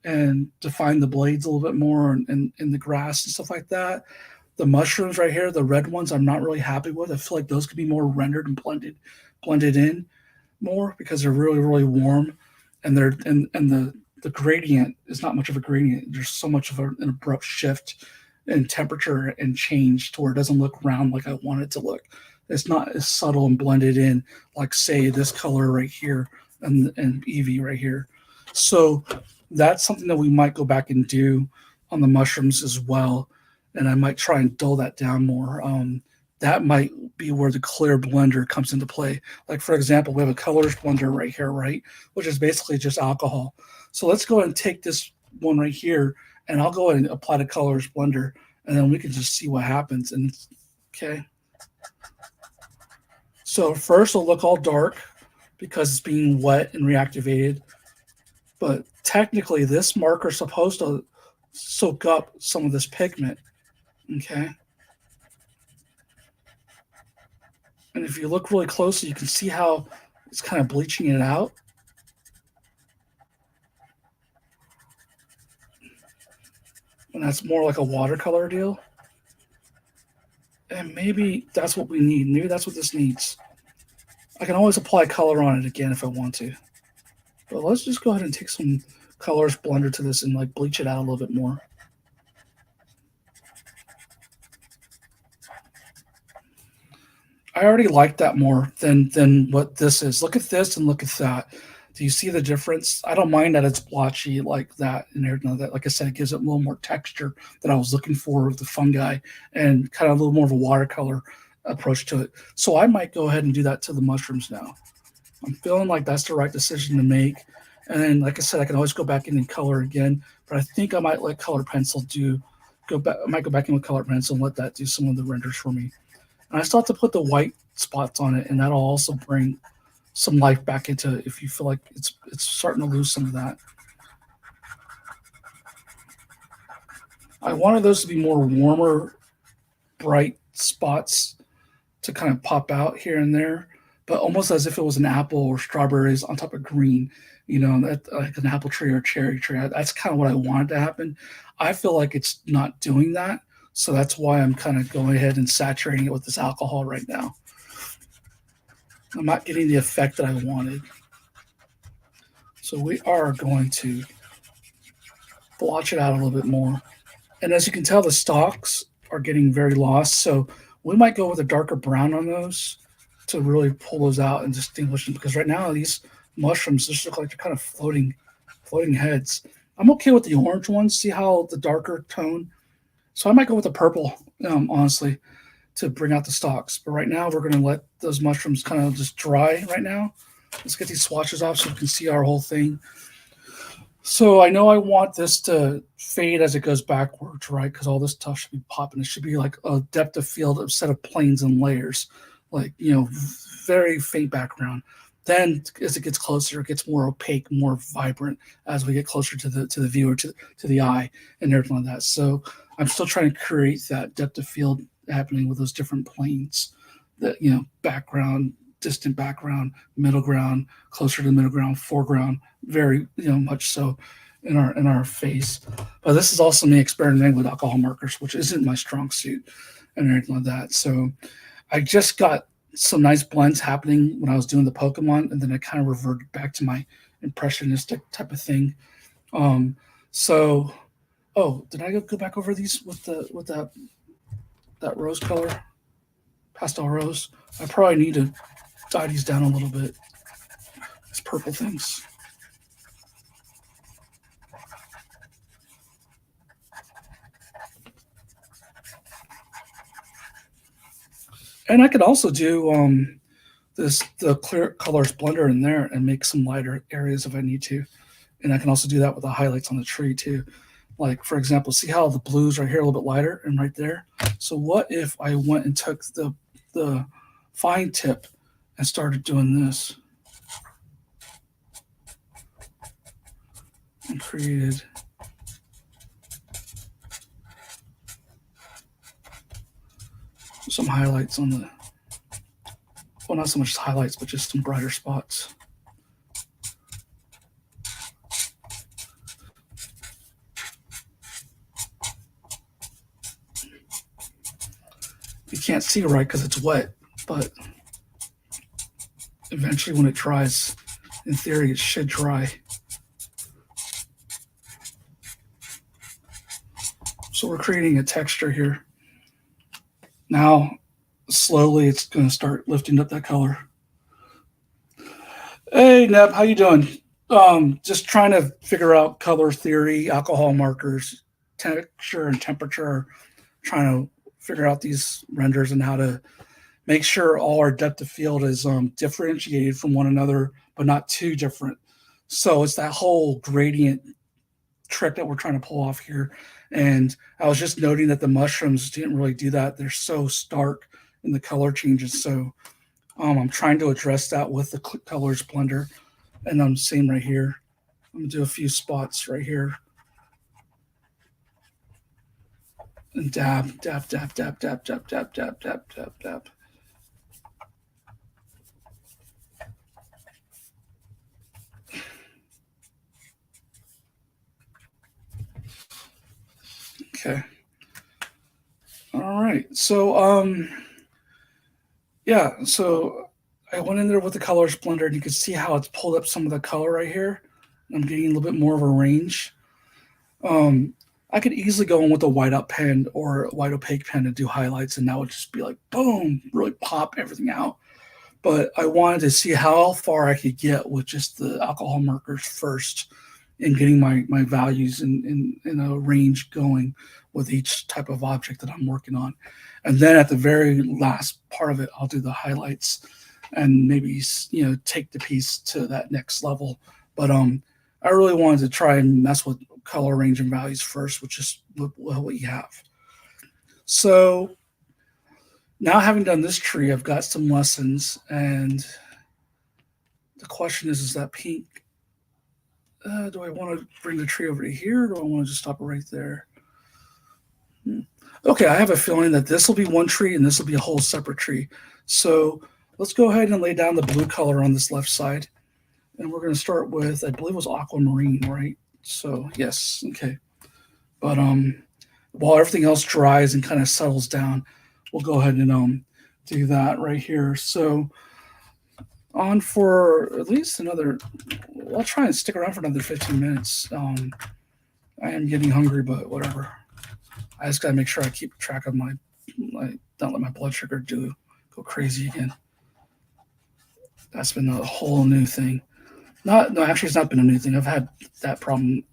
define the blades a little bit more and the grass and stuff like that? The mushrooms right here, the red ones, I'm not really happy with. I feel like those could be more rendered and blended in more because they're really, really warm, and the the gradient is not much of a gradient. There's so much of an abrupt shift in temperature and change to where it doesn't look round like I want it to look. It's not as subtle and blended in like, say, this color right here and Eevee right here. So that's something that we might go back and do on the mushrooms as well. And I might try and dull that down more. That might be where the clear blender comes into play. Like, for example, we have a colors blender right here, right? Which is basically just alcohol. So let's go ahead and take this one right here, and I'll go ahead and apply the colors blender, and then we can just see what happens. And okay. So first it'll look all dark because it's being wet and reactivated. But technically this marker is supposed to soak up some of this pigment. Okay. And if you look really closely, you can see how it's kind of bleaching it out. And that's more like a watercolor deal. And maybe that's what we need. Maybe that's what this needs. I can always apply color on it again if I want to. But let's just go ahead and take some colors blender to this and like bleach it out a little bit more. I already like that more than what this is. Look at this and look at that. Do you see the difference? I don't mind that it's blotchy like that and everything like that. Like I said, it gives it a little more texture that I was looking for with the fungi and kind of a little more of a watercolor approach to it. So I might go ahead and do that to the mushrooms now. I'm feeling like that's the right decision to make. And then, like I said, I can always go back in and color again, but I think I might let color pencil I might go back in with color pencil and let that do some of the renders for me. And I still have to put the white spots on it, and that'll also bring some life back into it if you feel like it's starting to lose some of that. I wanted those to be more warmer, bright spots to kind of pop out here and there, but almost as if it was an apple or strawberries on top of green, you know, like an apple tree or a cherry tree. That's kind of what I wanted to happen. I feel like it's not doing that. So that's why I'm kind of going ahead and saturating it with this alcohol right now. I'm not getting the effect that I wanted. So we are going to blotch it out a little bit more. And as you can tell, the stalks are getting very lost. So we might go with a darker brown on those to really pull those out and distinguish them. Because right now, these mushrooms just look like they're kind of floating heads. I'm okay with the orange ones. See how the darker tone? So I might go with the purple, honestly, to bring out the stalks. But right now, we're going to let those mushrooms kind of just dry right now. Let's get these swatches off so we can see our whole thing. So I know I want this to fade as it goes backwards, right? Because all this stuff should be popping. It should be like a depth of field, a set of planes and layers, like, you know, very faint background. Then as it gets closer, it gets more opaque, more vibrant as we get closer to the viewer, to the eye and everything like that. So I'm still trying to create that depth of field happening with those different planes, that, you know, background, distant background, middle ground, closer to the middle ground, foreground, very, you know, much so in our face. But this is also me experimenting with alcohol markers, which isn't my strong suit and everything like that. So I just got some nice blends happening when I was doing the Pokemon, and then I kind of reverted back to my impressionistic type of thing. Oh, did I go back over these with that rose color, pastel rose? I probably need to dye these down a little bit. These purple things. And I could also do the clear colors blender in there and make some lighter areas if I need to. And I can also do that with the highlights on the tree too. Like, for example, see how the blues right here a little bit lighter and right there? So what if I went and took the fine tip and started doing this and created some highlights on the, well, not so much highlights, but just some brighter spots. You can't see right because it's wet, but eventually when it dries, in theory, it should dry. So we're creating a texture here. Now, slowly, it's going to start lifting up that color. Hey, Neb, how you doing? Just trying to figure out color theory, alcohol markers, texture and temperature. Trying to figure out these renders and how to make sure all our depth of field is differentiated from one another, but not too different. So it's that whole gradient trick that we're trying to pull off here. And I was just noting that the mushrooms didn't really do that. They're so stark in the color changes. So I'm trying to address that with the colors blender. And I'm same right here. I'm gonna do a few spots right here. And dab, dab, dab, dab, dab, dab, dab, dab, dab, dab, dab. Okay. All right. So yeah, so I went in there with the colors blender and you can see how it's pulled up some of the color right here. I'm getting a little bit more of a range. I could easily go in with a white out pen or a white opaque pen and do highlights, and that would just be like boom, really pop everything out. But I wanted to see how far I could get with just the alcohol markers first and getting my values in a range going with each type of object that I'm working on. And then at the very last part of it, I'll do the highlights and maybe, you know, take the piece to that next level. But I really wanted to try and mess with color range and values first, which is what we have. So now having done this tree, I've got some lessons, and the question is that pink? Do I want to bring the tree over to here, or do I want to just stop it right there? Okay, I have a feeling that this will be one tree and this will be a whole separate tree. So let's go ahead and lay down the blue color on this left side. And we're going to start with, I believe it was aquamarine, right? So yes, okay. But while everything else dries and kind of settles down, we'll go ahead and do that right here. So on for at least another, I'll try and stick around for another 15 minutes. I am getting hungry, but whatever. I just got to make sure I keep track of my don't let my blood sugar go crazy again. That's been a whole new thing. No, actually, it's not been a new thing. I've had that problem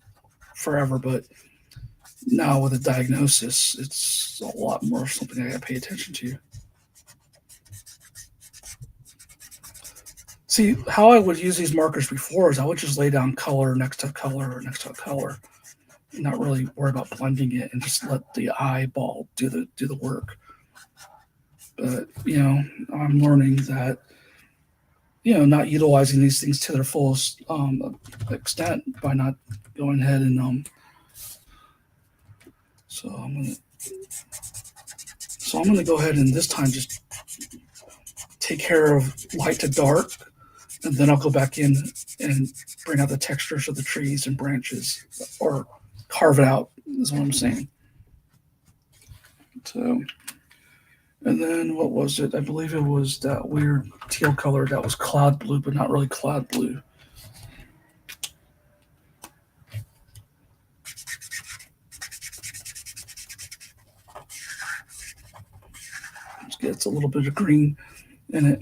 forever, but now with a diagnosis, it's a lot more something I got to pay attention to. See, how I would use these markers before is I would just lay down color next to color next to color, and not really worry about blending it and just let the eyeball do the work. But you know, I'm learning that, you know, not utilizing these things to their fullest extent by not going ahead and so I'm gonna go ahead and this time just take care of light to dark, and then I'll go back in and bring out the textures of the trees and branches, or carve it out is what I'm saying. So, and then what was it? I believe it was that weird teal color that was cloud blue, but not really cloud blue. It gets a little bit of green in it.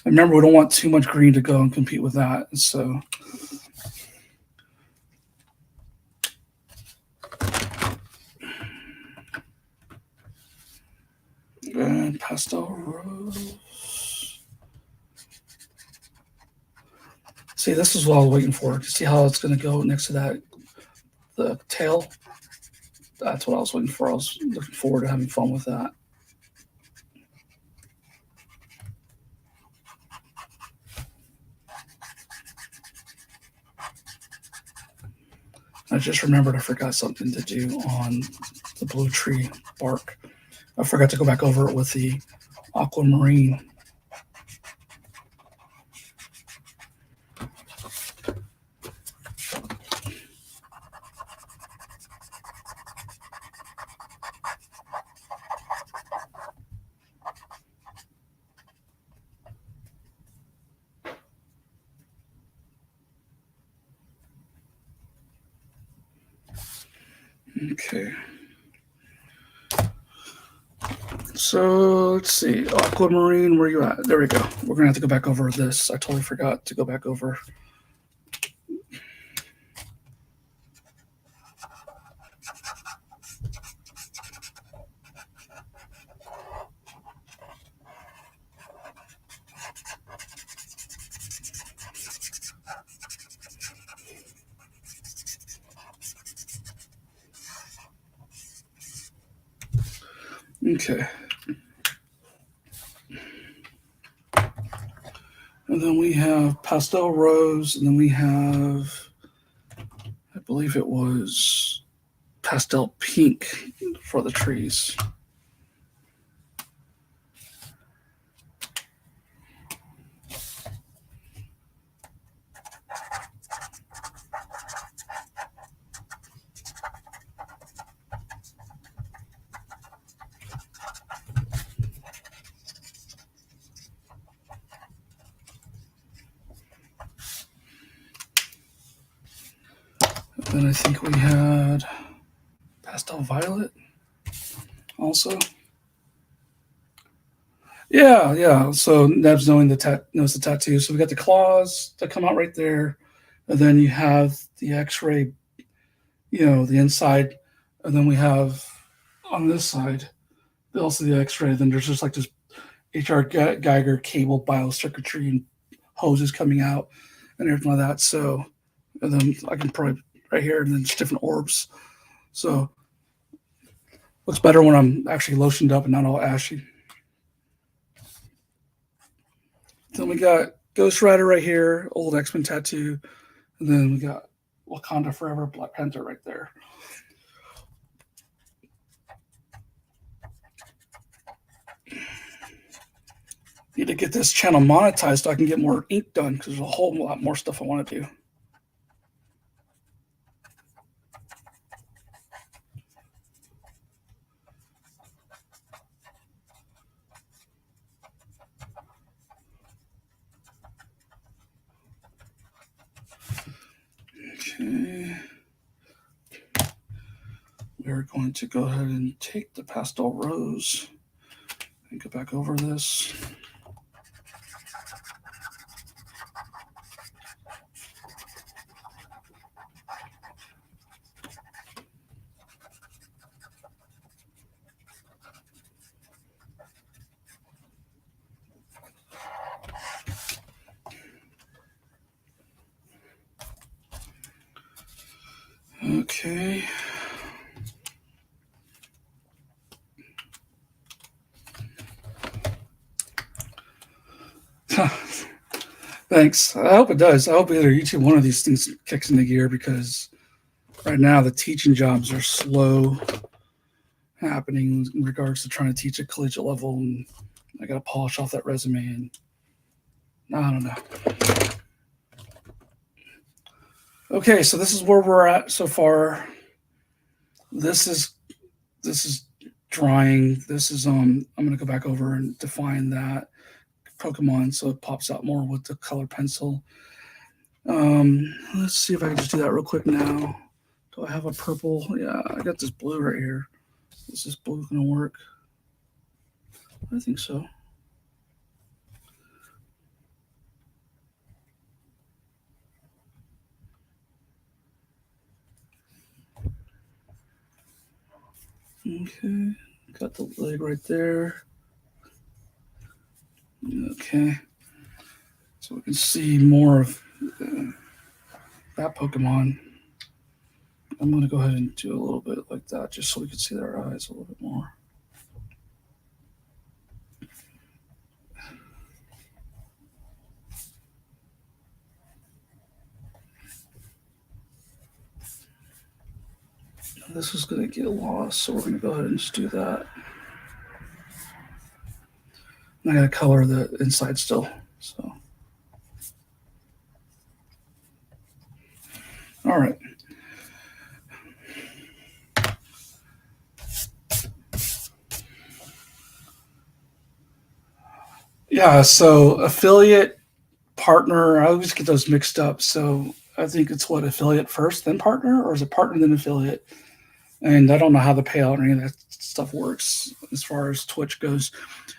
And remember, we don't want too much green to go and compete with that. So, and pastel rose. See, this is what I was waiting for. See how it's going to go next to that, the tail? That's what I was waiting for. I was looking forward to having fun with that. I just remembered I forgot something to do on the blue tree bark. I forgot to go back over it with the aquamarine. Okay. So let's see, aquamarine, where you at? There we go. We're gonna have to go back over this. I totally forgot to go back over. Okay. And then we have pastel rose, and then we have, I believe it was pastel pink for the trees. Then I think we had Pastel Violet also. Yeah. So Neb's knows the tattoo. So we got the claws that come out right there. And then you have the x-ray, the inside. And then we have on this side, also the x-ray. Then there's just like this HR Geiger cable biocircuitry and hoses coming out and everything like that. So, and then I can probably right here, and then just different orbs. So looks better when I'm actually lotioned up and not all ashy. Then we got Ghost Rider right here, old X-Men tattoo. And then we got Wakanda Forever, Black Panther right there. Need to get this channel monetized so I can get more ink done because there's a whole lot more stuff I want to do. Okay. We're going to go ahead and take the pastel rose and go back over this. Okay. Thanks. I hope it does. I hope either YouTube one of these things kicks into gear because right now the teaching jobs are slow happening in regards to trying to teach at collegiate level, and I got to polish off that resume, and I don't know. Okay, so this is where we're at so far. This is drying. This is I'm gonna go back over and define that Pokemon so it pops out more with the color pencil. Let's see if I can just do that real quick now. Do I have a purple? Yeah, I got this blue right here. Is this blue gonna work? I think so. Okay, got the leg right there. Okay, so we can see more of that Pokemon. I'm going to go ahead and do a little bit like that just so we can see their eyes a little bit more. This is going to get lost, so we're going to go ahead and just do that. And I got to color the inside still. So, all right. Yeah, so affiliate, partner, I always get those mixed up. So I think it's what, affiliate first, then partner, or is it partner, then affiliate? And I don't know how the payout or any of that stuff works as far as Twitch goes.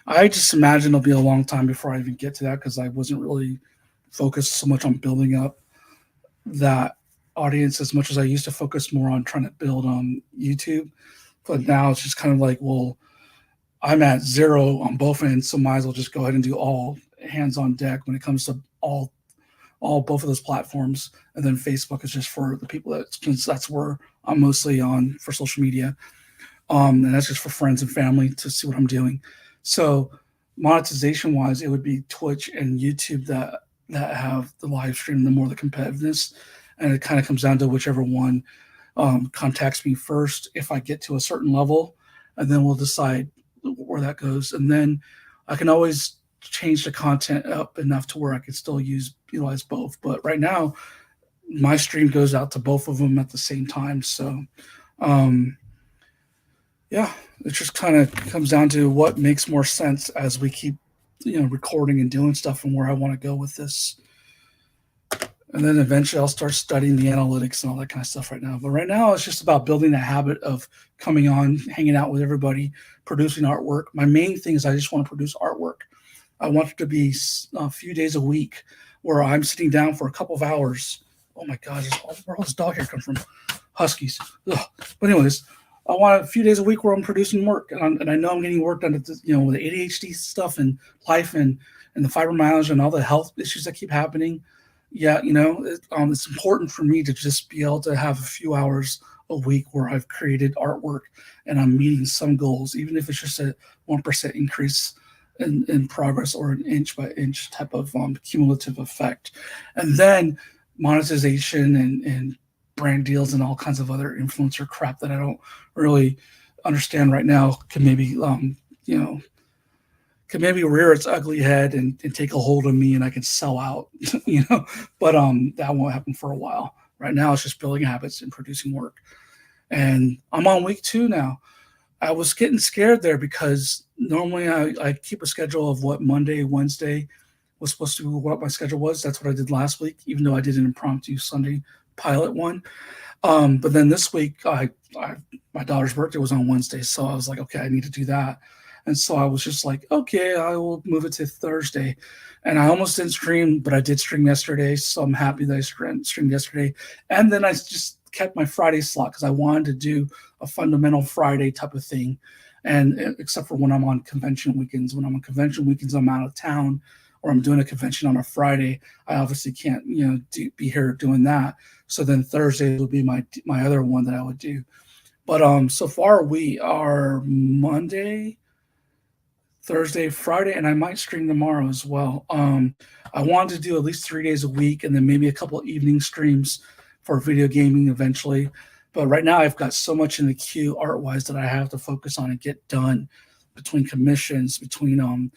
I just imagine it'll be a long time before I even get to that because I wasn't really focused so much on building up that audience as much as I used to focus more on trying to build on YouTube. But now it's just kind of like, well, I'm at 0 on both ends, so might as well just go ahead and do all hands on deck when it comes to all both of those platforms. And then Facebook is just for the people that's where I'm mostly on for social media. And that's just for friends and family to see what I'm doing. So monetization wise, it would be Twitch and YouTube that have the live stream, the more the competitiveness. And it kind of comes down to whichever one contacts me first if I get to a certain level, and then we'll decide where that goes. And then I can always change the content up enough to where I could still utilize both. But right now, my stream goes out to both of them at the same time. So, yeah, it just kind of comes down to what makes more sense as we keep, recording and doing stuff and where I want to go with this. And then eventually I'll start studying the analytics and all that kind of stuff right now. But right now it's just about building a habit of coming on, hanging out with everybody, producing artwork. My main thing is I just want to produce artwork. I want it to be a few days a week where I'm sitting down for a couple of hours. Oh my God, where all this dog hair come from? Huskies. Ugh. But anyways, I want a few days a week where I'm producing work. And I know I'm getting work done, with the ADHD stuff and life and the fibromyalgia and all the health issues that keep happening. Yeah, it's important for me to just be able to have a few hours a week where I've created artwork and I'm meeting some goals, even if it's just a 1% increase in progress or an inch by inch type of cumulative effect. And then monetization and brand deals and all kinds of other influencer crap that I don't really understand right now can maybe, can maybe rear its ugly head and take a hold of me and I can sell out, but that won't happen for a while. Right now, it's just building habits and producing work. And I'm on week 2 now. I was getting scared there because normally I keep a schedule of what Monday, Wednesday was supposed to be what my schedule was. That's what I did last week, even though I did an impromptu Sunday pilot one. But then this week, my daughter's birthday was on Wednesday. So I was like, okay, I need to do that. And so I was just like, okay, I will move it to Thursday. And I almost didn't stream, but I did stream yesterday. So I'm happy that I streamed yesterday. And then I just kept my Friday slot because I wanted to do a fundamental Friday type of thing. And except for when I'm on convention weekends. When I'm on convention weekends, I'm out of town or I'm doing a convention on a Friday. I obviously can't, be here doing that. So then Thursday will be my other one that I would do. But so far we are Monday, Thursday, Friday, and I might stream tomorrow as well. I wanted to do at least 3 days a week and then maybe a couple of evening streams for video gaming eventually. But right now I've got so much in the queue art-wise that I have to focus on and get done between commissions, between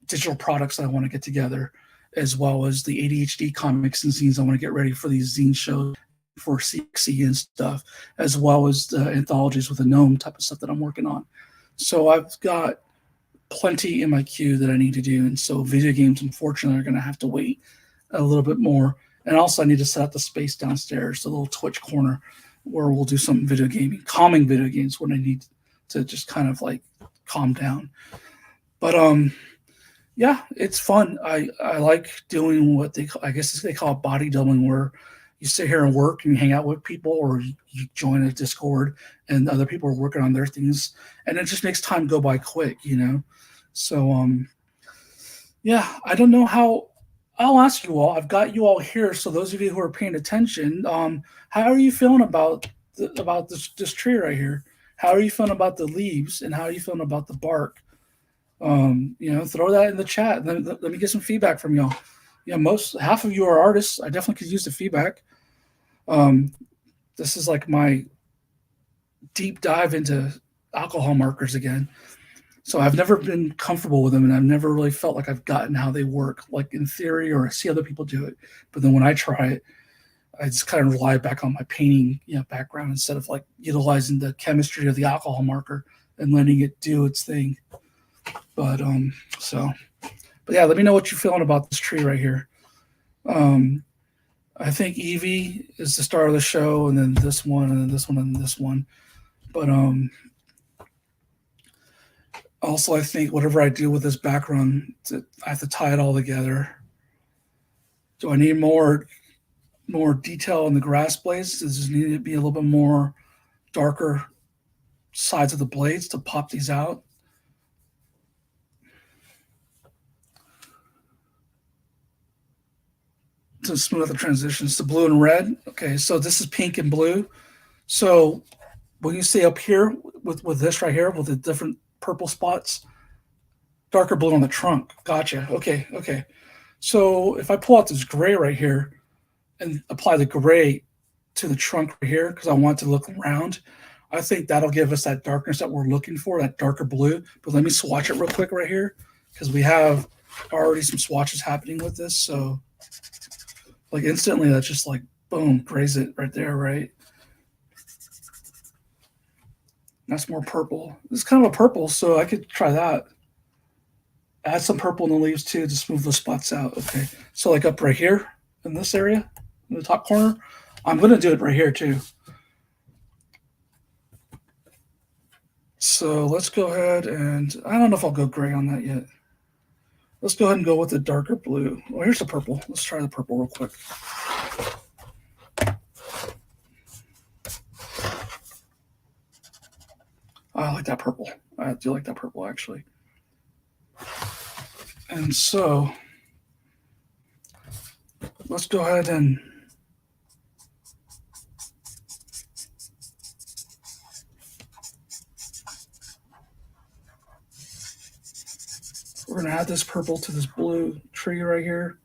digital products that I want to get together, as well as the ADHD comics and zines I want to get ready for these zine shows for CXC and stuff, as well as the anthologies with the gnome type of stuff that I'm working on. So I've got plenty in my queue that I need to do. And so video games, unfortunately, are going to have to wait a little bit more. And also I need to set up the space downstairs, the little Twitch corner where we'll do some video gaming, calming video games when I need to just kind of like calm down. But yeah, it's fun. I like doing what they call body doubling, where you sit here and work and you hang out with people, or you join a Discord and other people are working on their things, and it just makes time go by quick, So yeah, I don't know how. I'll ask you all. I've got you all here, so those of you who are paying attention, how are you feeling about this tree right here? How are you feeling about the leaves, and how are you feeling about the bark? Throw that in the chat. Let me get some feedback from y'all. Half of you are artists. I definitely could use the feedback. This is like my deep dive into alcohol markers again. So I've never been comfortable with them, and I've never really felt like I've gotten how they work, like in theory, or I see other people do it. But then when I try it, I just kind of rely back on my painting background instead of like utilizing the chemistry of the alcohol marker and letting it do its thing. But yeah, let me know what you're feeling about this tree right here. I think Evie is the star of the show, and then this one, and then this one, and this one. But also I think whatever I do with this background, I have to tie it all together. Do I need more detail in the grass blades? Does it need to be a little bit more darker sides of the blades to pop these out? To smooth out the transitions to blue and red. Okay, so this is pink and blue. So when you see up here with this right here with the different purple spots, darker blue on the trunk. Gotcha. Okay, okay. So if I pull out this gray right here and apply the gray to the trunk right here because I want it to look round, I think that'll give us that darkness that we're looking for, that darker blue. But let me swatch it real quick right here because we have already some swatches happening with this. So like instantly, that's just like, boom, grays it right there, right? That's more purple. It's kind of a purple, so I could try that. Add some purple in the leaves too to smooth those spots out. Okay, so like up right here in this area, in the top corner, I'm going to do it right here too. So let's go ahead and, I don't know if I'll go gray on that yet. Let's go ahead and go with the darker blue. Well, here's the purple. Let's try the purple real quick. I like that purple. I do like that purple, actually. And so let's go ahead and we're going to add this purple to this blue tree right here.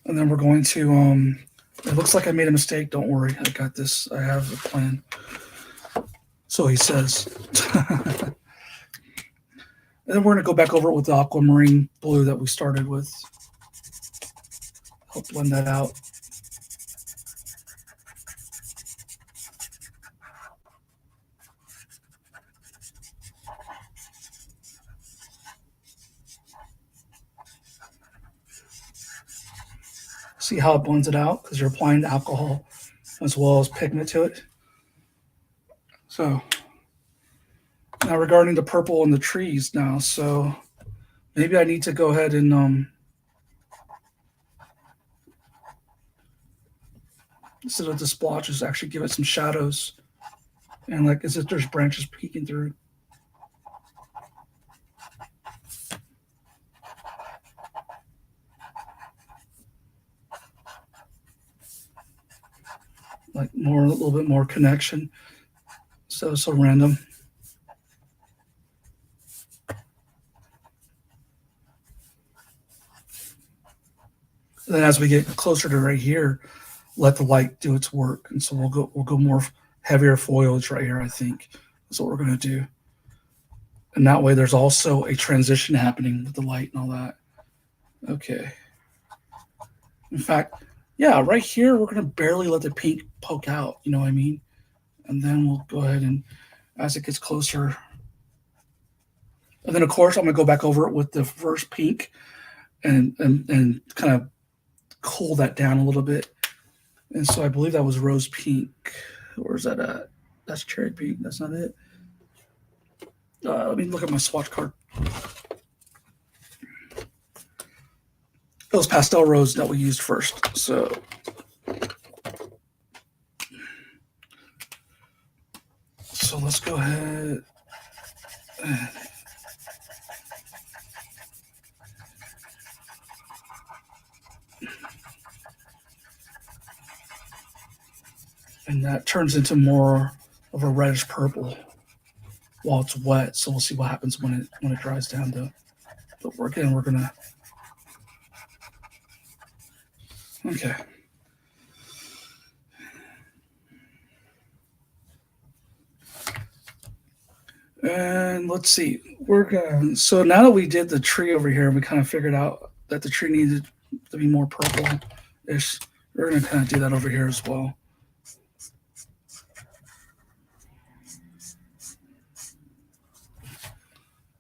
And then we're going to, it looks like I made a mistake. Don't worry. I got this. I have a plan. So he says. And then we're going to go back over it with the aquamarine blue that we started with. Help blend that out. See how it blends it out because you're applying alcohol as well as pigment to it. So now regarding the purple and the trees now, so maybe I need to go ahead and instead of the splotches, actually give it some shadows and like as if there's branches peeking through. Like a little bit more connection. So random. And then as we get closer to right here, let the light do its work. And so we'll go more heavier foliage right here, I think. That's what we're going to do. And that way there's also a transition happening with the light and all that. Okay. In fact, yeah, right here, we're going to barely let the pink poke out. You know what I mean? And then we'll go ahead and as it gets closer. And then, of course, I'm going to go back over it with the first pink and kind of cool that down a little bit. And so I believe that was rose pink. Where's that at? That's cherry pink. That's not it. Let me look at my swatch card. It was pastel rose that we used first. So let's go ahead. And that turns into more of a reddish purple while it's wet. So we'll see what happens when it dries down though. But we're gonna okay. And let's see. So now that we did the tree over here, we kind of figured out that the tree needed to be more purple-ish. We're gonna kind of do that over here as well.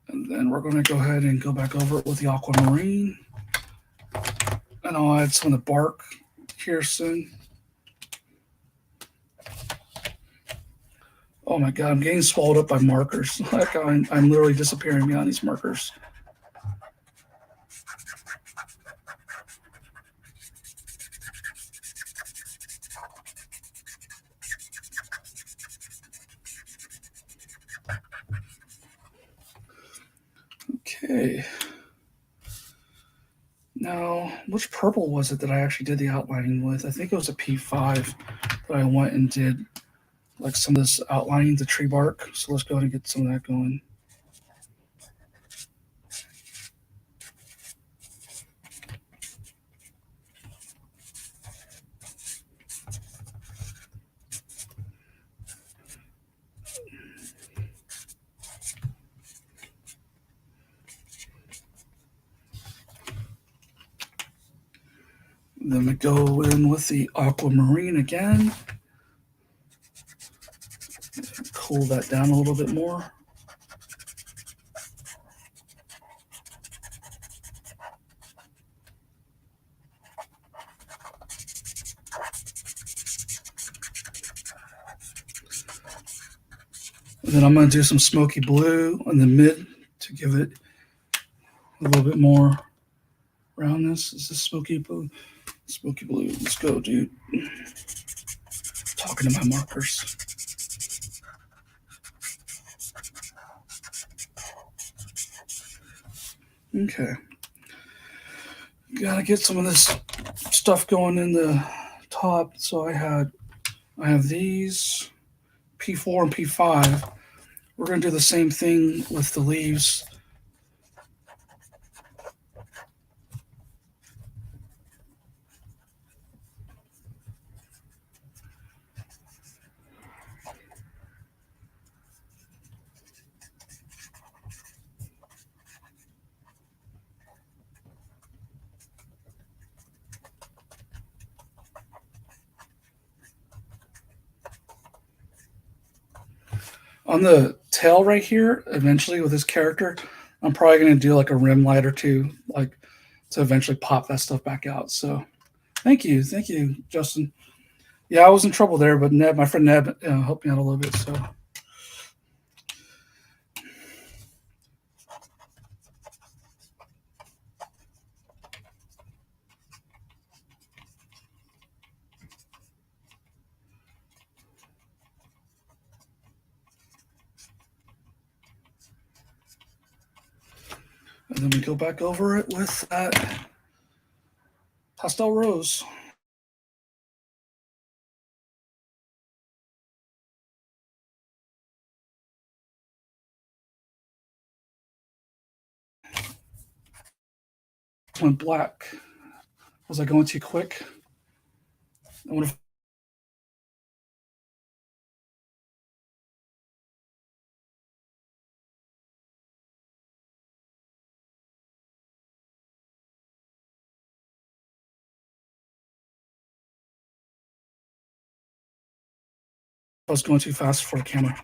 And then we're going to go ahead and go back over it with the aquamarine. And I'll add some of the bark here soon. Oh my God, I'm getting swallowed up by markers. Like I'm literally disappearing behind these markers. Okay. Now, which purple was it that I actually did the outlining with? I think it was a P5 that I went and did like some of this outlining, the tree bark. So let's go ahead and get some of that going. Then we go in with the aquamarine again. Cool that down a little bit more. And then I'm going to do some smoky blue in the mid to give it a little bit more roundness. Is this smoky blue? Smoky blue. Let's go, dude. Talking to my markers. Okay. Gotta get some of this stuff going in the top. So I have these P4 and P5. We're gonna do the same thing with the leaves. On the tail right here, eventually with this character, I'm probably going to do like a rim light or two, like to eventually pop that stuff back out. So thank you, Justin. Yeah, I was in trouble there, but Neb, my friend Neb, helped me out a little bit. So and then we go back over it with that pastel rose. Went black. Was I going too quick? I wonder if I was going too fast for the camera.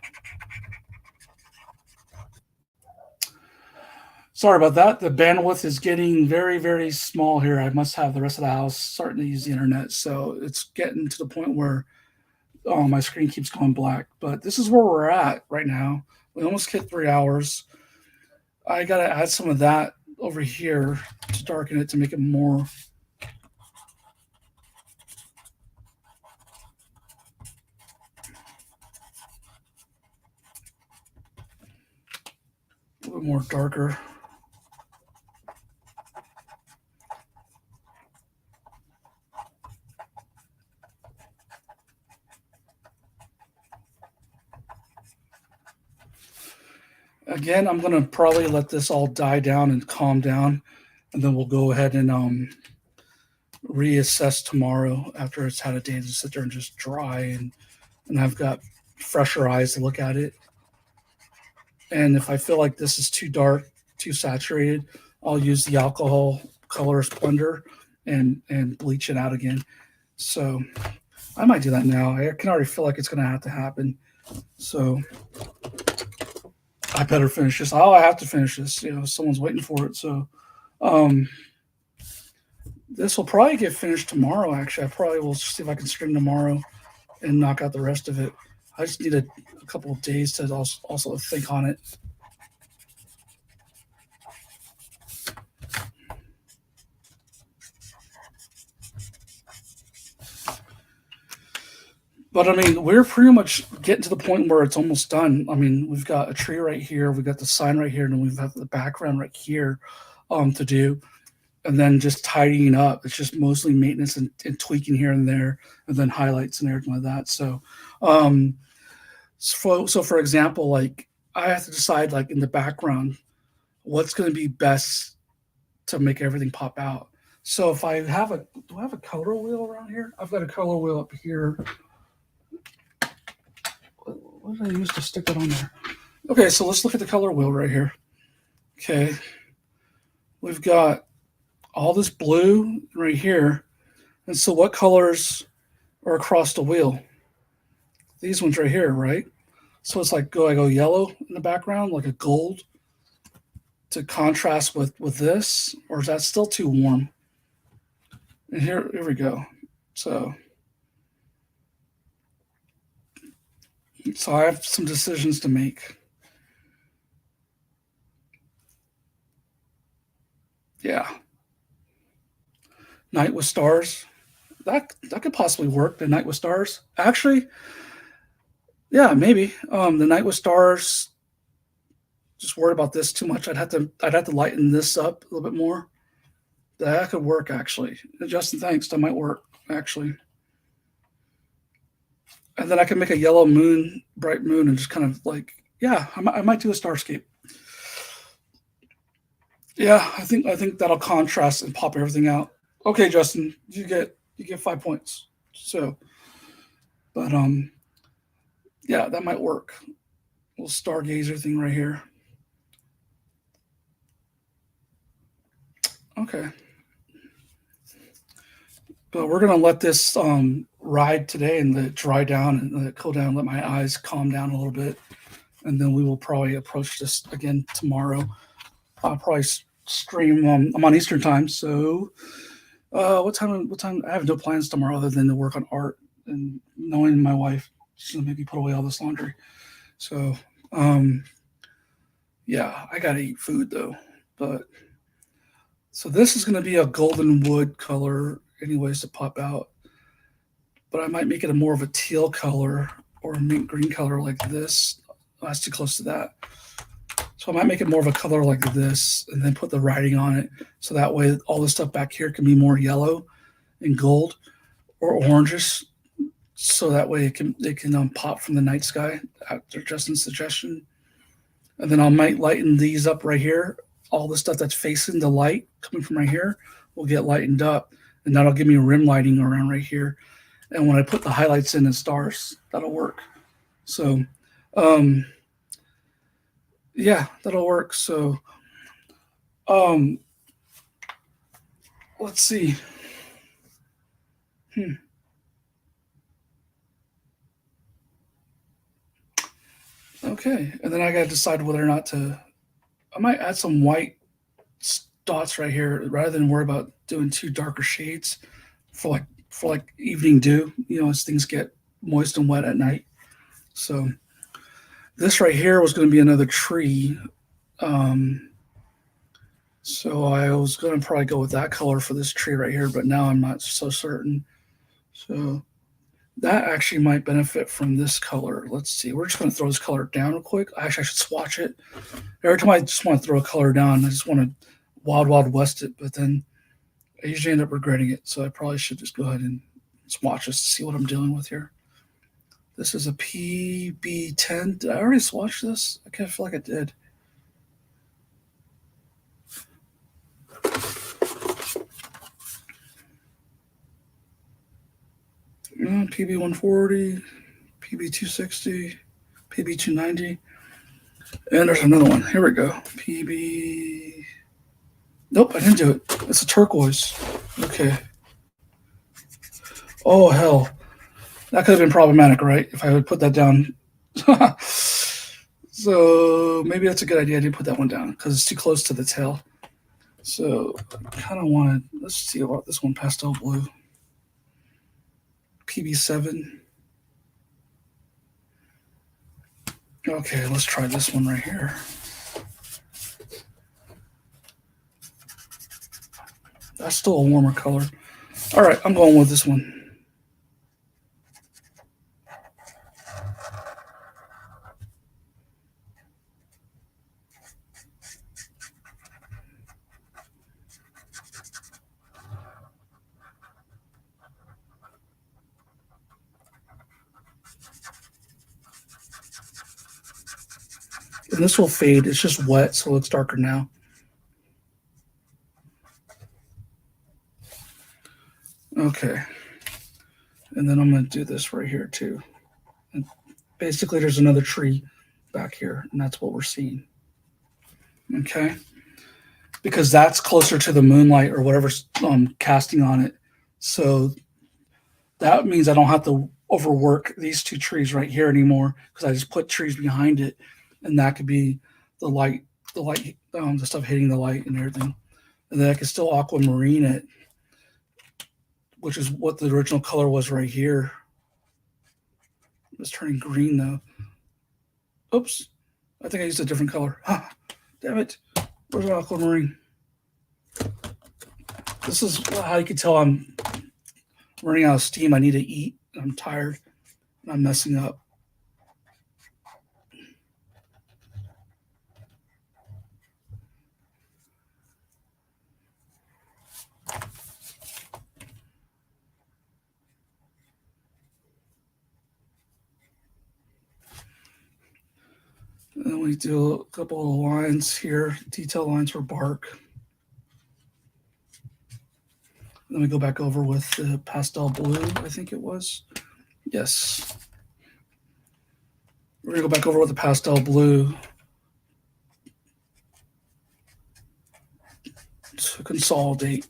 Sorry about that. The bandwidth is getting very, very small here. I must have the rest of the house starting to use the internet. So it's getting to the point where my screen keeps going black. But this is where we're at right now. We almost hit 3 hours. I got to add some of that over here to darken it to make it more. A little bit more darker. Again, I'm going to probably let this all die down and calm down, and then we'll go ahead and reassess tomorrow after it's had a day to sit there and just dry, and I've got fresher eyes to look at it. And if I feel like this is too dark, too saturated, I'll use the alcohol colors blender and bleach it out again. So I might do that now. I can already feel like it's going to have to happen. So I better finish this. Oh, I have to finish this. You know, someone's waiting for it. So This will probably get finished tomorrow, actually. I probably will see if I can stream tomorrow and knock out the rest of it. I just need a couple of days to also think on it. But I mean, we're pretty much getting to the point where it's almost done. I mean, we've got a tree right here, we've got the sign right here, and then we've got the background right here to do. And then just tidying up. It's just mostly maintenance and tweaking here and there, and then highlights and everything like that. So, so for example, like I have to decide, like in the background, what's going to be best to make everything pop out. So if I have do I have a color wheel around here? I've got a color wheel up here. What did I use to stick that on there? Okay, so let's look at the color wheel right here. Okay, we've got all this blue right here. And so what colors are across the wheel? These ones right here, right? So it's like, I go yellow in the background, like a gold to contrast with this, or is that still too warm? And here we go. So I have some decisions to make. Yeah. Night with Stars. That could possibly work. The Night with Stars. Actually, yeah, maybe. The Night with Stars. Just worried about this too much. I'd have to lighten this up a little bit more. That could work actually. Justin, thanks. That might work actually. And then I can make a yellow moon, bright moon, and just kind of like, yeah, I might do a starscape. Yeah, I think that'll contrast and pop everything out. Okay, Justin, you get 5 points. So, but yeah, that might work. Little stargazer thing right here. Okay. But we're gonna let this ride today and let it dry down and let it cool down, let my eyes calm down a little bit, and then we will probably approach this again tomorrow. I'll probably stream. I'm on Eastern time, so what time? I have no plans tomorrow other than to work on art. And knowing my wife, she's gonna make me put away all this laundry. So yeah, I gotta eat food though. But so this is gonna be a golden wood color, anyways, to pop out. But I might make it a more of a teal color or a mint green color like this. Oh, that's too close to that. So I might make it more of a color like this and then put the writing on it. So that way all this stuff back here can be more yellow and gold or oranges. So that way it can pop from the night sky after Justin's suggestion. And then I might lighten these up right here. All the stuff that's facing the light coming from right here will get lightened up. And that'll give me rim lighting around right here. And when I put the highlights in and stars, that'll work. So, yeah, that'll work. So, let's see. Okay, and then I got to decide whether or not I might add some white dots right here rather than worry about doing two darker shades for evening dew, as things get moist and wet at night. So this right here was going to be another tree. So I was going to probably go with that color for this tree right here, but now I'm not so certain. So that actually might benefit from this color. Let's see. We're just going to throw this color down real quick. Actually, I should swatch it. Every time I just want to throw a color down, I just want to Wild West it, but then I usually end up regretting it. So I probably should just go ahead and swatch this to see what I'm dealing with here. This is a PB10. Did I already swatch this? I kind of feel like I did. PB140, PB260, PB290, and there's another one. Here we go. PB. Nope, I didn't do it. It's a turquoise. Okay. Oh, hell. That could have been problematic, right? If I would put that down. So maybe that's a good idea. I didn't put that one down because it's too close to the tail. So I kind of wanted, let's see about this one, pastel blue. PB7. Okay, let's try this one right here. That's still a warmer color. All right, I'm going with this one. And this will fade. It's just wet, so it looks darker now. Okay. And then I'm going to do this right here too. And basically, there's another tree back here, and that's what we're seeing. Okay. Because that's closer to the moonlight or whatever's casting on it. So that means I don't have to overwork these two trees right here anymore because I just put trees behind it, and that could be the light, the stuff hitting the light and everything. And then I can still aquamarine it, which is what the original color was right here. It's turning green though. Oops, I think I used a different color. Ah, damn it. Where's my aquamarine? This is how you can tell I'm running out of steam. I need to eat. I'm tired. I'm messing up. And then we do a couple of lines here, detail lines for bark. Then we go back over with the pastel blue, I think it was. Yes. We're going to go back over with the pastel blue to consolidate.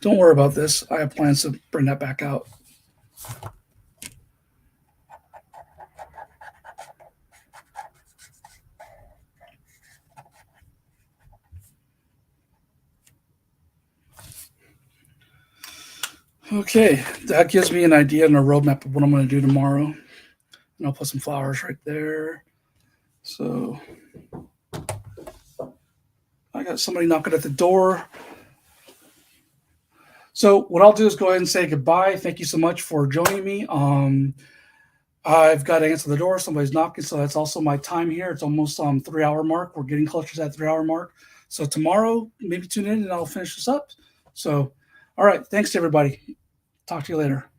Don't worry about this. I have plans to bring that back out. Okay, that gives me an idea and a roadmap of what I'm going to do tomorrow. And I'll put some flowers right there. So I got somebody knocking at the door. So what I'll do is go ahead and say goodbye. Thank you so much for joining me. I've got to answer the door. Somebody's knocking, so that's also my time here. It's almost 3-hour mark. We're getting closer to that 3-hour mark. So tomorrow, maybe tune in and I'll finish this up. So, all right. Thanks to everybody. Talk to you later.